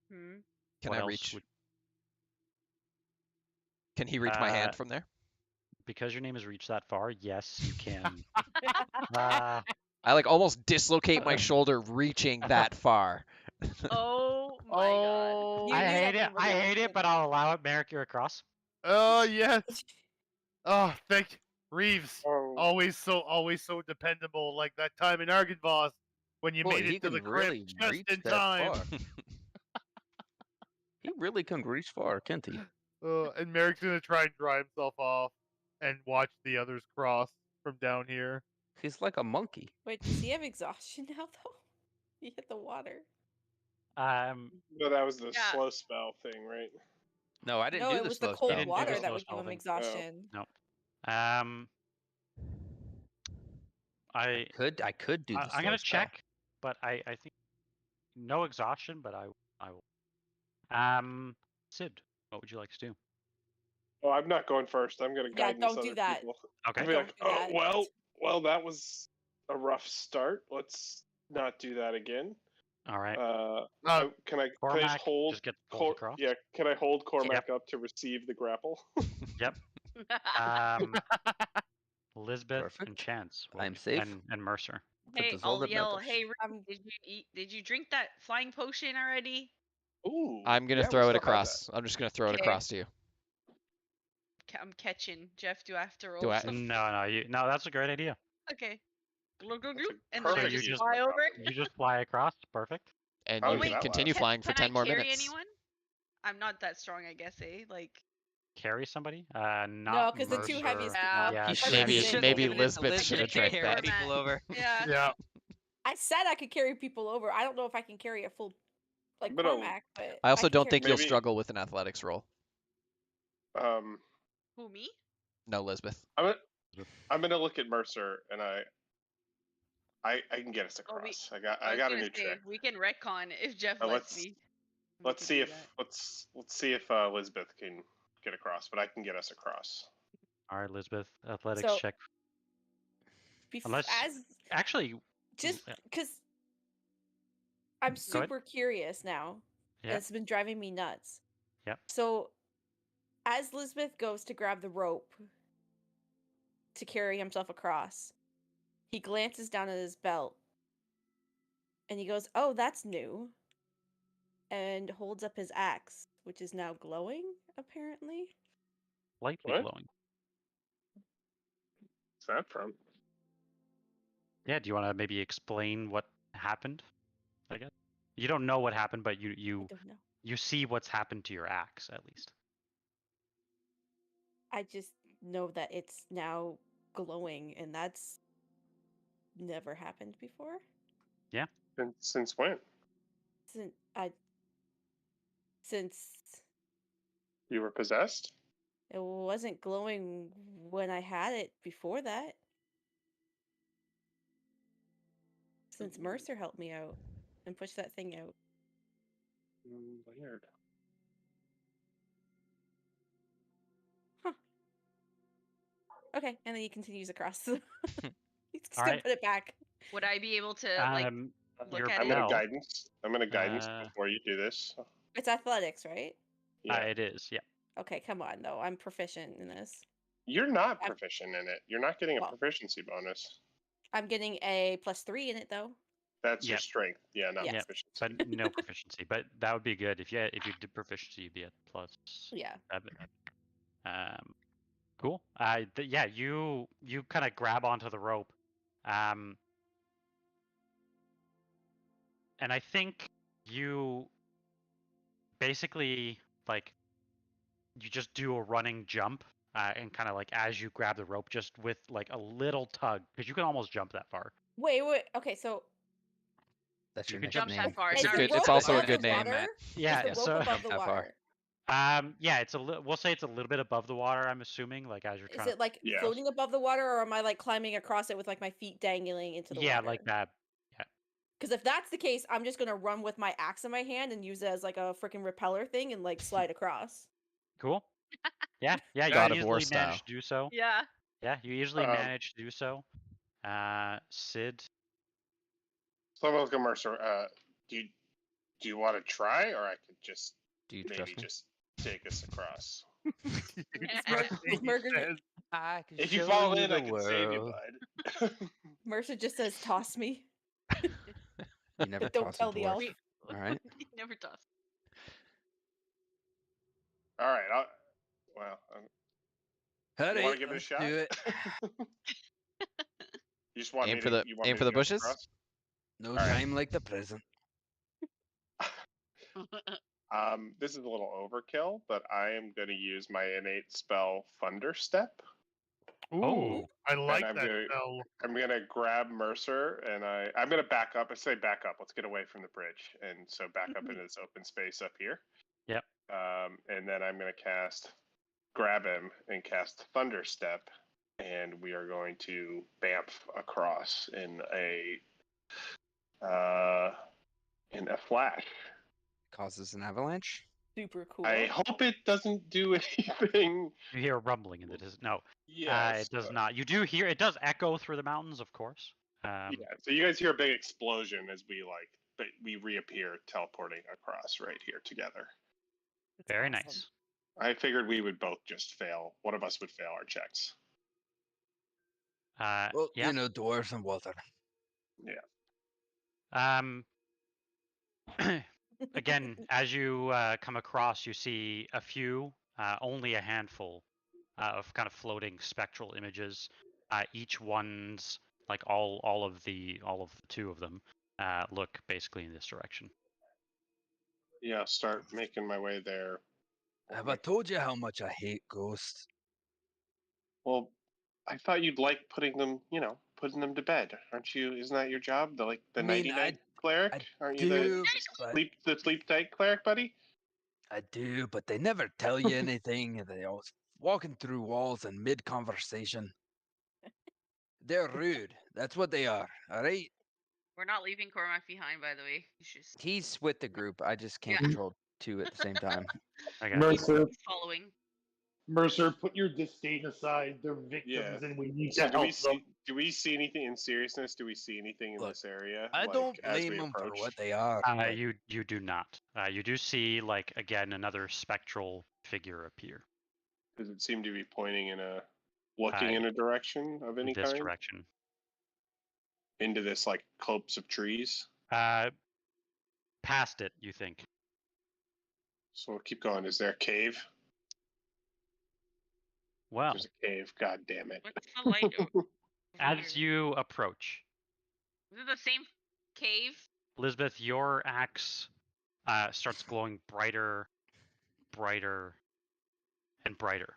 Can What I else reach? would- Can he reach my hand from there? Because your name is ReachThatFar, yes, you can. I like almost dislocate my shoulder reaching that far. Oh my god. I hate it, but I'll allow it. Merek, you're across. Oh yes. Oh, thank you. Reeves. Always so dependable. Like that time in Argynvost when you made it to the crypt just in time. He really can reach far, can't he? And Merek's gonna try and dry himself off and watch the others cross from down here. He's like a monkey. Wait, does he have exhaustion now though? He hit the water. No, that was the slow spell thing, right? No, I didn't No, do it the was slow the cold spell. water that would give him exhaustion. No. I could do the I'm gonna slow spell. check, but I think no exhaustion, but I will. Sid, what would you like to do? Oh, I'm not going first. I'm going to Yeah, guide don't these do other that. people. Okay. I'll be Don't like, do oh, that. well, that was a rough start. Let's not do that again. All right. Can I Cormac just hold? just gets pulled across. Yeah, can I hold Cormac up to receive the grapple? Yep. Lisbeth and Perfect. Chance. I'm safe. And Mercer. Hey, Desol I'll de yell, Metos. hey, did you drink that flying potion already? Ooh. I'm gonna yeah, we throw it still have across. I'm just gonna throw it Okay. across to you. I'm catching. Jeff, do I have to roll? Do I? stuff? No, that's a great idea. Okay. Glug, glug, That's glug, a and then I perfect just use fly of over. You just fly across. Perfect. And How you long can does that continue last? flying for Can 10 more I carry minutes. anyone? I'm not that strong, I guess, eh? Like, Carry somebody? No, Not because the two Mercer. heaviest. Yeah, He should, Maybe- he should maybe have given it to Lisbeth should have to tried carry that. people over. Yeah. Yeah. I said I could carry people over. I don't know if I can carry a full, like But, Cormac, but I also can don't carry think you'll Maybe- struggle with an athletics roll. Who, me? No, Lisbeth. I'm gonna look at Mercer and I can get us across. I was got a gonna new say, trick. we can retcon if Jeff Uh, lets let's- me. We Let's can see do if that. let's see if Lisbeth can get across, but I can get us across. All right, Lisbeth. Athletics So- check. bef- Unless as actually, just yeah. because I'm Go ahead. super curious now. Yeah. And it's been driving me nuts. Yep. So, as Lisbeth goes to grab the rope to carry himself across, he glances down at his belt and he goes, "Oh, that's new," and holds up his axe, which is now glowing, apparently. Lightly What? glowing. What's that from? Yeah. Do you want to maybe explain what happened? I guess you don't know what happened, but I don't know. you see what's happened to your axe at least. I just know that it's now glowing, and that's never happened before. Since when? Since You were possessed? it wasn't glowing when I had it before that. Since Mercer helped me out and pushed that thing out. Weird. Okay, and then he continues across. He's just All gonna right. put it back. Would I be able to like look your at I'm it? gonna bell. guidance. I'm gonna guidance Uh, before you do this. It's athletics, right? Yeah. It is. Yeah. Okay, come on though. I'm proficient in this. You're not I'm- proficient in it. You're not getting a Well. proficiency bonus. I'm getting a +3 in it though. That's your Yep. strength. Yeah, not Yes. proficiency. But no proficiency. But that would be good if you did proficiency, you'd be at Yeah. +7. Cool. Yeah, you kind of grab onto the rope, and I think you basically like you just do a running jump, and kind of like as you grab the rope, just with like a little tug, because you can almost jump that far. Wait. Okay, so That's You your can next jump name. that far. It's a not good- really it's that also a far. good name, water? Yeah. Is the So rope above the Jump that far. water? yeah, it's we'll say it's a little bit above the water. I'm assuming, like as you're Is trying. it like Yeah. floating above the water, or am I like climbing across it with like my feet dangling into the Yeah, water? like that. Because if that's the case, I'm just gonna run with my axe in my hand and use it as like a freaking repeller thing and like slide across. Cool. Yeah. You God of War usually style. manage to do so. Yeah. Yeah, you usually Um, manage to do so. Sid. So I'm gonna look at Mercer. Do you want to try, or I could just Do you maybe trust me? just take us across? Mercer, I can If you show fall you in, the I can save you, world. bud. Mercer just says, "Toss me." You never Don't toss tell a the dwarf. elf. All right. Never toss. All right. Well, Howdy, you want to give it a let's shot? do it. You just want Aim me for to, the- you want aim me for to the get us bushes? across? No All right. time like the present. This is a little overkill, but I am going to use my innate spell Thunder Step. Ooh, I like I'm that gonna- spell. I'm going to grab Mercer and I'm going to back up. I say back up. Let's get away from the bridge. And so back up into this open space up here. Yep. And then I'm going to grab him and cast Thunder Step. And we are going to bamf across in a in a flash. Causes an avalanche. Super cool. I hope it doesn't do anything. You hear a rumbling in the distance. No, Yes, it does not. You do hear it does echo through the mountains, of course. Yeah, so you guys hear a big explosion as we reappear, teleporting across right here together. That's Very awesome. nice. I figured we would both just fail. One of us would fail our checks. Well, Yeah. you know, dwarves and water. Yeah. Again, as you come across, you see a few, only a handful, of kind of floating spectral images. Each one's like all of the two of them look basically in this direction. Yeah, start making my way there. Have I told you how much I hate ghosts? Well, I thought you'd like putting them to bed, aren't you? Isn't that your job? The I mean, nighty-night cleric? Aren't you do, but the sleep tight cleric, buddy? I do, but they never tell you anything, and they always walking through walls in mid-conversation. They're rude. That's what they are. All right. We're not leaving Cormac behind, by the way. He's with the group. I just can't Yeah. control two at the same time. Okay. Mercer, He's following. Mercer, put your disdain aside. They're victims, and we need to help them. Do we see anything in seriousness? Do we see anything in Look, this area? I don't as blame we them for approach? what they are. but You do not. You do see like again another spectral figure appear. Does it seem to be pointing looking in a direction of any This kind? direction. Into this like copse of trees? Past it, you think? So we'll keep going. Is there a cave? Well, There's a cave. God damn it. What's the light? as you approach, Is it the same cave? Lisbeth, your axe starts glowing brighter, brighter, and brighter.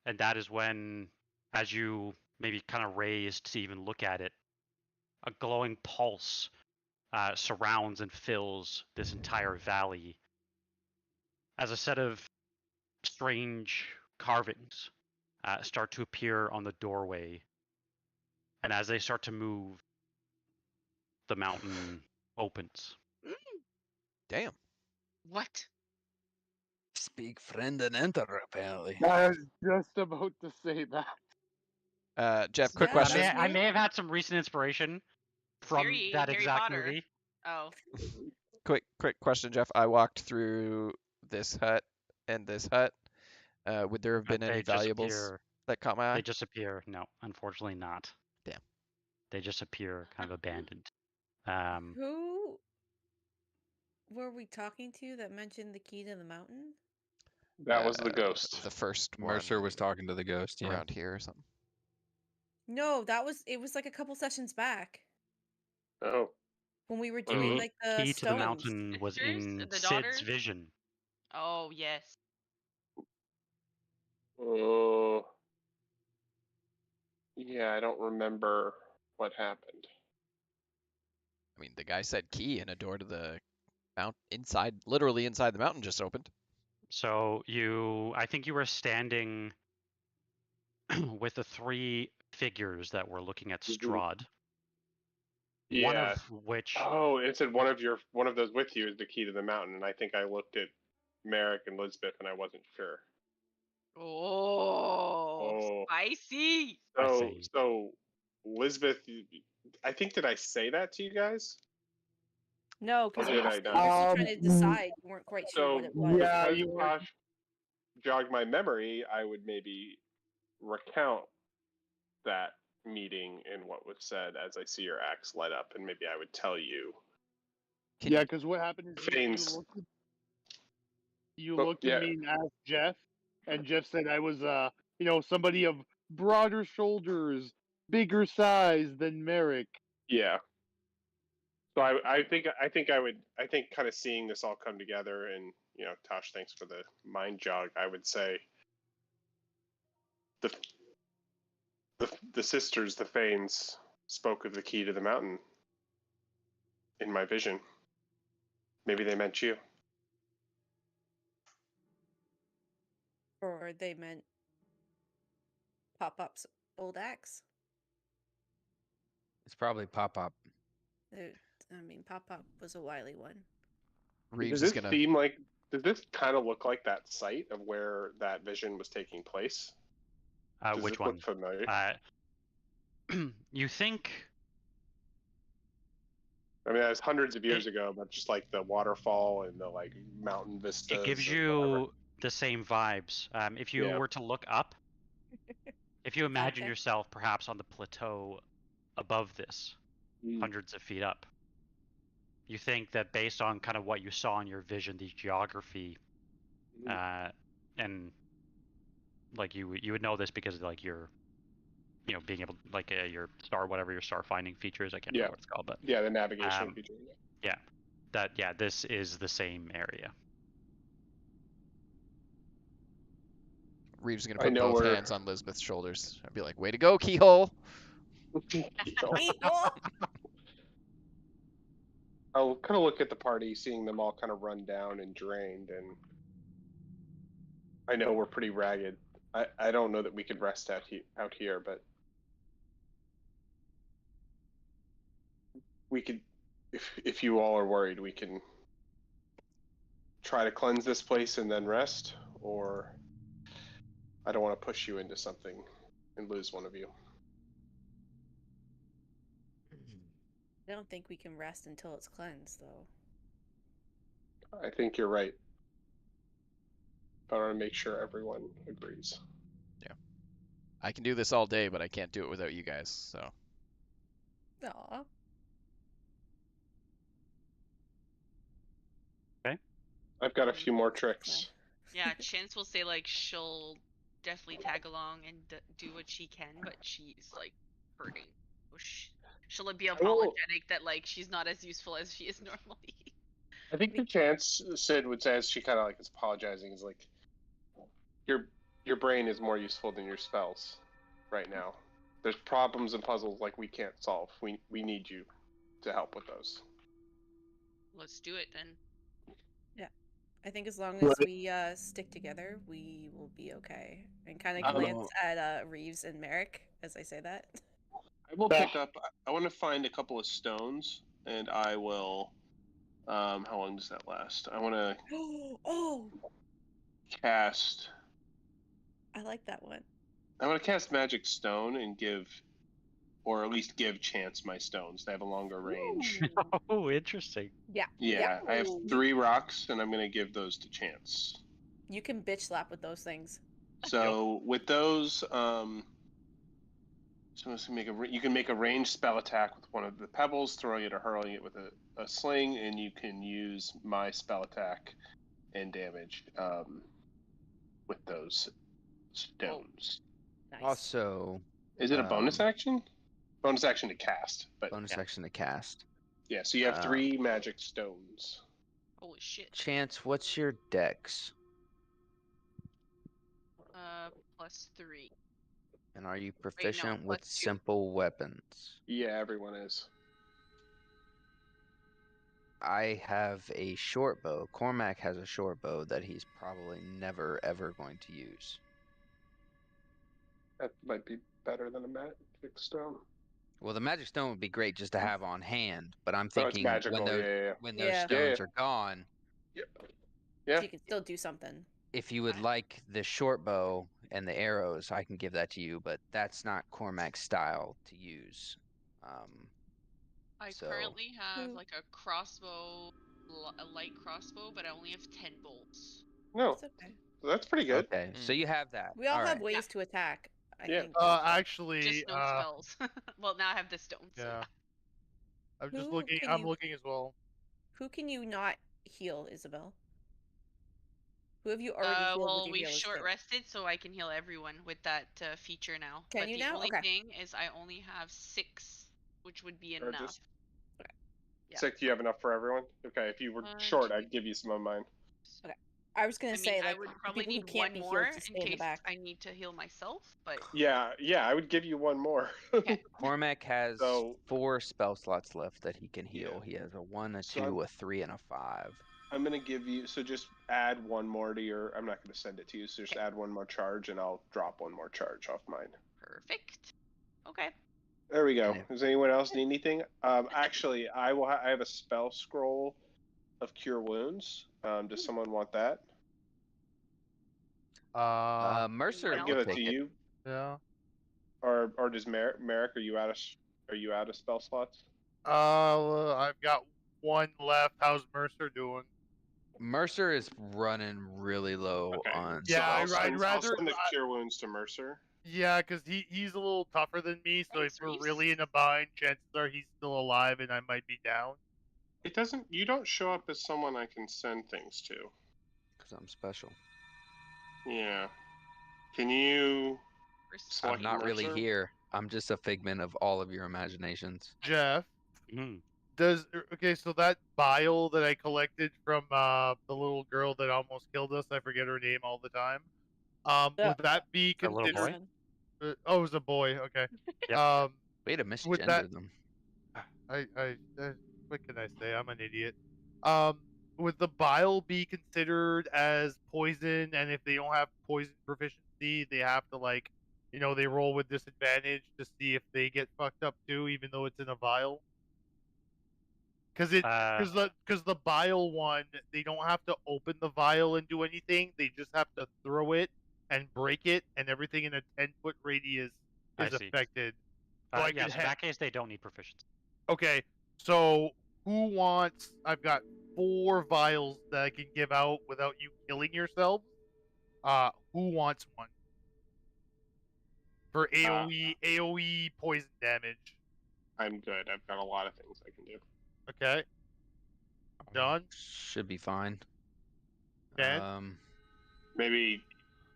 And that is when, as you maybe kind of raised to even look at it, a glowing pulse surrounds and fills this entire valley as a set of strange carvings start to appear on the doorway. And as they start to move, the mountain opens. Damn. What? Speak friend and enter, apparently. I was just about to say that. Jeff, quick Yeah, question. that's I new. may have had some recent inspiration from that Harry exact Potter. movie. Oh. Quick question, Jeff. I walked through this hut and this hut. Would there have been any valuables that caught my eye? They just appear. No, unfortunately not. Damn. They just appear kind of abandoned. Who were we talking to that mentioned the key to the mountain? That was the ghost. The first Mercer one was talking to the ghost. Yeah. around here or something. No, it was like a couple sessions back Oh. when we were doing like the key stones. to the mountain was Sisters? in The Sid's daughters? vision. Oh, yes. Oh. Yeah, I don't remember what happened. I mean, the guy said key and a door to the literally inside the mountain just opened. So I think you were standing with the three figures that were looking at Strahd. Yeah. One of which. Oh, it said one of those with you is the key to the mountain, and I think I looked at Merek and Lisbeth, and I wasn't sure. Oh. Spicy. So Lisbeth, I think, did I say that to you guys? No, because Or we did were I still not? trying to decide. We weren't quite sure what it was. yeah, because you were. Tosh jogged my memory, I would maybe recount that meeting and what was said as I see your axe light up, and maybe I would tell you. Yeah, because what happened is Fanes. you looked at me and asked Jeff, and Jeff said I was somebody of broader shoulders, bigger size than Merek. Yeah. So I think kind of seeing this all come together, and Tosh, thanks for the mind jog. I would say the sisters, the Fanes, spoke of the key to the mountain in my vision. Maybe they meant you. Or they meant Pop-Up's old axe. It's probably Pop Up. I mean, Pop Pop was a wily one. Reeves Does is this gonna. seem like? Does this kind of look like that site of where that vision was taking place? Does Which this one? look familiar? You think? I mean, that was hundreds of years ago, but just like the waterfall and the like mountain vistas. It gives and you whatever. the same vibes. If you Yeah. were to look up, if you imagine Okay. yourself perhaps on the plateau above this, hundreds of feet up, you think that based on kind of what you saw in your vision, the geography, and like you would know this because like you're, being able like your star, whatever your star finding features, I can't remember what it's called, but yeah, the navigation feature. Yeah, this is the same area. Reeves is gonna I put know both we're- hands on Lisbeth's shoulders and be like, "Way to go, Keyhole!" I'll kind of look at the party, seeing them all kind of run down and drained, and I know we're pretty ragged. I don't know that we could rest out here, but we could, if you all are worried, we can try to cleanse this place and then rest, or I don't want to push you into something and lose one of you. I don't think we can rest until it's cleansed, though. I think you're right. But I want to make sure everyone agrees. Yeah, I can do this all day, but I can't do it without you guys. So. Aw. Okay. I've got a few more tricks. Yeah, Chance will say like she'll definitely tag along and do what she can, but she's like hurting. She'll be apologetic that like she's not as useful as she is normally. I think the chance Sid would say, as she kind of like is apologizing, is like your brain is more useful than your spells right now. There's problems and puzzles like we can't solve. We need you to help with those. Let's do it then. Yeah, I think as long as we stick together, we will be okay. And kind of glance at Reeves and Merek as I say that. I will pick up. I want to find a couple of stones, and I will. How long does that last? I want to. Oh. Cast. I like that one. I want to cast Magic Stone and give, or at least give Chance my stones. They have a longer range. Oh, interesting. Yeah. I have 3 rocks, and I'm going to give those to Chance. You can bitch slap with those things. So with those, you can make a ranged spell attack with one of the pebbles, throwing it or hurling it with a sling, and you can use my spell attack and damage with those stones. Nice. Also, is it a bonus action? Bonus action to cast, but bonus action to cast. Yeah, so you have 3 magic stones. Holy shit. Chance, what's your dex? +3. And are you proficient with +2. simple weapons? Yeah, everyone is. I have a short bow. Cormac has a short bow that he's probably never ever going to use. That might be better than a magic stone. Well, the magic stone would be great just to have on hand, but I'm thinking magical, when those stones are gone, So you can still do something. if you would like the short bow and the arrows, I can give that to you, but that's not Cormac's style to use. I currently have like a crossbow, a light crossbow, but I only have 10 bolts. No, That's okay. That's pretty good. Okay, so you have that. We all have ways to attack. I think. Actually, just no spells. Well, now I have the stones. Yeah. I'm just looking. I'm looking as well. Who can you not heal, Isabel? Who have you already healed with your we've healer's short kit? rested, so I can heal everyone with that feature now. Can but you the now? only Okay. thing is I only have 6, which would be enough. Okay. Yeah. 6, you have enough for everyone? Okay, if you were short, I'd give you some of mine. Okay. I was gonna say, like, I would probably people who need can't one be more healed to stay in in the case back. I need to heal myself, but Yeah, I would give you one more. okay. Cormac has 4 spell slots left that he can heal. He has a 1, a 2, a 3, and a 5. I'm gonna give you, so just add one more to your, I'm not gonna send it to you, so just add one more charge and I'll drop one more charge off mine. Perfect. Okay. There we go. if- Does anyone else need anything? Actually, I will. I have a spell scroll of Cure Wounds. Does someone want that? Mercer Anyone I'll give would it to take it. you. Yeah. Or does Merek? Are you out of spell slots? I've got one left. How's Mercer doing? Mercer is running really low Okay. on. Yeah, So I'd I'll rather. send the Cure Wounds to Mercer. Yeah, because he's a little tougher than me. So Thanks, if we're Reese. really in a bind, chances are he's still alive, and I might be down. It doesn't. You don't show up as someone I can send things to. Because I'm special. Yeah. Can you select I'm not really Mercer? here. I'm just a figment of all of your imaginations. Jeff, Mhm. okay? So that bile that I collected from the little girl that almost killed us, I forget her name all the time. Would that be A little considered? boy? Oh, it was a boy. Okay. Yep. Way to Would misgender that? them. What can I say? I'm an idiot. Would the bile be considered as poison? And if they don't have poison proficiency, they have to they roll with disadvantage to see if they get fucked up too, even though it's in a vial. Because the bile one, they don't have to open the vial and do anything. They just have to throw it and break it, and everything in a 10-foot radius is I see. affected. So I Yeah, could so in that case, they don't need proficiency. Okay, so who wants? I've got 4 vials that I can give out without you killing yourselves. Who wants one for AOE poison damage? I'm good. I've got a lot of things I can do. Okay. Done. Should be fine. Ben? Maybe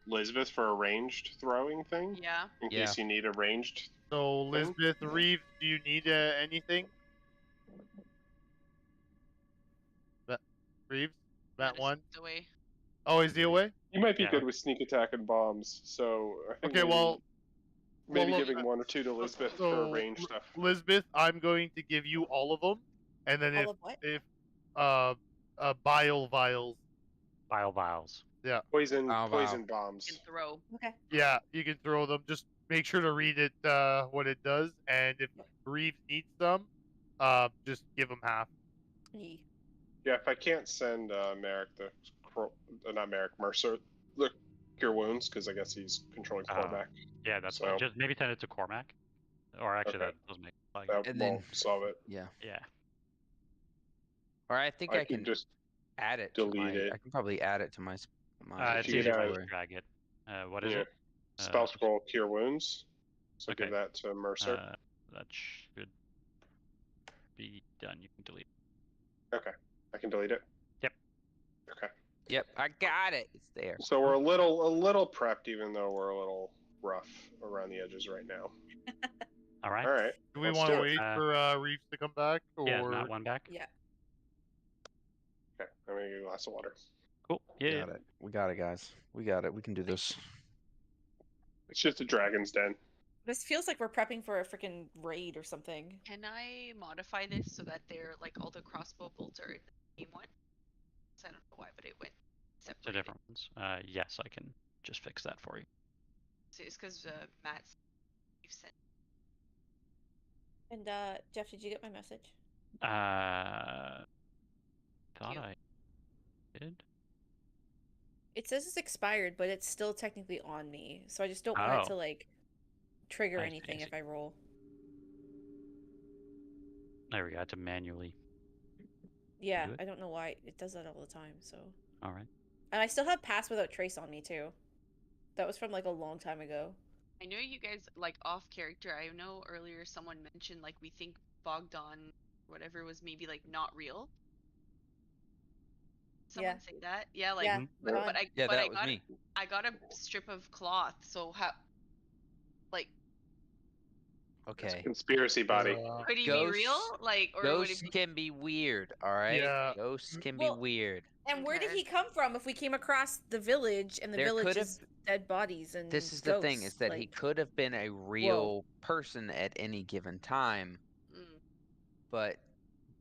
Lisbeth for a ranged throwing thing? Yeah. In case you need a ranged. So Lisbeth, Reeves, do you need anything? Reeves, that one. Away. Oh, is he away? You might be good with sneak attack and bombs, so I think maybe look, giving 1 or 2 to Lisbeth for range stuff. Lisbeth, I'm going to give you all of them, and then if bile vials. Bile vials. Yeah. Poison bombs. You can throw. Okay. Yeah, you can throw them. Just make sure to read it what it does, and if Reeves needs some, just give him half. Yeah, if I can't send Mercer the Cure Wounds, because I guess he's controlling Cormac. Yeah, that's fine. Just maybe send it to Cormac. Or actually, that doesn't make that won't solve it. Yeah. Yeah. Or I think I can just add it. delete it. I can probably add it to my. It's easy to just drag it. What is it? Spell scroll Cure Wounds. So okay. give that to Mercer. That should be done. You can delete it. Okay. I can delete it? Yep. Okay. Yep, I got it. It's there. So we're a little prepped, even though we're a little rough around the edges right now. All right. All right. Do we want to wait for Reeves to come back? Or... Yeah, not one back. Yeah. Okay, I'm gonna get a glass of water. Cool. Yeah. We got it, guys. We got it. We can do this. It's just a dragon's den. This feels like we're prepping for a freaking raid or something. Can I modify this so that they're like all the crossbow bolts are in the same one? I don't know why, but it went separate. The different ones. Yes, I can just fix that for you. So it's because Matt's sent. And Jeff, did you get my message? Thought I did. It says it's expired, but it's still technically on me, so I just don't want it to like trigger anything if I roll. There we go. I had to manually. Yeah, I don't know why it does that all the time. So. All right. And I still have Pass Without Trace on me too. That was from like a long time ago. I know you guys like off character. I know earlier someone mentioned like we think Bogdan, whatever, was maybe like not real. Someone say that? Yeah, like. Yeah, but that was me. I got a strip of cloth, so how? Like. Okay. Conspiracy body. Could he be real? Like, or ghosts can be weird. All right. Yeah. Ghosts can be weird. And where did he come from? If we came across the village and the village is dead bodies and this is ghosts, the thing is that he could have been a real person at any given time, but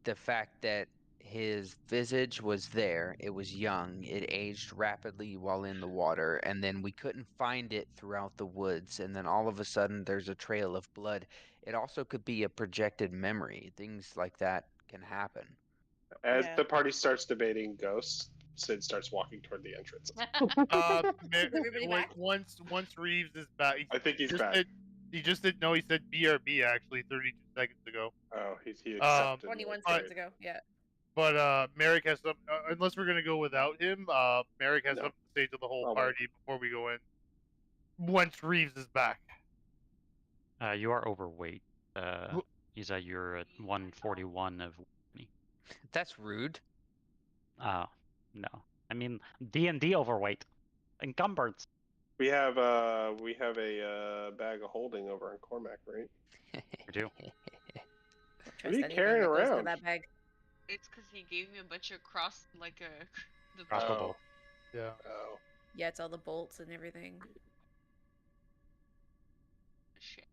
the fact that his visage was there. It was young. It aged rapidly while in the water, and then we couldn't find it throughout the woods. And then all of a sudden, there's a trail of blood. It also could be a projected memory. Things like that can happen. As the party starts debating ghosts, Sid starts walking toward the entrance. everybody back? Once Reeves is back, I think he's back. He just didn't know he said BRB actually 32 seconds ago. Oh, he accepted. 21 seconds ago, yeah. But Merek has some. Unless we're gonna go without him, Merek has something to say to the whole party before we go in. Once Reeves is back. You are overweight. He's at your 141 of me. That's rude. No. I mean D&D overweight. Encumbered. We have a bag of holding over on Cormac, right? We do. What are you carrying around? That bag. It's because he gave me a bunch of the crossbow bolt. Yeah. Oh. Yeah, it's all the bolts and everything. Shit.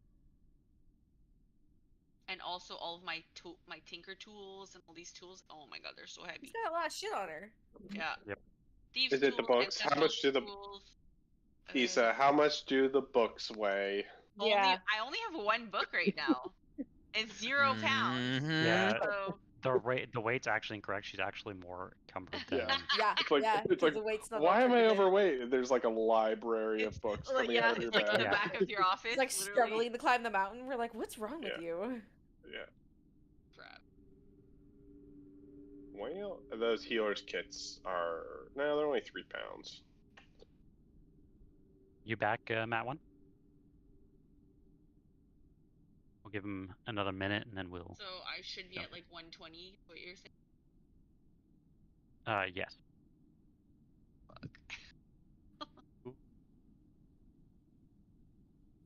And also all of my tinker tools and all these tools. Oh my god, they're so heavy. She's got a lot of shit on her. Yeah. Yep. Thieves Is it the tools, books? How much do the tools, Isa? How much do the books weigh? Yeah. I only have one book right now. It's 0 pounds. Yeah. So The weight's actually incorrect. She's actually more encumbered than. Yeah. It's like the weight's not why am I there. overweight? There's like a library of books coming out of your like bag. in the back of your office. It's like literally. struggling to climb the mountain. We're like, what's wrong with you? Yeah. Crap. Well, those healers kits are they're only 3 pounds. You back, Matt one? We'll give him another minute and then we'll. So I should be at like 120. What you're saying? Yes.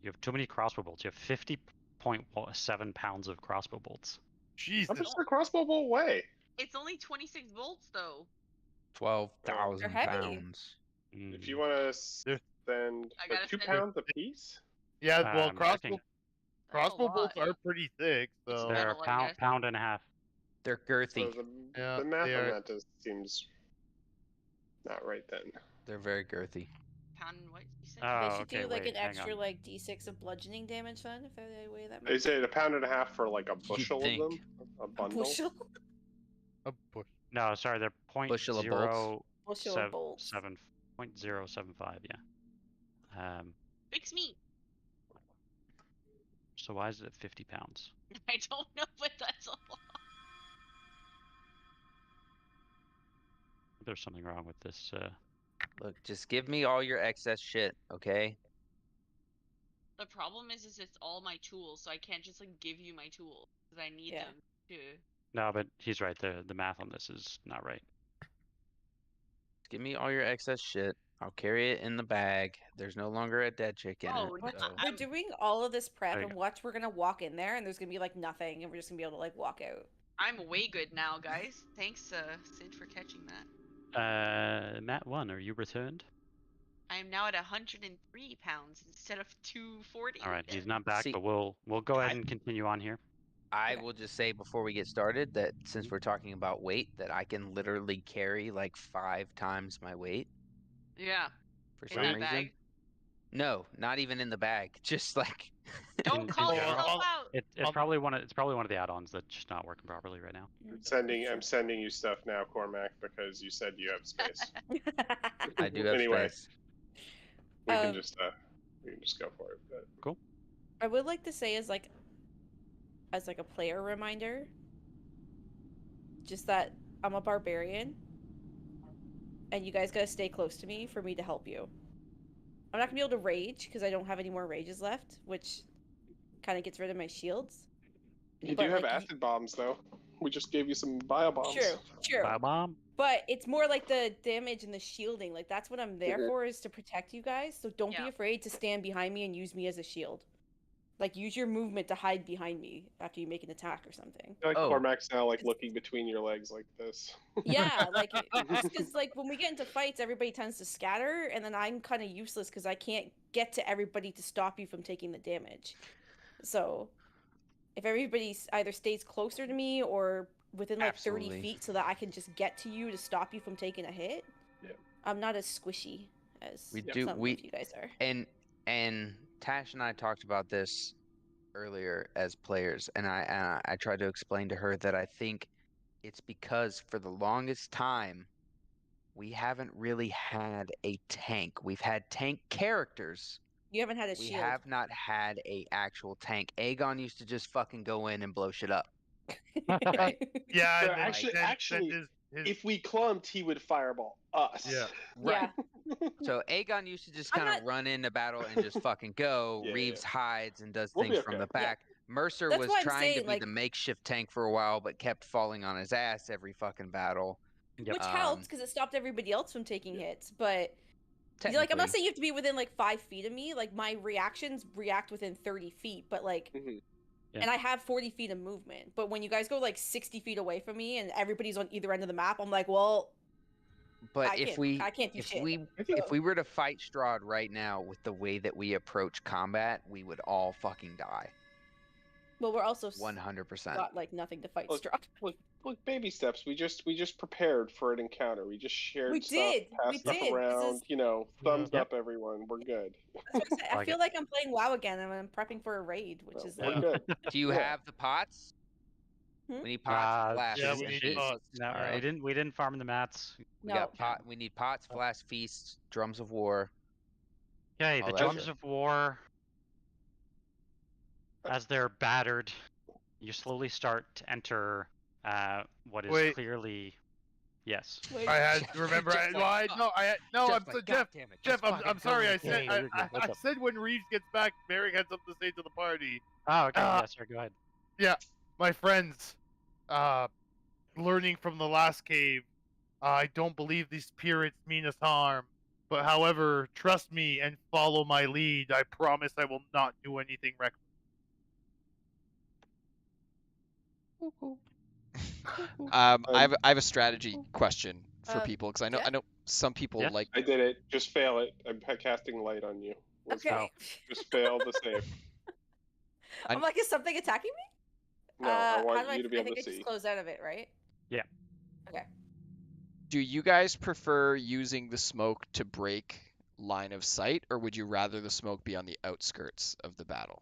You have too many crossbow bolts. You have 50.7 pounds of crossbow bolts. Jesus. How much does a crossbow bolt weigh? It's only 26 volts though. 12,000 They're heavy. pounds. If you want to spend I gotta 2 spend- pounds a piece? Yeah, well, I'm crossbow checking. bolts lot. are pretty thick, so They're metal, a I guess. pound and a half. They're So girthy. the math they on are. that just seems not right then. They're very girthy. Pound and what you said? Oh, They should okay, do like wait, an hang extra on. like d6 of bludgeoning damage then if they weigh that They much. say a pound and a half for like a bushel of think. them, a bundle. Bushel? A bush. No, sorry, they're Bushel of bolts? Bushel of bolts. 0.075, yeah. Fix me. So why is it 50 pounds? I don't know, but that's a lot. There's something wrong with this. Look, just give me all your excess shit, okay? The problem is it's all my tools, so I can't just like give you my tools because I need them to. No, but he's right. The math on this is not right. Give me all your excess shit. I'll carry it in the bag. There's no longer a dead chick in Oh, it. Watch, So. we're doing all of this prep There you and watch, we're gonna walk in there and there's gonna be like nothing and we're just gonna be able to like walk out. I'm way good now, guys. Thanks, Sid, for catching that. Matt 1, are you returned? I am now at 103 pounds instead of 240. All right, he's not back, See, but we'll go ahead and continue on here. I will just say before we get started that since we're talking about weight, that I can literally carry like 5 times my weight Yeah. for In some that reason. bag? No, not even in the bag. Just like Don't call general. yourself out. It's probably one of the add-ons that's just not working properly right now. I'm sending you stuff now, Cormac, because you said you have space. I do have Anyway. space. We can just go for it. But... Cool. I would like to say as like a player reminder, just that I'm a barbarian and you guys gotta stay close to me for me to help you. I'm not gonna be able to rage because I don't have any more rages left, which kind of gets rid of my shields. You But, do have like, acid bombs, though. We just gave you some bio bombs. True. Bomb. But it's more like the damage and the shielding. Like that's what I'm there Mhm. for, is to protect you guys. So don't be Yeah. afraid to stand behind me and use me as a shield. Like use your movement to hide behind me after you make an attack or something. Like Oh. Cormac's now like looking between your legs like this. Yeah, like because like when we get into fights, everybody tends to scatter, and then I'm kind of useless because I can't get to everybody to stop you from taking the damage. So if everybody either stays closer to me or within like 30 Absolutely. feet so that I can just get to you to stop you from taking a hit. Yeah. I'm not as squishy as some of you guys are. And Tash and I talked about this earlier as players, and I tried to explain to her that I think it's because for the longest time we haven't really had a tank. We've had tank characters. You haven't had a We shield. have not had a actual tank. Aegon used to just fucking go in and blow shit up. Right. Yeah, So and then, actually, his, if we clumped, he would fireball us. Yeah. Right. Yeah. So Aegon used to just I'm kind of not- run into battle and just fucking go. Yeah, Reeves hides and does We'll be things from the okay. Yeah. back. Mercer That's was why I'm trying to saying, be the like- makeshift tank for a while, but kept falling on his ass every fucking battle. Yep. Which helped because it stopped everybody else from taking hits. But like, I'm Technically. not saying you have to be within like 5 feet of me. Like my reactions react within 30 feet, but like, Yeah. and I have 40 feet of movement. But when you guys go like 60 feet away from me and everybody's on either end of the map, I'm like, well, But I can't do shit. if we were to fight Strahd right now with the way that we approach combat, we would all fucking die. Well, we're also 100%. got like nothing to fight Look, Strahd. Look, baby steps. We just prepared for an encounter. We just shared We stuff, did. passed We stuff did. This around. is- You know, thumbs Yep. up, everyone. We're good. That's what I said. I Like feel it. like I'm playing WoW again and I'm prepping for a raid, which is We're like, good. Do you Yeah. have the pots? Hmm? We need pots, flask. yeah, we need pots. No, All right. we didn't farm the mats. We got pot. We need pots, flask, feasts, drums of war. Okay, All the that drums shit. of war, as they're battered, you slowly start to enter what is Wait. clearly, yes. Wait. I had remember. Jeff's like, I'm like, Jeff. "God damn it, Jeff, just I'm fucking sorry. go I with said it." I said when Reeves gets back, Merek had something to say to the party. Oh, okay, yes, sir, go ahead. My friends, learning from the last cave, I don't believe these spirits mean us harm. But however, trust me and follow my lead. I promise I will not do anything reckless. I have a strategy question for people because yeah? I know some people Yes? like. I did it. Just fail it. I'm casting light on you. Let's Okay. go. Just fail the save. I'm like, is something attacking me? No, I how want do you to be I able think to I see. just closed out of it, right? Yeah. Okay. Do you guys prefer using the smoke to break line of sight, or would you rather the smoke be on the outskirts of the battle?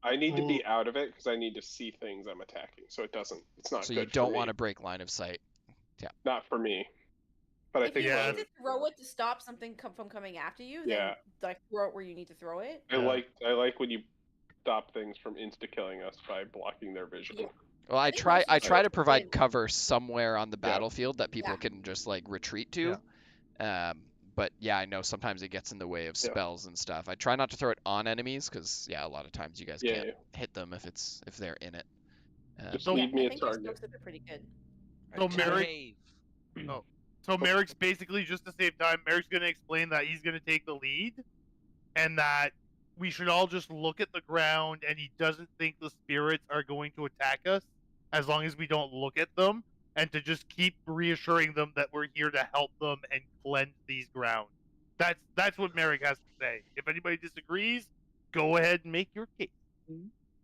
I need to be out of it because I need to see things I'm attacking. So it's not So good you don't for me. want to break line of sight. Yeah. Not for me. But I If think you Yeah. need to throw it to stop something from coming after you, then like throw it where you need to throw it. I like when you stop things from insta killing us by blocking their vision. Yeah. Well, I think try most of the to time provide when- cover somewhere on the Yeah. battlefield that people Yeah. can just like retreat to. But yeah, I know sometimes it gets in the way of Yeah. spells and stuff. I try not to throw it on enemies because a lot of times you guys Yeah, can't hit them if they're in it. Just So- leave me I a think your target. smokes are pretty good. So To the Merek, cave. so Merek's basically, just to save time, Merek's going to explain that he's going to take the lead, and that we should all just look at the ground, and he doesn't think the spirits are going to attack us as long as we don't look at them, and to just keep reassuring them that we're here to help them and cleanse these grounds. That's what Merek has to say. If anybody disagrees, go ahead and make your case.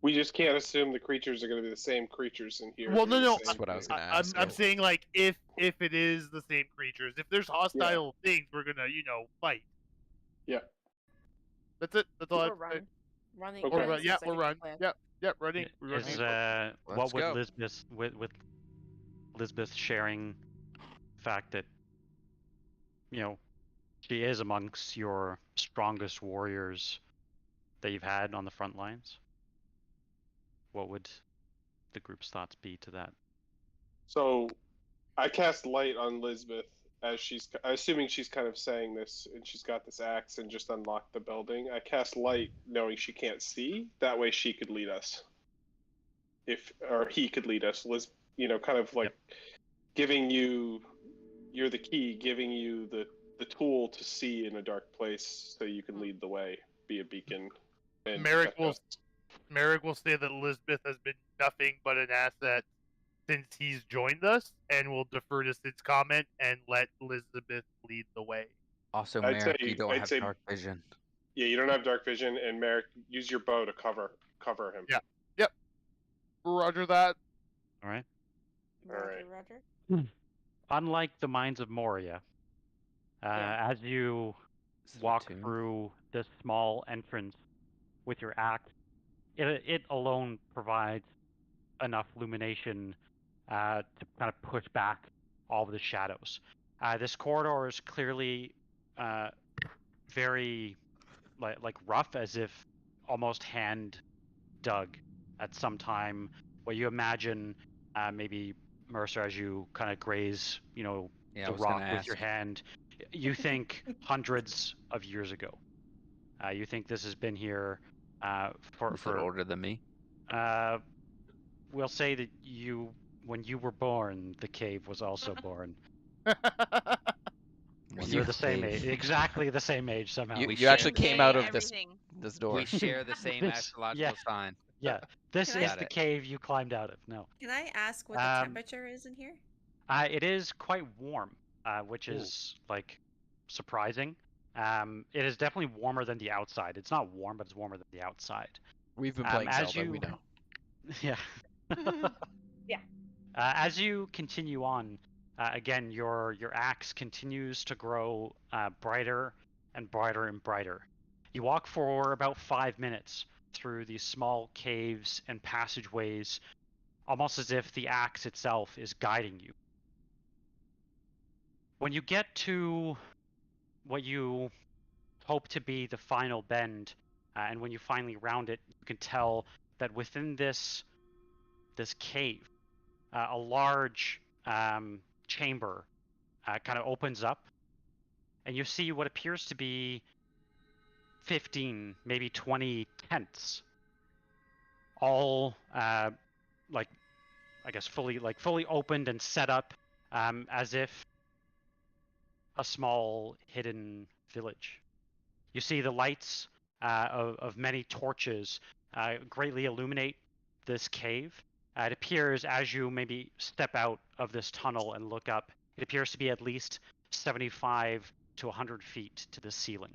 We just can't assume the creatures are going to be the same creatures in here. Well, no. That's what I was gonna I'm ask. saying, like, if it is the same creatures, if there's hostile things, we're gonna, fight. Yeah. That's it. That's all I Or have to say. run. Running. Okay. Or running run. Yeah, seems like we're a good run. plan. Yep, running. We're Is running. Let's what would go. Lisbeth with Lisbeth sharing the fact that she is amongst your strongest warriors that you've had on the front lines? What would the group's thoughts be to that? So, I cast light on Lisbeth as assuming she's kind of saying this, and she's got this axe and just unlocked the building. I cast light knowing she can't see. That way she could lead us. Or he could lead us. Kind of like giving you're the key, giving you the tool to see in a dark place so you can lead the way, be a beacon. And Merek protect us. Merek will say that Lisbeth has been nothing but an asset since he's joined us, and will defer to Sid's comment and let Lisbeth lead the way. Also, I'd Merek, say- you don't I'd have say- dark vision. Yeah, you don't have dark vision, and Merek, use your bow to cover him. Yeah. Roger that. All right. Roger, Alright. Roger. Unlike the mines of Moria, Yeah. as you Is it a walk tomb? through this small entrance with your axe, it alone provides enough illumination to kind of push back all of the shadows. This corridor is clearly very like rough, as if almost hand dug at some time. What you imagine, maybe Mercer, as you kind of graze, Yeah, I the was gonna rock with your ask. hand, you think hundreds of years ago. You think this has been here Is it older than me? We'll say that when you were born, the cave was also born. You're the same age, exactly the same age somehow. You actually came out of everything. this door. We share the same This- astrological sign. Yeah, this Can is I- the cave you climbed out of. No. Can I ask what the temperature is in here? It is quite warm, which is like surprising. It is definitely warmer than the outside. It's not warm, but it's warmer than the outside. We've been playing as Zelda, you- we know. Yeah. Yeah. As you continue on, again, your axe continues to grow brighter and brighter and brighter. You walk for about 5 minutes through these small caves and passageways, almost as if the axe itself is guiding you. When you get to what you hope to be the final bend, and when you finally round it, you can tell that within this cave, a large chamber kind of opens up, and you see what appears to be 15, maybe 20 tents, all like, I guess, fully opened and set up, as if a small hidden village. You see the lights of many torches greatly illuminate this cave. It appears, as you maybe step out of this tunnel and look up, it appears to be at least 75 to 100 feet to the ceiling.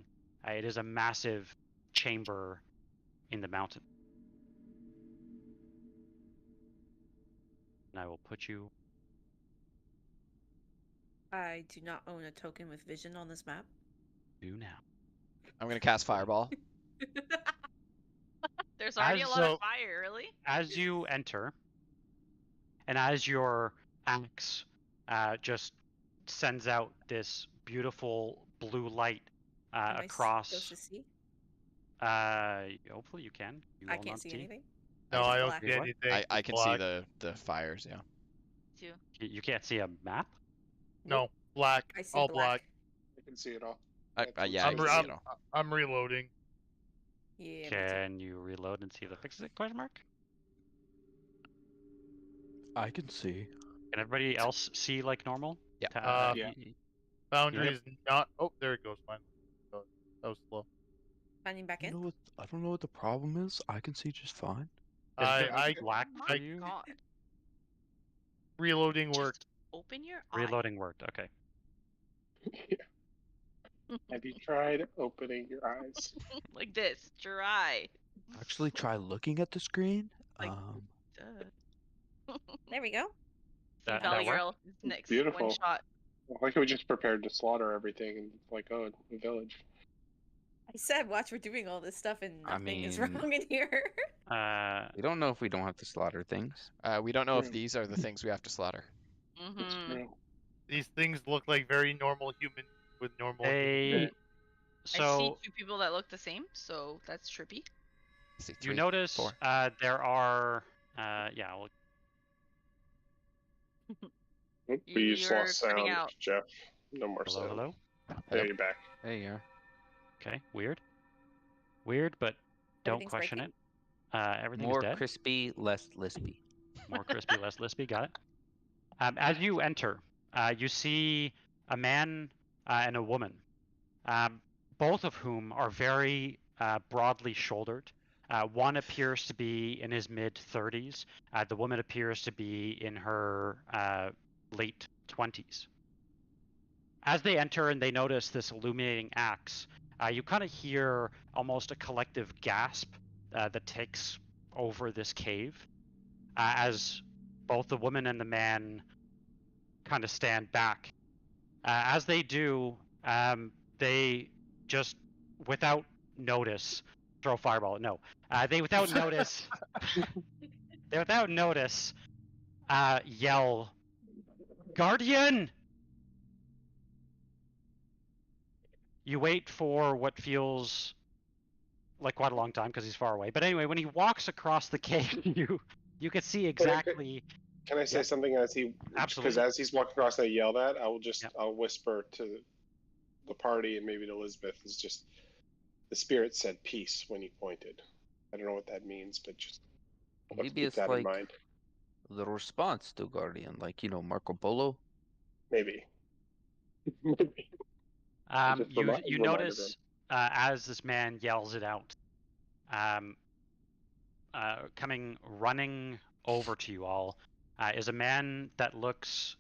It is a massive chamber in the mountain. And I will put you... I do not own a token with vision on this map. Do now. I'm gonna cast Fireball. There's already a lot So- of fire, really? As you enter, and as your axe just sends out this beautiful blue light Am I across... supposed to see? Hopefully you can. You I will can't not see anything. No, just I don't black. see What? anything. I can see the fires, yeah. Too. You can't see a map? No, black. I see All black. black. I can see it all. Yeah, I I'm, can see I'm, it all. I'm reloading. Yeah. me too. Can you reload and see if it fixes it? Question mark. I can see. Can everybody else see like normal? Yeah. Yeah. Boundary is not. Oh, there it goes. Fine. That was slow. Signing back in. I don't know what the problem is. I can see just fine. I black Oh for my you? God. reloading worked. Open your eye. Reloading worked. Okay. Have you tried opening your eyes? Like this. Dry. Actually, try looking at the screen. Like- Um, There we go. That Valley work? Girl is next. Beautiful. One shot. Like we just prepared to slaughter everything and like, oh, the village. I said, watch, we're doing all this stuff and I nothing is mean- wrong in here. we don't know if we don't have to slaughter things. We don't know if True. these are the things we have to slaughter. That's Mm-hmm. true. These things look like very normal human with normal. They... human. I see So two people that look the same, so that's trippy. I see you 3, notice 4. there are... yeah, well, Oop, we just You're lost cutting sound, out. Jeff. No more hello, sound. hello? There, you're back. There you are. Okay, weird. Weird, but don't Everything's question breaking? it. Everything More is dead. crispy, less lispy. More crispy, less lispy. Got it. As you enter, you see a man and a woman, both of whom are very broadly shouldered. One appears to be in his mid-30s. The woman appears to be in her late 20s. As they enter and they notice this illuminating axe, you kind of hear almost a collective gasp that takes over this cave, as both the woman and the man kind of stand back. As they do, they just, without notice, throw fireball. No, they without notice, yell, "Guardian!" You wait for what feels like quite a long time because he's far away. But anyway, when he walks across the cave, you can see exactly. Can I say something as he? Absolutely. Because as he's walking across, and I yell that. I'll whisper to the party and maybe to Lisbeth. Is just the spirit said peace when he pointed. I don't know what that means, but just let's Maybe keep it's that in like mind. the response to Guardian, like Marco Polo. Maybe. You notice as this man yells it out, coming running over to you all, is a man that looks.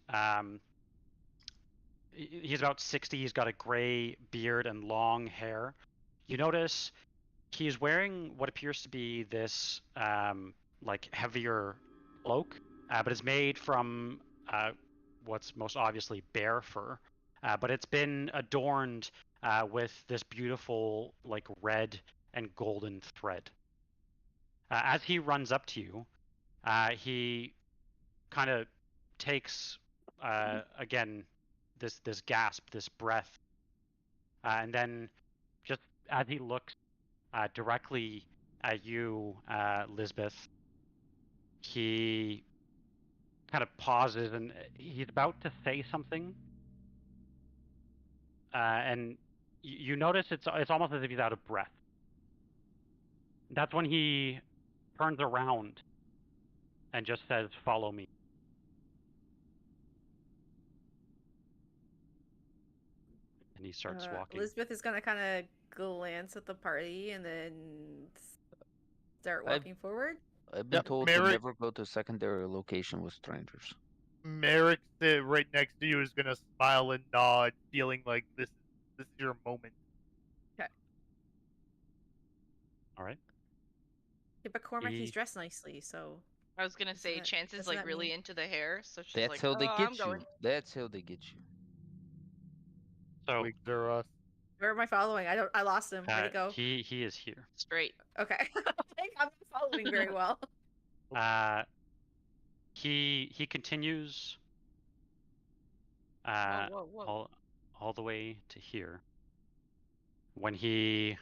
He's about 60. He's got a gray beard and long hair. You notice he's wearing what appears to be this like heavier cloak, but it's made from what's most obviously bear fur. But it's been adorned with this beautiful like red and golden thread. As he runs up to you, he kind of takes again this gasp, this breath, and then just as he looks directly at you, Lisbeth, he kind of pauses and he's about to say something, and you notice it's almost as if he's out of breath. That's when he turns around and just says, "Follow me." And he starts walking. Lisbeth is gonna kind of glance at the party and then start walking forward. I've been told to never go to a secondary location with strangers. Merek right next to you is gonna smile and nod, feeling like this is your moment. Okay. All right. Yeah, but Cormac, he's dressed nicely, so. I was gonna say, Chance's like really into the hair, so she's That's like, how they "Oh, get I'm you. going." That's how they get you. So where am I following? I lost him. Where'd he go? He is here. Straight. Okay. I'm not following very well. He continues whoa. all the way to here. When he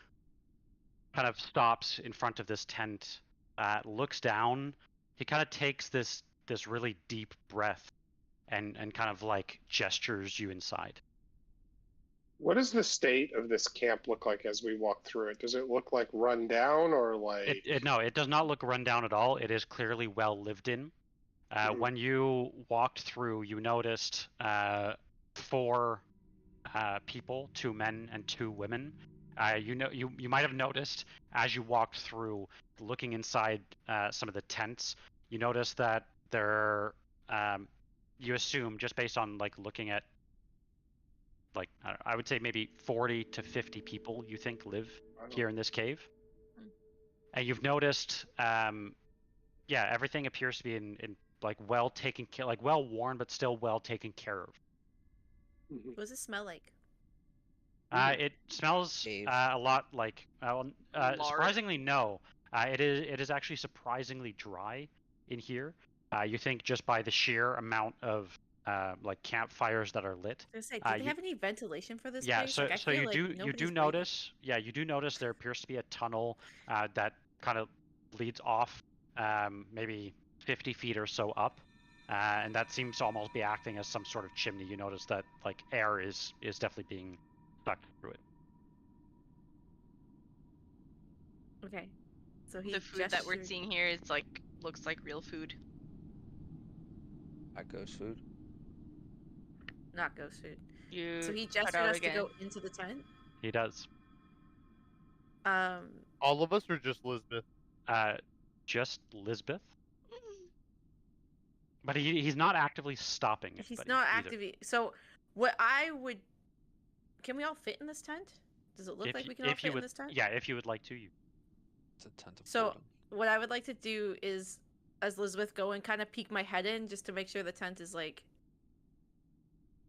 kind of stops in front of this tent, looks down, he kind of takes this really deep breath and kind of like gestures you inside. What does the state of this camp look like as we walk through it? Does it look like run down or like... No, it does not look run down at all. It is clearly well lived in. When you walked through, you noticed 4 people, 2 men and 2 women. You might have noticed as you walked through, looking inside some of the tents, you noticed that there, you assume just based on like looking at, like I would say maybe 40 to 50 people you think live here in this cave. And you've noticed, everything appears to be in like well taken care, like well worn, but still well taken care of. What does it smell like? It smells a lot like. Surprisingly, no. It is actually surprisingly dry in here. You think just by the sheer amount of like campfires that are lit. I was gonna say, do they have any ventilation for this yeah, place? so like, I so feel you like do nobody's notice. Yeah, you do notice there appears to be a tunnel that kind of leads off maybe 50 feet or so up. And that seems to almost be acting as some sort of chimney. You notice that like air is definitely being sucked through it. Okay. So the food that we're seeing here is like looks like real food. Like ghost food? Not ghost food. So he cut gestured out us again. to go into the tent? He does. All of us or just Lisbeth? Just Lisbeth. But he's not actively stopping. He's not actively. So what I would... Can we all fit in this tent? Does it look like we can all fit in this tent? Yeah, if you would like to. It's a tent of so what I would like to do is as Lisbeth go and kind of peek my head in just to make sure the tent is like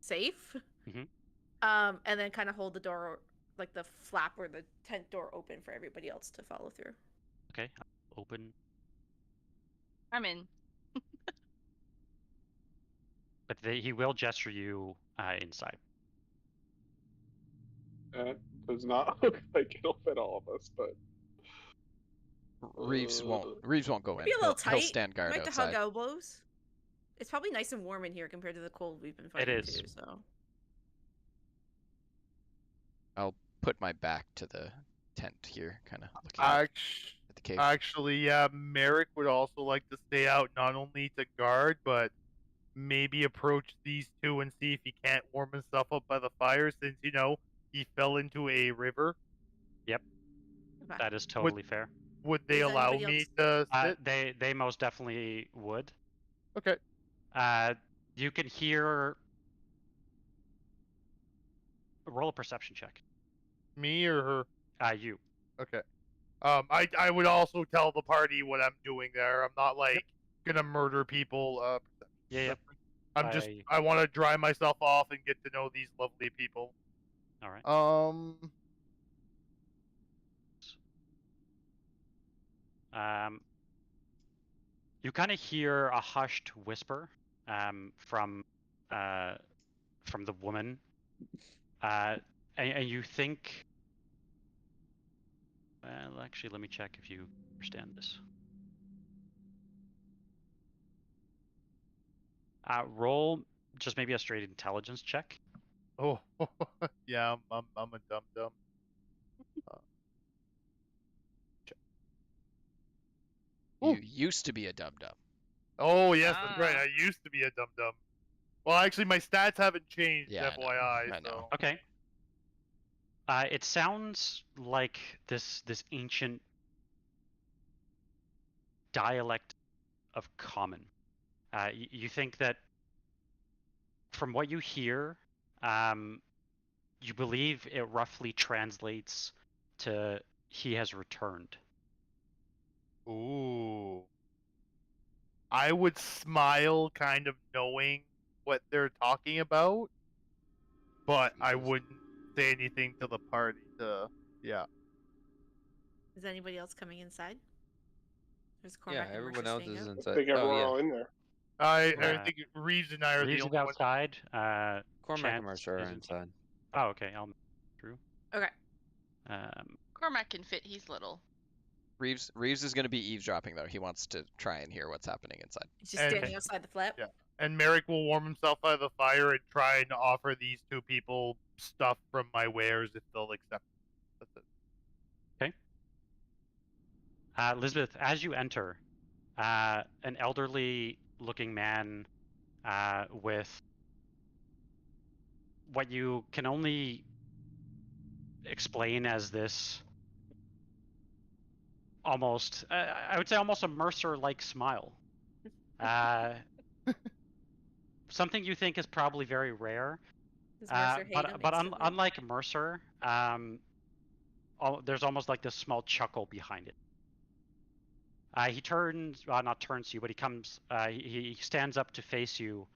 safe. And then kind of hold the door, like the flap or the tent door open for everybody else to follow through. Okay, open. I'm in. But he will gesture you inside. Does not look like it'll fit all of us, but Reeves won't go in. Be a little tight. He'll stand guard might have to outside. hug elbows. It's probably nice and warm in here compared to the cold we've been fighting is. too. So I'll put my back to the tent here, kind of looking at the cave. Actually, yeah, Merek would also like to stay out, not only to guard, but maybe approach these two and see if he can't warm himself up by the fire, since, you know, he fell into a river. Yep. okay. That is totally fair. Would they Does allow anybody me to sit? They most definitely would. Okay. You can hear. Roll a perception check. Me or her? You. Okay. I would also tell the party what I'm doing there. I'm not like gonna murder people. Yeah. I want to dry myself off and get to know these lovely people. All right. You kind of hear a hushed whisper from the woman, and you think. Well, actually, let me check if you understand this. Roll just maybe a straight intelligence check. Oh, yeah, I'm a dum-dum. You used to be a dum-dum. Oh, yes, that's right. I used to be a dum-dum. Well, actually, my stats haven't changed, Yeah, FYI. I know. So. Okay. It sounds like this ancient dialect of common. You think that from what you hear, you believe it roughly translates to "he has returned." Ooh. I would smile, kind of knowing what they're talking about, but I wouldn't say anything to the party. Yeah. Is anybody else coming inside? There's Cormac and everyone Mercer else staying is out. inside. I think everyone all in there. I think Reeves and I are Reeves the is only ones. outside. Cormac Chance and Mercer are is inside. Oh, okay. I'll through. Okay. Cormac can fit. He's little. Reeves is going to be eavesdropping though. He wants to try and hear what's happening inside. He's just standing outside the flap. Yeah. And Merek will warm himself by the fire and try and offer these two people stuff from my wares if they'll accept it. That's it. Okay. Lisbeth, as you enter, an elderly-looking man with what you can only explain as this almost, I would say almost a Mercer-like smile. Something you think is probably very rare. Does Mercer hate him but instantly? unlike Mercer, there's almost like this small chuckle behind it. He turns, not turns to you, but he comes, he stands up to face you,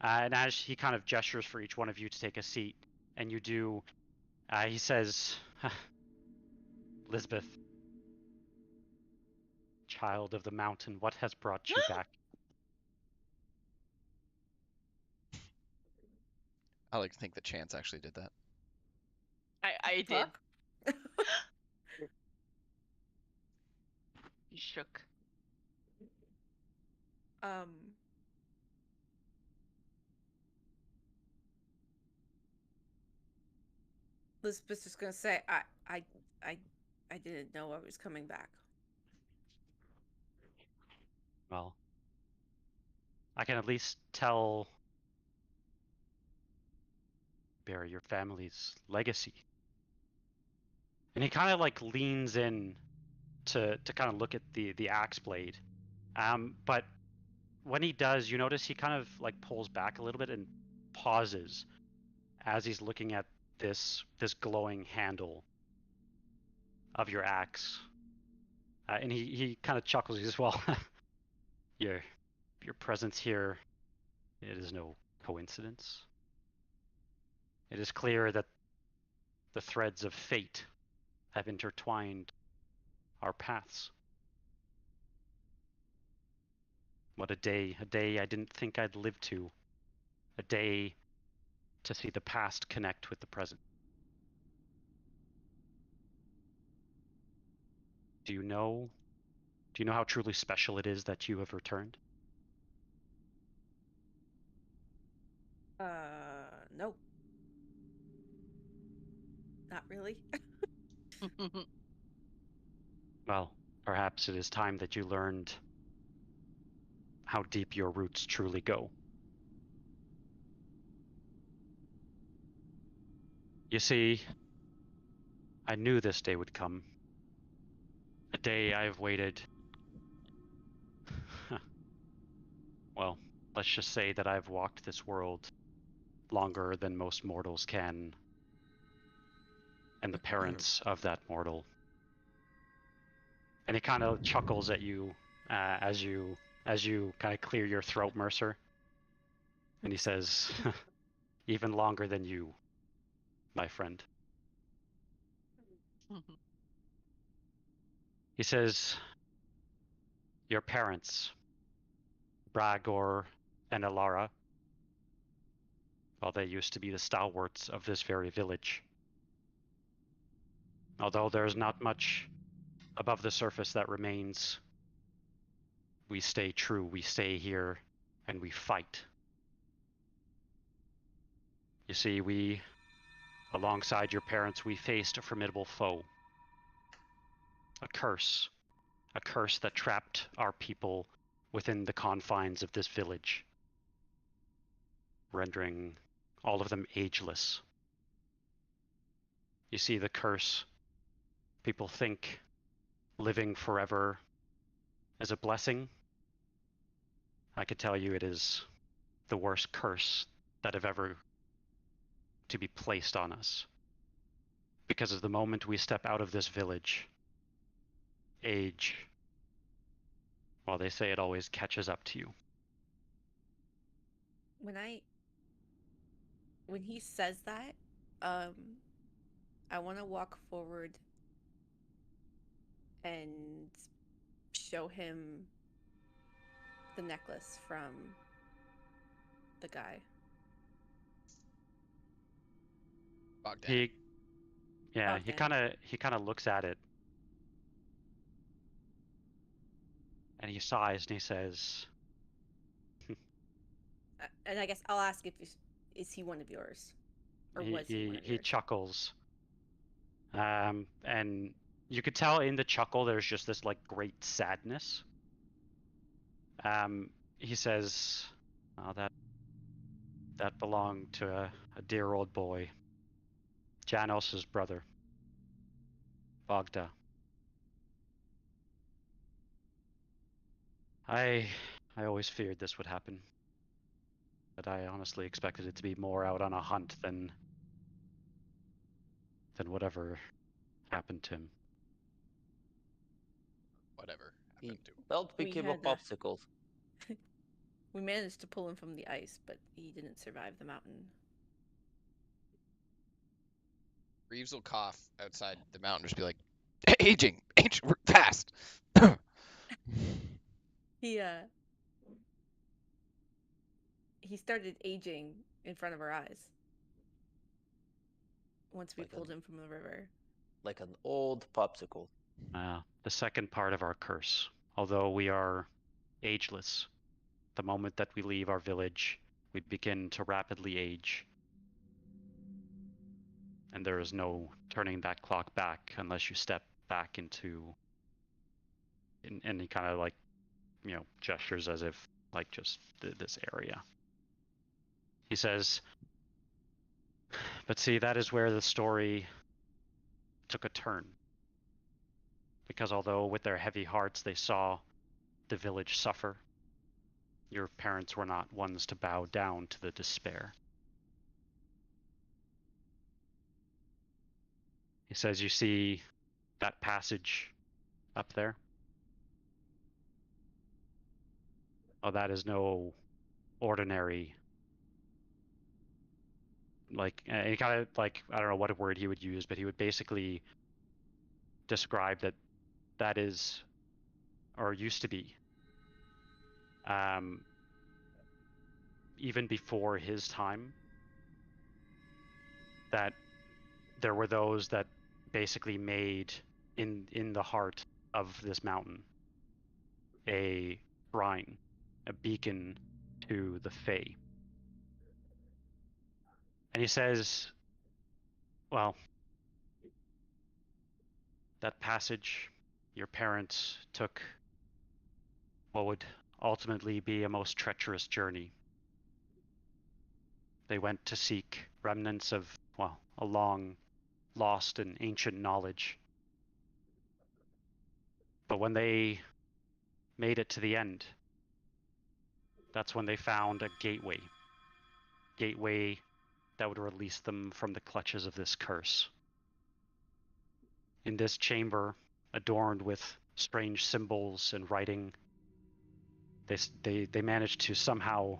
and as he kind of gestures for each one of you to take a seat, and you do, he says, Lisbeth, child of the mountain, what has brought you back? I like to think that Chance actually did that. I did. You shook. Lisbeth's just gonna say, I didn't know I was coming back. Well, I can at least bear your family's legacy. And he kind of like leans in to kind of look at the axe blade. But when he does, you notice he kind of like pulls back a little bit and pauses as he's looking at this glowing handle of your axe. And he kind of chuckles as well. Your presence here, it is no coincidence. It is clear that the threads of fate have intertwined our paths. What a day I didn't think I'd live to. A day to see the past connect with the present. Do you know how truly special it is that you have returned? No. Not really. Well, perhaps it is time that you learned how deep your roots truly go. You see, I knew this day would come. A day I've waited. Well, let's just say that I've walked this world longer than most mortals can, and the parents of that mortal. And he kind of chuckles at you as you kind of clear your throat, Mercer. And he says, even longer than you, my friend. He says, your parents, Bragor and Alara, well, they used to be the stalwarts of this very village. Although there's not much above the surface that remains, we stay true, we stay here, and we fight. You see, we, alongside your parents, we faced a formidable foe. A curse that trapped our people within the confines of this village, rendering all of them ageless. You see, the curse, people think living forever is a blessing. I could tell you it is the worst curse that have ever to be placed on us. Because of the moment we step out of this village, age, well, they say it always catches up to you. When he says that, I want to walk forward and show him the necklace from the guy. Bogdan. He kind of looks at it, and he sighs and he says, and I guess I'll ask if is he one of yours, or was he one of yours? He chuckles, and you could tell in the chuckle there's just this like great sadness. He says, "Oh, that belonged to a dear old boy, Janos's brother, Bogda. I always feared this would happen, but I honestly expected it to be more out on a hunt than whatever happened to him." Whatever He happened to him. felt we give a popsicle. We managed to pull him from the ice, but he didn't survive the mountain. Reeves will cough outside the mountain, just be like, aging, fast. He started aging in front of our eyes once we pulled him from the river. Like an old popsicle. The second part of our curse. Although we are ageless, the moment that we leave our village, we begin to rapidly age. And there is no turning that clock back unless you step back into any kind of like, gestures as if like just this area. He says, but see, that is where the story took a turn. Because although with their heavy hearts they saw the village suffer, your parents were not ones to bow down to the despair. He says, you see that passage up there? Oh, that is no ordinary. Like, he kind of like, I don't know what word he would use, but he would basically describe that is, or used to be, even before his time, that there were those that basically made in the heart of this mountain a shrine, a beacon to the Fae. And he says, well, that passage, your parents took what would ultimately be a most treacherous journey. They went to seek remnants of, well, a long lost and ancient knowledge. But when they made it to the end, that's when they found a gateway that would release them from the clutches of this curse. In this chamber, adorned with strange symbols and writing, they managed to somehow,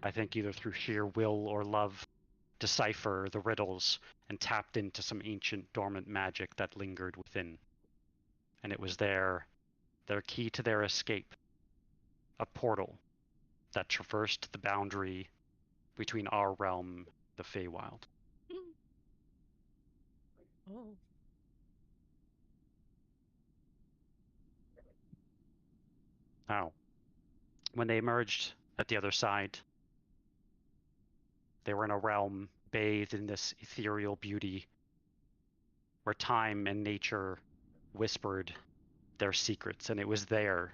I think either through sheer will or love, decipher the riddles and tapped into some ancient dormant magic that lingered within. And it was their key to their escape, a portal that traversed the boundary between our realm, the Feywild. Oh. Now, when they emerged at the other side, they were in a realm bathed in this ethereal beauty where time and nature whispered their secrets, and it was there.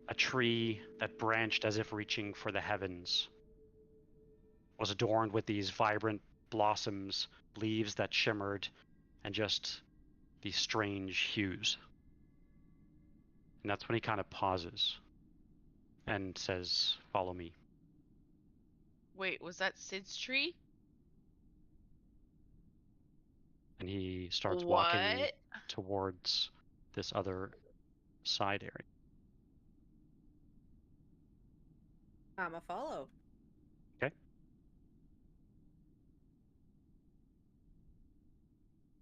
A tree that branched as if reaching for the heavens was adorned with these vibrant blossoms, leaves that shimmered, and just these strange hues. And that's when he kind of pauses and says, "Follow me." Wait, was that Sid's tree? And he starts What? walking towards this other side area. I'ma follow. Okay.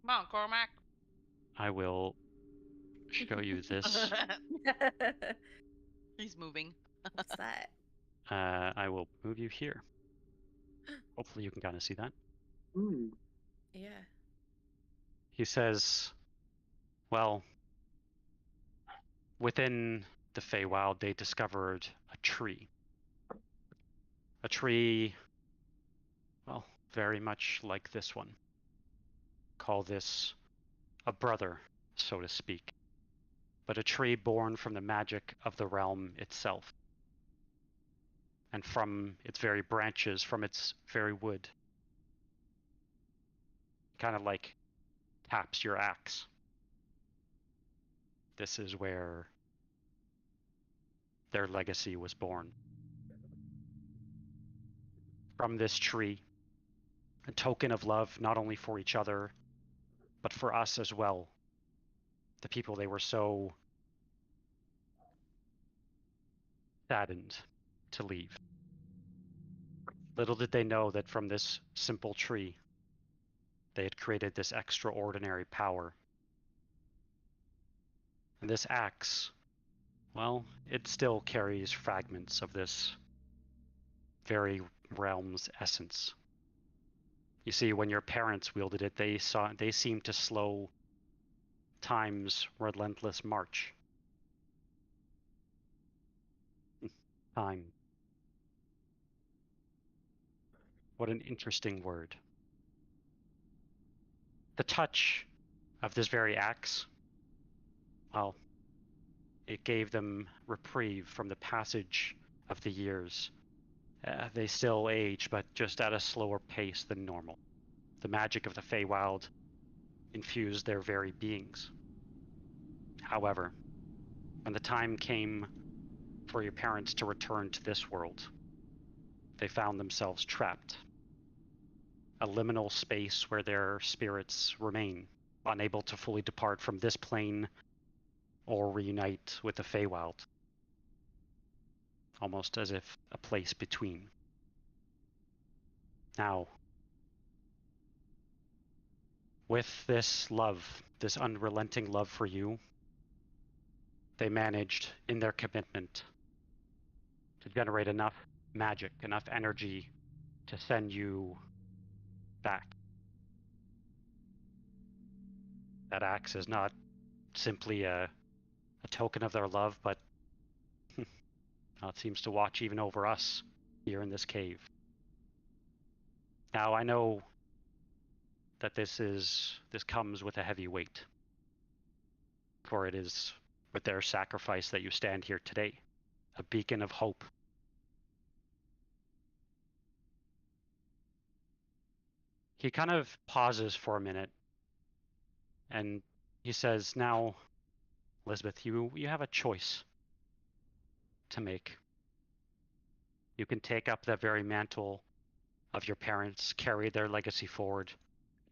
Come on, Cormac. I will show you this. He's moving. What's that? I will move you here. Hopefully you can kind of see that. Yeah. He says, well, within the Feywild, they discovered a tree. A tree, well, very much like this one. Call this a brother, so to speak. But a tree born from the magic of the realm itself. And from its very branches, from its very wood. Kind of like taps your axe. This is where their legacy was born. From this tree, a token of love not only for each other, but for us as well. The people they were so saddened to leave. Little did they know that from this simple tree, they had created this extraordinary power. And this axe, well, it still carries fragments of this very realm's essence. You see, when your parents wielded it, they seemed to slow time's relentless march. Time. What an interesting word. The touch of this very axe, well, it gave them reprieve from the passage of the years. They still age, but just at a slower pace than normal. The magic of the Feywild infused their very beings. However, when the time came for your parents to return to this world, they found themselves trapped. A liminal space where their spirits remain, unable to fully depart from this plane or reunite with the Feywild. almost as if a place between. Now, with this love, this unrelenting love for you, they managed, in their commitment, to generate enough magic, enough energy to send you back. That axe is not simply a token of their love, but it seems to watch even over us here in this cave. Now, I know that this comes with a heavy weight, for it is with their sacrifice that you stand here today, a beacon of hope. He kind of pauses for a minute, and he says, now, Lisbeth, you have a choice to make. You can take up that very mantle of your parents, carry their legacy forward,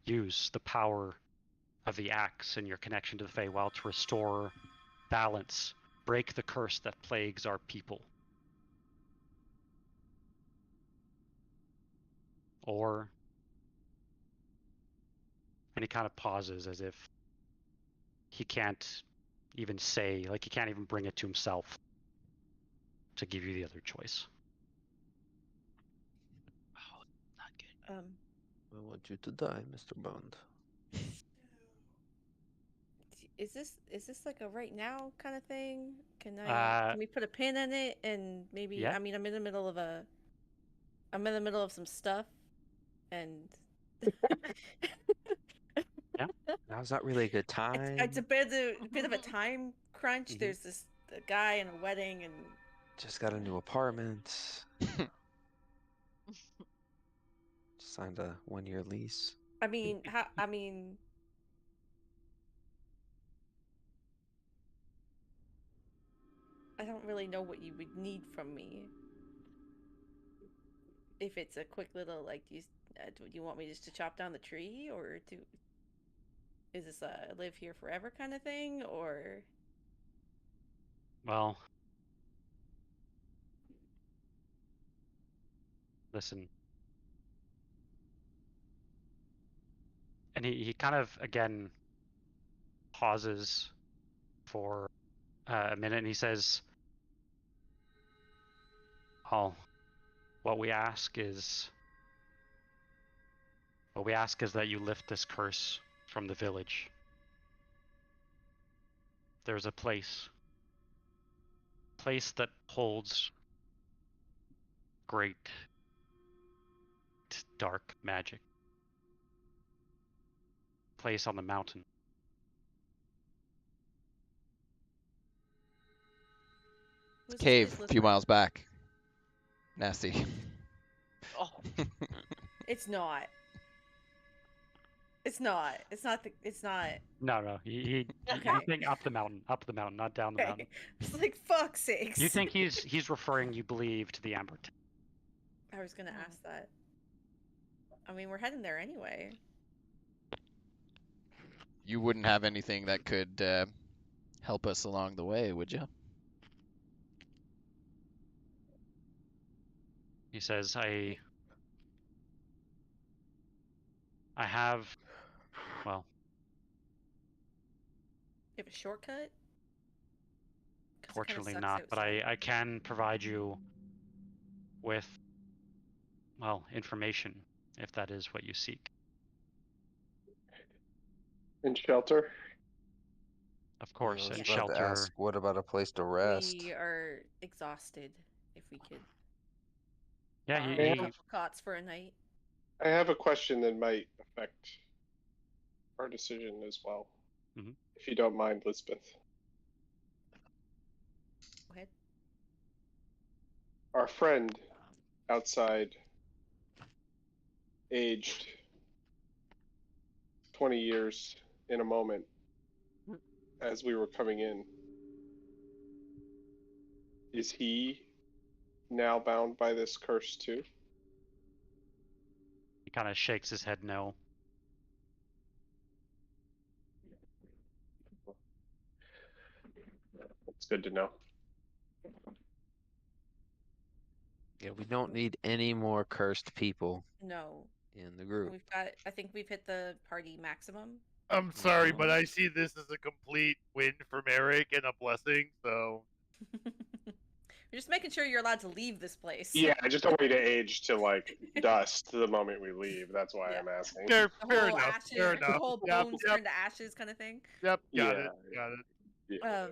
use the power of the axe and your connection to the Feywild to restore balance, break the curse that plagues our people. Or, and he kind of pauses as if he can't even say, like he can't even bring it to himself to give you the other choice. Oh, not good. I want you to die, Mr. Bond. Is this like a right now kind of thing? Can we put a pin in it and maybe? Yeah. I mean, I'm in the middle of some stuff, and yeah, now's not really a good time. It's a bit of a time crunch. There's this guy in a wedding, and just got a new apartment. Signed a 1-year lease. I mean, I don't really know what you would need from me. If it's a quick little, like, do you want me just to chop down the tree, or is this a live here forever kind of thing, or? Well, listen. And he kind of, again, pauses for a minute, and he says, what we ask is that you lift this curse from the village. There's a place that holds great dark magic. Place on the mountain. Cave, a few miles back. Nasty. Oh. It's not. It's not. No. He think up the mountain, not down the mountain. It's like, fuck sakes. You think he's referring, you believe, to the Amber Town? I was gonna ask that. I mean, we're heading there anyway. You wouldn't have anything that could help us along the way, would you? He says, I have, well... You have a shortcut? Fortunately not, but I can provide you with, well, information, if that is what you seek. In shelter? Of course, I was in about to shelter. ask, what about a place to rest? We are exhausted. If we could. Yeah, a couple cots for a night. I have a question that might affect our decision as well. Mm-hmm. If you don't mind, Lisbeth. Go ahead. Our friend outside, aged 20 years in a moment, as we were coming in, is he now bound by this curse too? He kind of shakes his head no. It's good to know. Yeah, we don't need any more cursed people No. in the group. I think we've hit the party maximum. I'm sorry, but I see this as a complete win for Merek and a blessing, so... We're just making sure you're allowed to leave this place. Yeah, I just don't want you to age to like dust the moment we leave. That's why I'm asking. Fair enough. Ashes, Fair enough. The whole bones turn to ashes kind of thing. Yep, got Yeah. it. Got it. Yeah.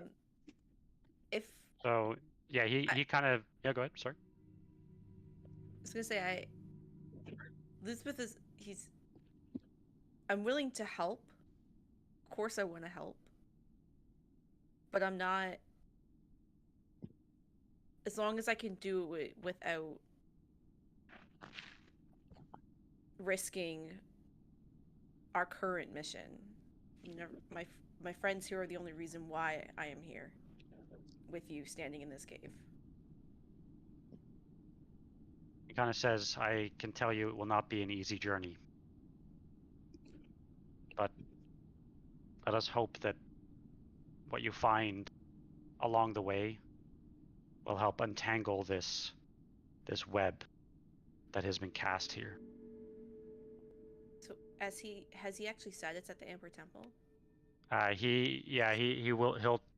If So yeah, he kind of go ahead. Sorry. I was gonna say Lisbeth is I'm willing to help. Of course I want to help. But I'm not, as long as I can do it without risking our current mission. You know, my friends here are the only reason why I am here with you standing in this cave. He kind of says, I can tell you it will not be an easy journey. But let us hope that what you find along the way will help untangle this web that has been cast here. So has he actually said it's at the Amber Temple?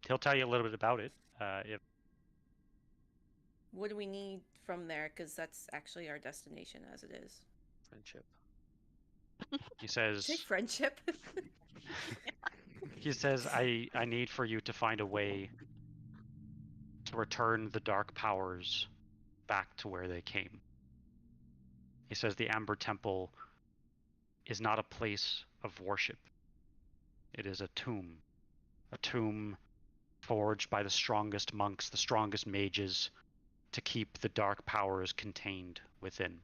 He'll tell you a little bit about it. What do we need from there? Because that's actually our destination as it is. Friendship. He says. Say friendship. He says, I need for you to find a way to return the dark powers back to where they came. He says the Amber Temple is not a place of worship. It is a tomb forged by the strongest monks, the strongest mages, to keep the dark powers contained within.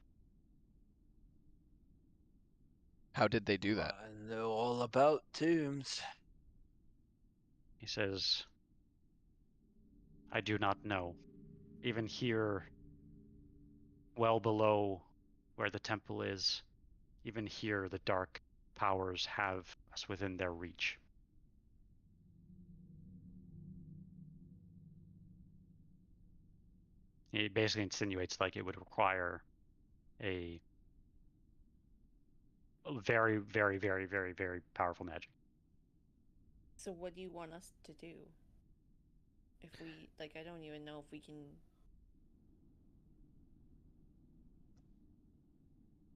How did they do that? I know all about tombs. He says, I do not know. Even here, well below where the temple is, even here the dark powers have us within their reach. He basically insinuates like it would require a very, very, very, very, very powerful magic. So what do you want us to do? If we, I don't even know if we can...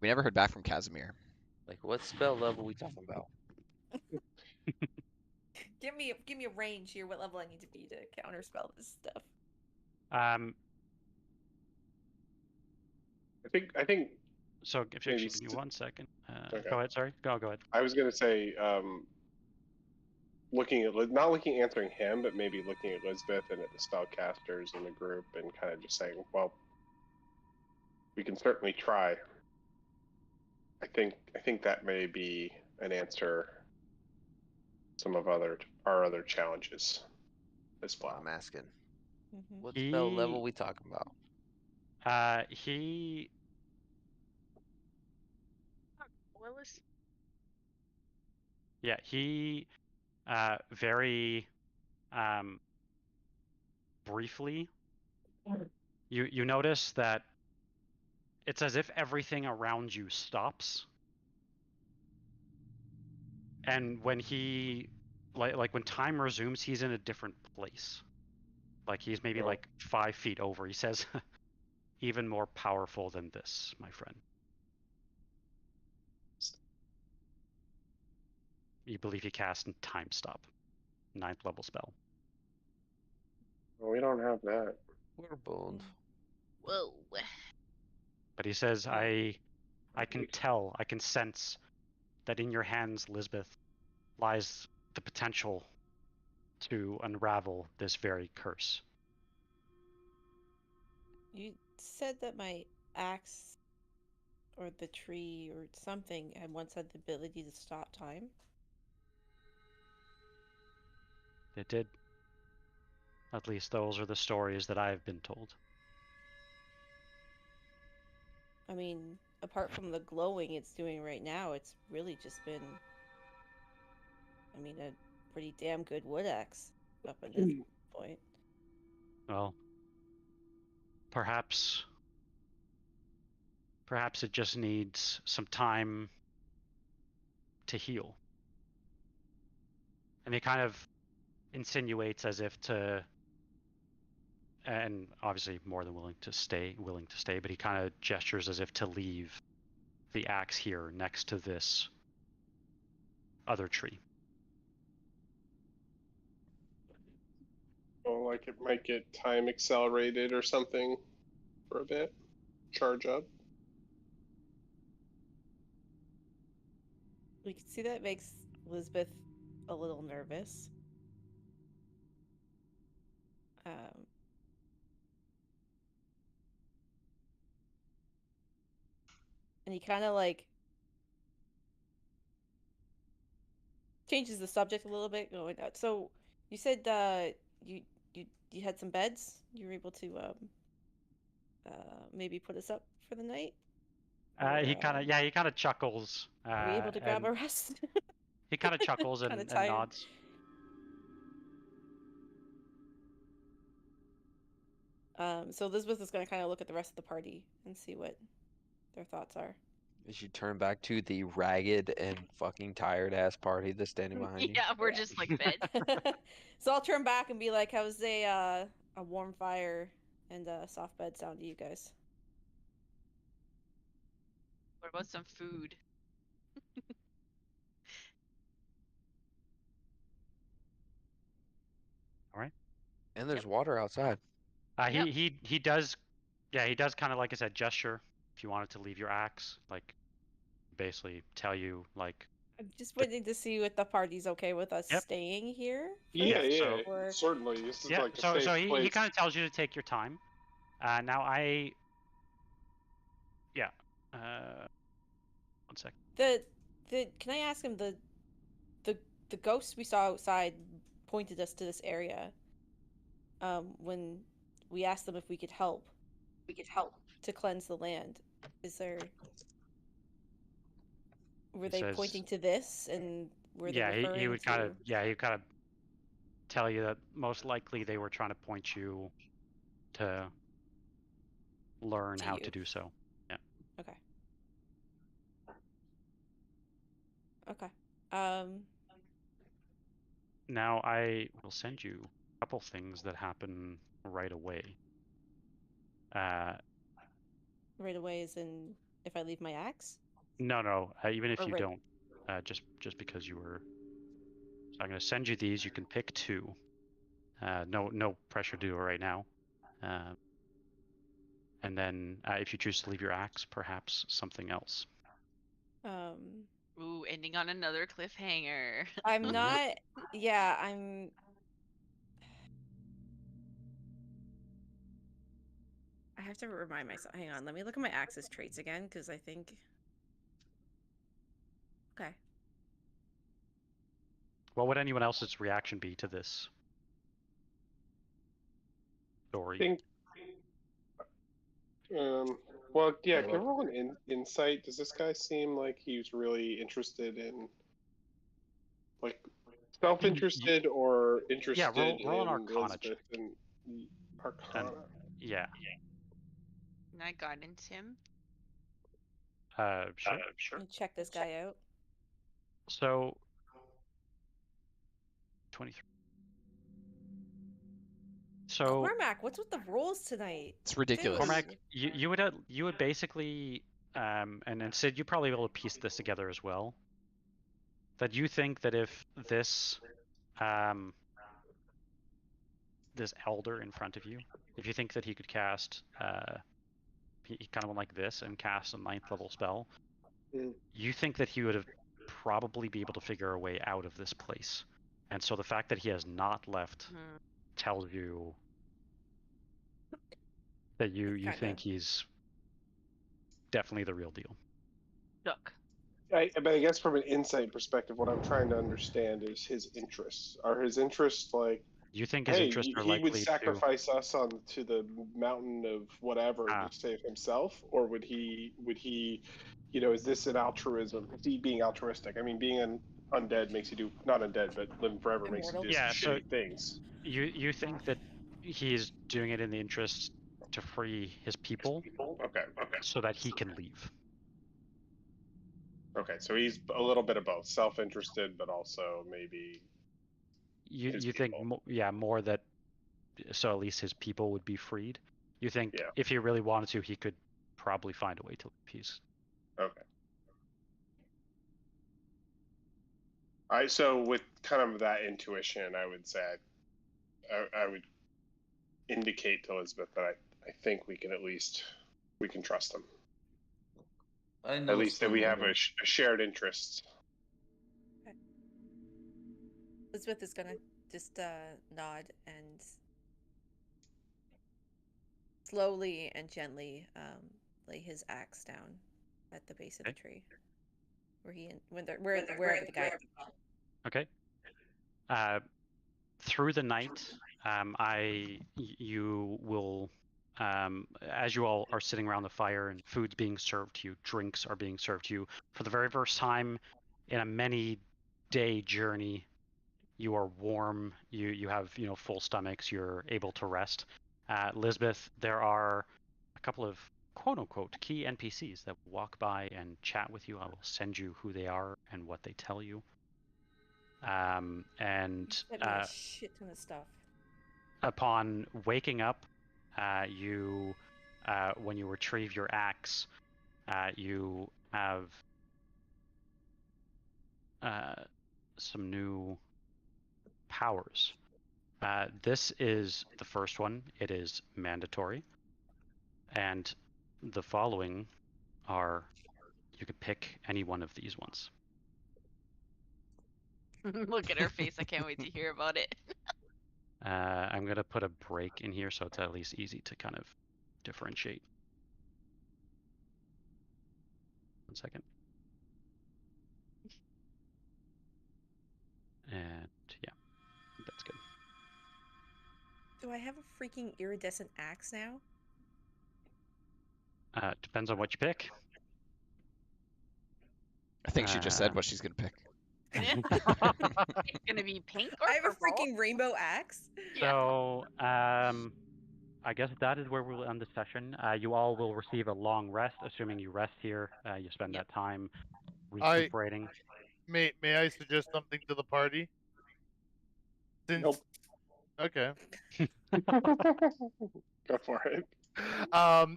We never heard back from Casimir. Like, what spell level we talking about? Give me a range here. What level I need to be to counterspell this stuff? I think. So if you give me 1 second. Okay. Go ahead. Sorry. Go ahead. I was gonna say, not answering him, but maybe looking at Lisbeth and at the spellcasters in the group, and kind of just saying, well, we can certainly try. I think that may be an answer. Some of our other challenges as well. I'm asking. Mm-hmm. What spell level we talking about? Willis? Yeah, he very briefly you notice that it's as if everything around you stops. And when he like when time resumes, he's in a different place. Like he's maybe like 5 feet over. He says, even more powerful than this, my friend. You believe he cast Time Stop, 9th level spell. Well, we don't have that. We're bold. Whoa. But he says, I can tell, I can sense that in your hands, Lisbeth, lies the potential to unravel this very curse. You said that my axe or the tree or something had once had the ability to stop time? It did. At least those are the stories that I've been told. I mean, apart from the glowing it's doing right now, it's really just been, a pretty damn good wood axe up at this point. Well, perhaps perhaps it just needs some time to heal. And he kind of insinuates as if to, and obviously more than willing to stay, but he kind of gestures as if to leave the axe here next to this other tree. Oh, like it might get time accelerated or something for a bit. Charge up. We can see that makes Lisbeth a little nervous. And he kind of like changes the subject a little bit, going out. So you said you had some beds. You were able to maybe put us up for the night. He kind of chuckles. Are we able to grab a rest? He kind of chuckles and nods. So Lisbeth is going to kind of look at the rest of the party and see what their thoughts are. As you turn back to the ragged and fucking tired ass party that's standing behind you. Yeah, we're just like bed. So I'll turn back and be like, how's a warm fire and a soft bed sound to you guys? What about some food? All right. And there's water outside. He does kind of, like I said, gesture if you wanted to leave your axe, like basically tell you like. I'm just waiting to see if the party's okay with us staying here. Yeah, certainly. This is like a safe so he place. kind of tells you to take your time. Now one sec. Can I ask him the ghosts we saw outside pointed us to this area. When we asked them if we could help to cleanse the land, were they pointing to this, and were they referring he would to... kind of tell you that most likely they were trying to point you to learn how to do so. Yeah. Okay. Now I will send you a couple things that happen right away. Right away as in if I leave my axe? No. Even if you don't, just because you were. So I'm going to send you these. You can pick two. No pressure to do it right now. And then if you choose to leave your axe, perhaps something else. Ooh, ending on another cliffhanger. I'm not. Yeah, I'm. I have to remind myself. Hang on, let me look at my axis traits again, because I think. Okay. What would anyone else's reaction be to this story? Well, yeah, can you roll an insight? Does this guy seem like he's really interested in, like, self-interested or interested roll an in Arcana Lisbeth and Arcana? Yeah. Can I guidance him? Sure. Let me check this guy out. So, 23. So Cormac, what's with the rolls tonight? It's ridiculous. Cormac, you would basically, and Sid, you probably be able to piece this together as well. That you think that if this, this elder in front of you, if you think that he could cast, he kind of went like this and cast a 9th level spell, you think that he would have probably be able to figure a way out of this place. And so the fact that he has not left tells you that you think he's definitely the real deal. Look. But I guess from an insight perspective, what I'm trying to understand is his interests. Are his interests like, you think his interests are he likely would sacrifice us to the mountain of whatever to save himself, or would he, is this an altruism? Is he being altruistic? I mean, being an undead makes you do, not undead, but living forever makes you do shitty things. You think that he's doing it in the interest to free his people, Okay. so that he can leave. Okay, so he's a little bit of both, self-interested, but also maybe. You think more that, so at least his people would be freed. You think if he really wanted to, he could probably find a way to leave peace. Okay. So with kind of that intuition, I would say I would indicate to Lisbeth that I think we can trust him. At least that we have a shared interest. Okay. Lisbeth is gonna just nod and slowly and gently lay his axe down at the base of the tree, wherever the guy. Okay. Through the night, you will, as you all are sitting around the fire and food's being served to you, drinks are being served to you, for the very first time in a many-day journey, you are warm. You have full stomachs. You're able to rest. Lisbeth, there are a couple of quote-unquote key NPCs that walk by and chat with you. I will send you who they are and what they tell you. And sent me a shit ton of stuff. Upon waking up, you when you retrieve your axe, you have some new powers. This is the first one. It is mandatory, and the following are, you could pick any one of these ones. Look at her face. I can't wait to hear about it. I'm going to put a break in here so it's at least easy to kind of differentiate. 1 second. And yeah, that's good. Do I have a freaking iridescent axe now? Depends on what you pick. I think she just said what she's going to pick. It's gonna be pink or I have purple? a freaking rainbow axe. So, I guess that is where we'll end the session. You all will receive a long rest, assuming you rest here. You spend that time recuperating. May I suggest something to the party? Nope. Okay. Go for it.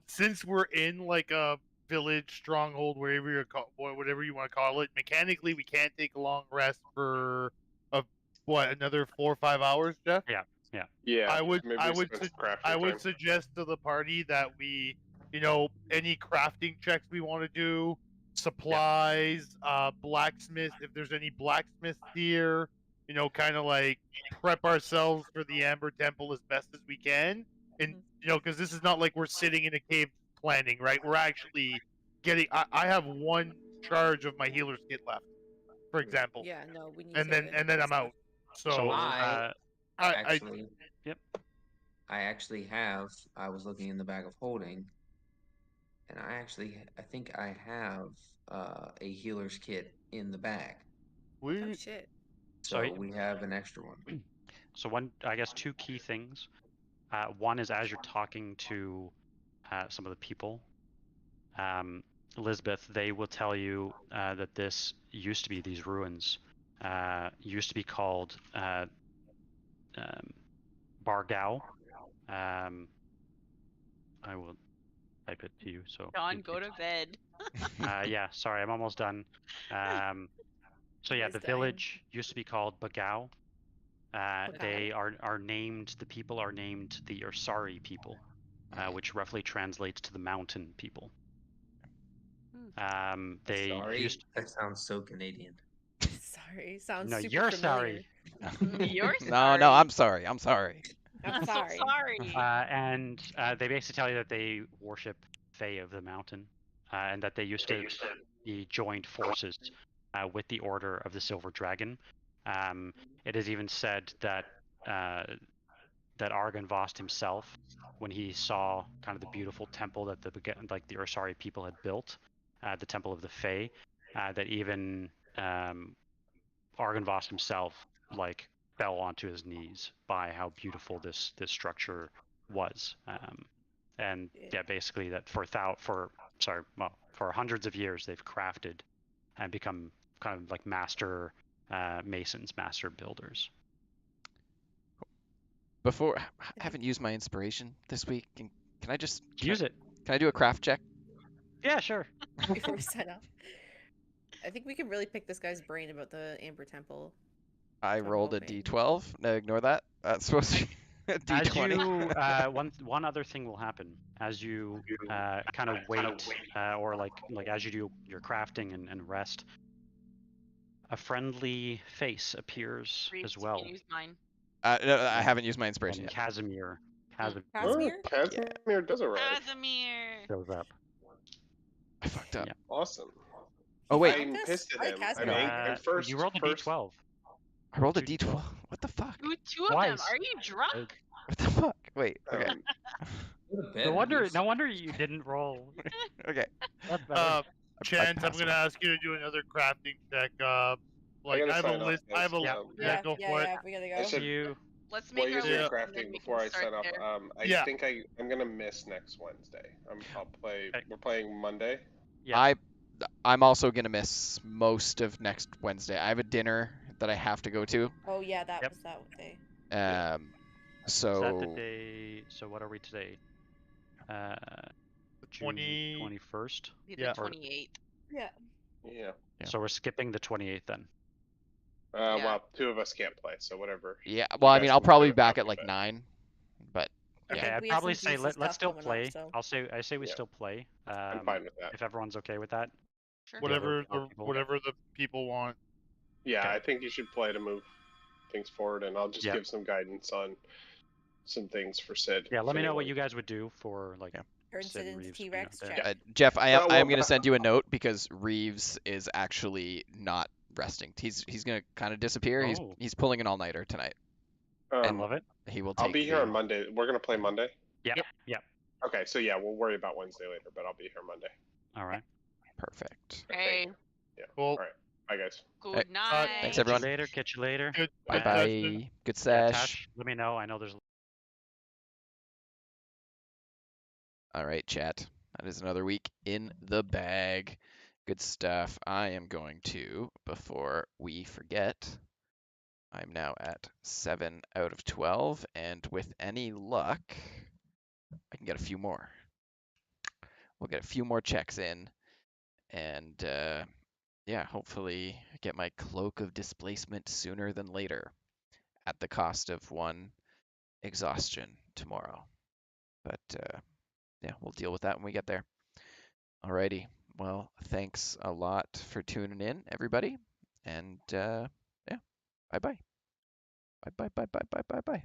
Since we're in like a village stronghold, whatever you want to call it, mechanically we can't take a long rest for another 4 or 5 hours, Jeff? Yeah. I would suggest to the party that we, any crafting checks we want to do, supplies, blacksmith, if there's any blacksmiths here, kind of like prep ourselves for the Amber Temple as best as we can. And, because this is not like we're sitting in a cave planning, right? We're actually getting, I have 1 charge of my healer's kit left, for example. Yeah, no, we need and then I'm out. So I actually, yep. I was looking in the bag of holding, and I think I have a healer's kit in the bag. Oh shit. So we have an extra one. So I guess 2 key things. One is, as you're talking to some of the people, Lisbeth, they will tell you that this used to be, these ruins used to be called Bargao. I will type it to you. So John, go to bed. yeah, sorry, I'm almost done. So yeah, the village used to be called Bagao. They are named, the people are named the Ursari people, which roughly translates to the mountain people. They used. That sounds so Canadian. Sorry, sounds no, super you're familiar. sorry. You're No, sorry. no, I'm sorry. I'm sorry. I'm sorry. And they basically tell you that they worship Fae of the Mountain, and that they used to be joined forces with the Order of the Silver Dragon. It is even said that that Argynvost himself, when he saw kind of the beautiful temple that the Ursari people had built, the Temple of the Fae, that even Argynvost himself fell onto his knees by how beautiful this structure was. And yeah, basically that for hundreds of years they've crafted and become kind of like master masons, master builders. Before, I haven't used my inspiration this week. Can I just use it? Can I do a craft check? Yeah, sure. Before we sign off. I think we can really pick this guy's brain about the Amber Temple. I I'm rolled a hoping. d12. No, ignore that. That's supposed to be a d20. As you, one other thing will happen as you kind of wait, or like as you do your crafting and rest. A friendly face appears Reeves, as well. You can use mine. No, I haven't used my inspiration And yet. Casimir Casimir? Casimir does arrive. Casimir. shows up. I fucked up. Yeah. Awesome. Oh wait, I'm pissed at him. Casimir. I'm first. You rolled a d12. I rolled a d12. What the fuck? Two of them. Are you drunk? What the fuck? Wait. Okay. No wonder you didn't roll. Okay. Chance, I'm gonna ask you to do another crafting check. Like I have a list. I have a Yeah, go for it. we gotta go. Let's While make you're our doing list and then crafting we before can I start sign off, there. I think I'm gonna miss next Wednesday. I'll play. Okay. We're playing Monday. Yeah. I'm also gonna miss most of next Wednesday. I have a dinner that I have to go to. Oh yeah, that was that day. So. Is that the day? So what are we today? June 21st. The 28th. Yeah. Yeah. So we're skipping the 28th then. Well, two of us can't play, so whatever. Yeah. Well, I mean, I'll probably be back at like 9, but. Okay, Yeah. I'd probably say let's still play. I say we still play. I'm fine with that. If everyone's okay with that. Sure. Whatever the people want. Yeah, Okay. I think you should play to move things forward, and I'll just give some guidance on some things for Sid. Yeah, let me know what you guys would do for like. Turn Sid into T-Rex. Jeff, I am going to send you a note because Reeves is actually not resting. He's going to kind of disappear. Oh. He's pulling an all-nighter tonight. I love it. He will take. I'll be here on Monday. We're gonna play Monday. Yeah. Yeah. Okay, so yeah, we'll worry about Wednesday later, but I'll be here Monday. All right. Perfect. Hey. Yeah. Cool. All right. Bye, guys. Good night. Thanks, everyone. Catch you later. Bye bye. Good sesh. Tash, let me know. I know there's. All right, chat. That is another week in the bag. Good stuff. I am going to, before we forget, I'm now at 7 out of 12, and with any luck, I can get a few more. We'll get a few more checks in, and yeah, hopefully get my Cloak of Displacement sooner than later, at the cost of 1 exhaustion tomorrow. But yeah, we'll deal with that when we get there. Alrighty. Well, thanks a lot for tuning in, everybody. And yeah, bye-bye. Bye-bye.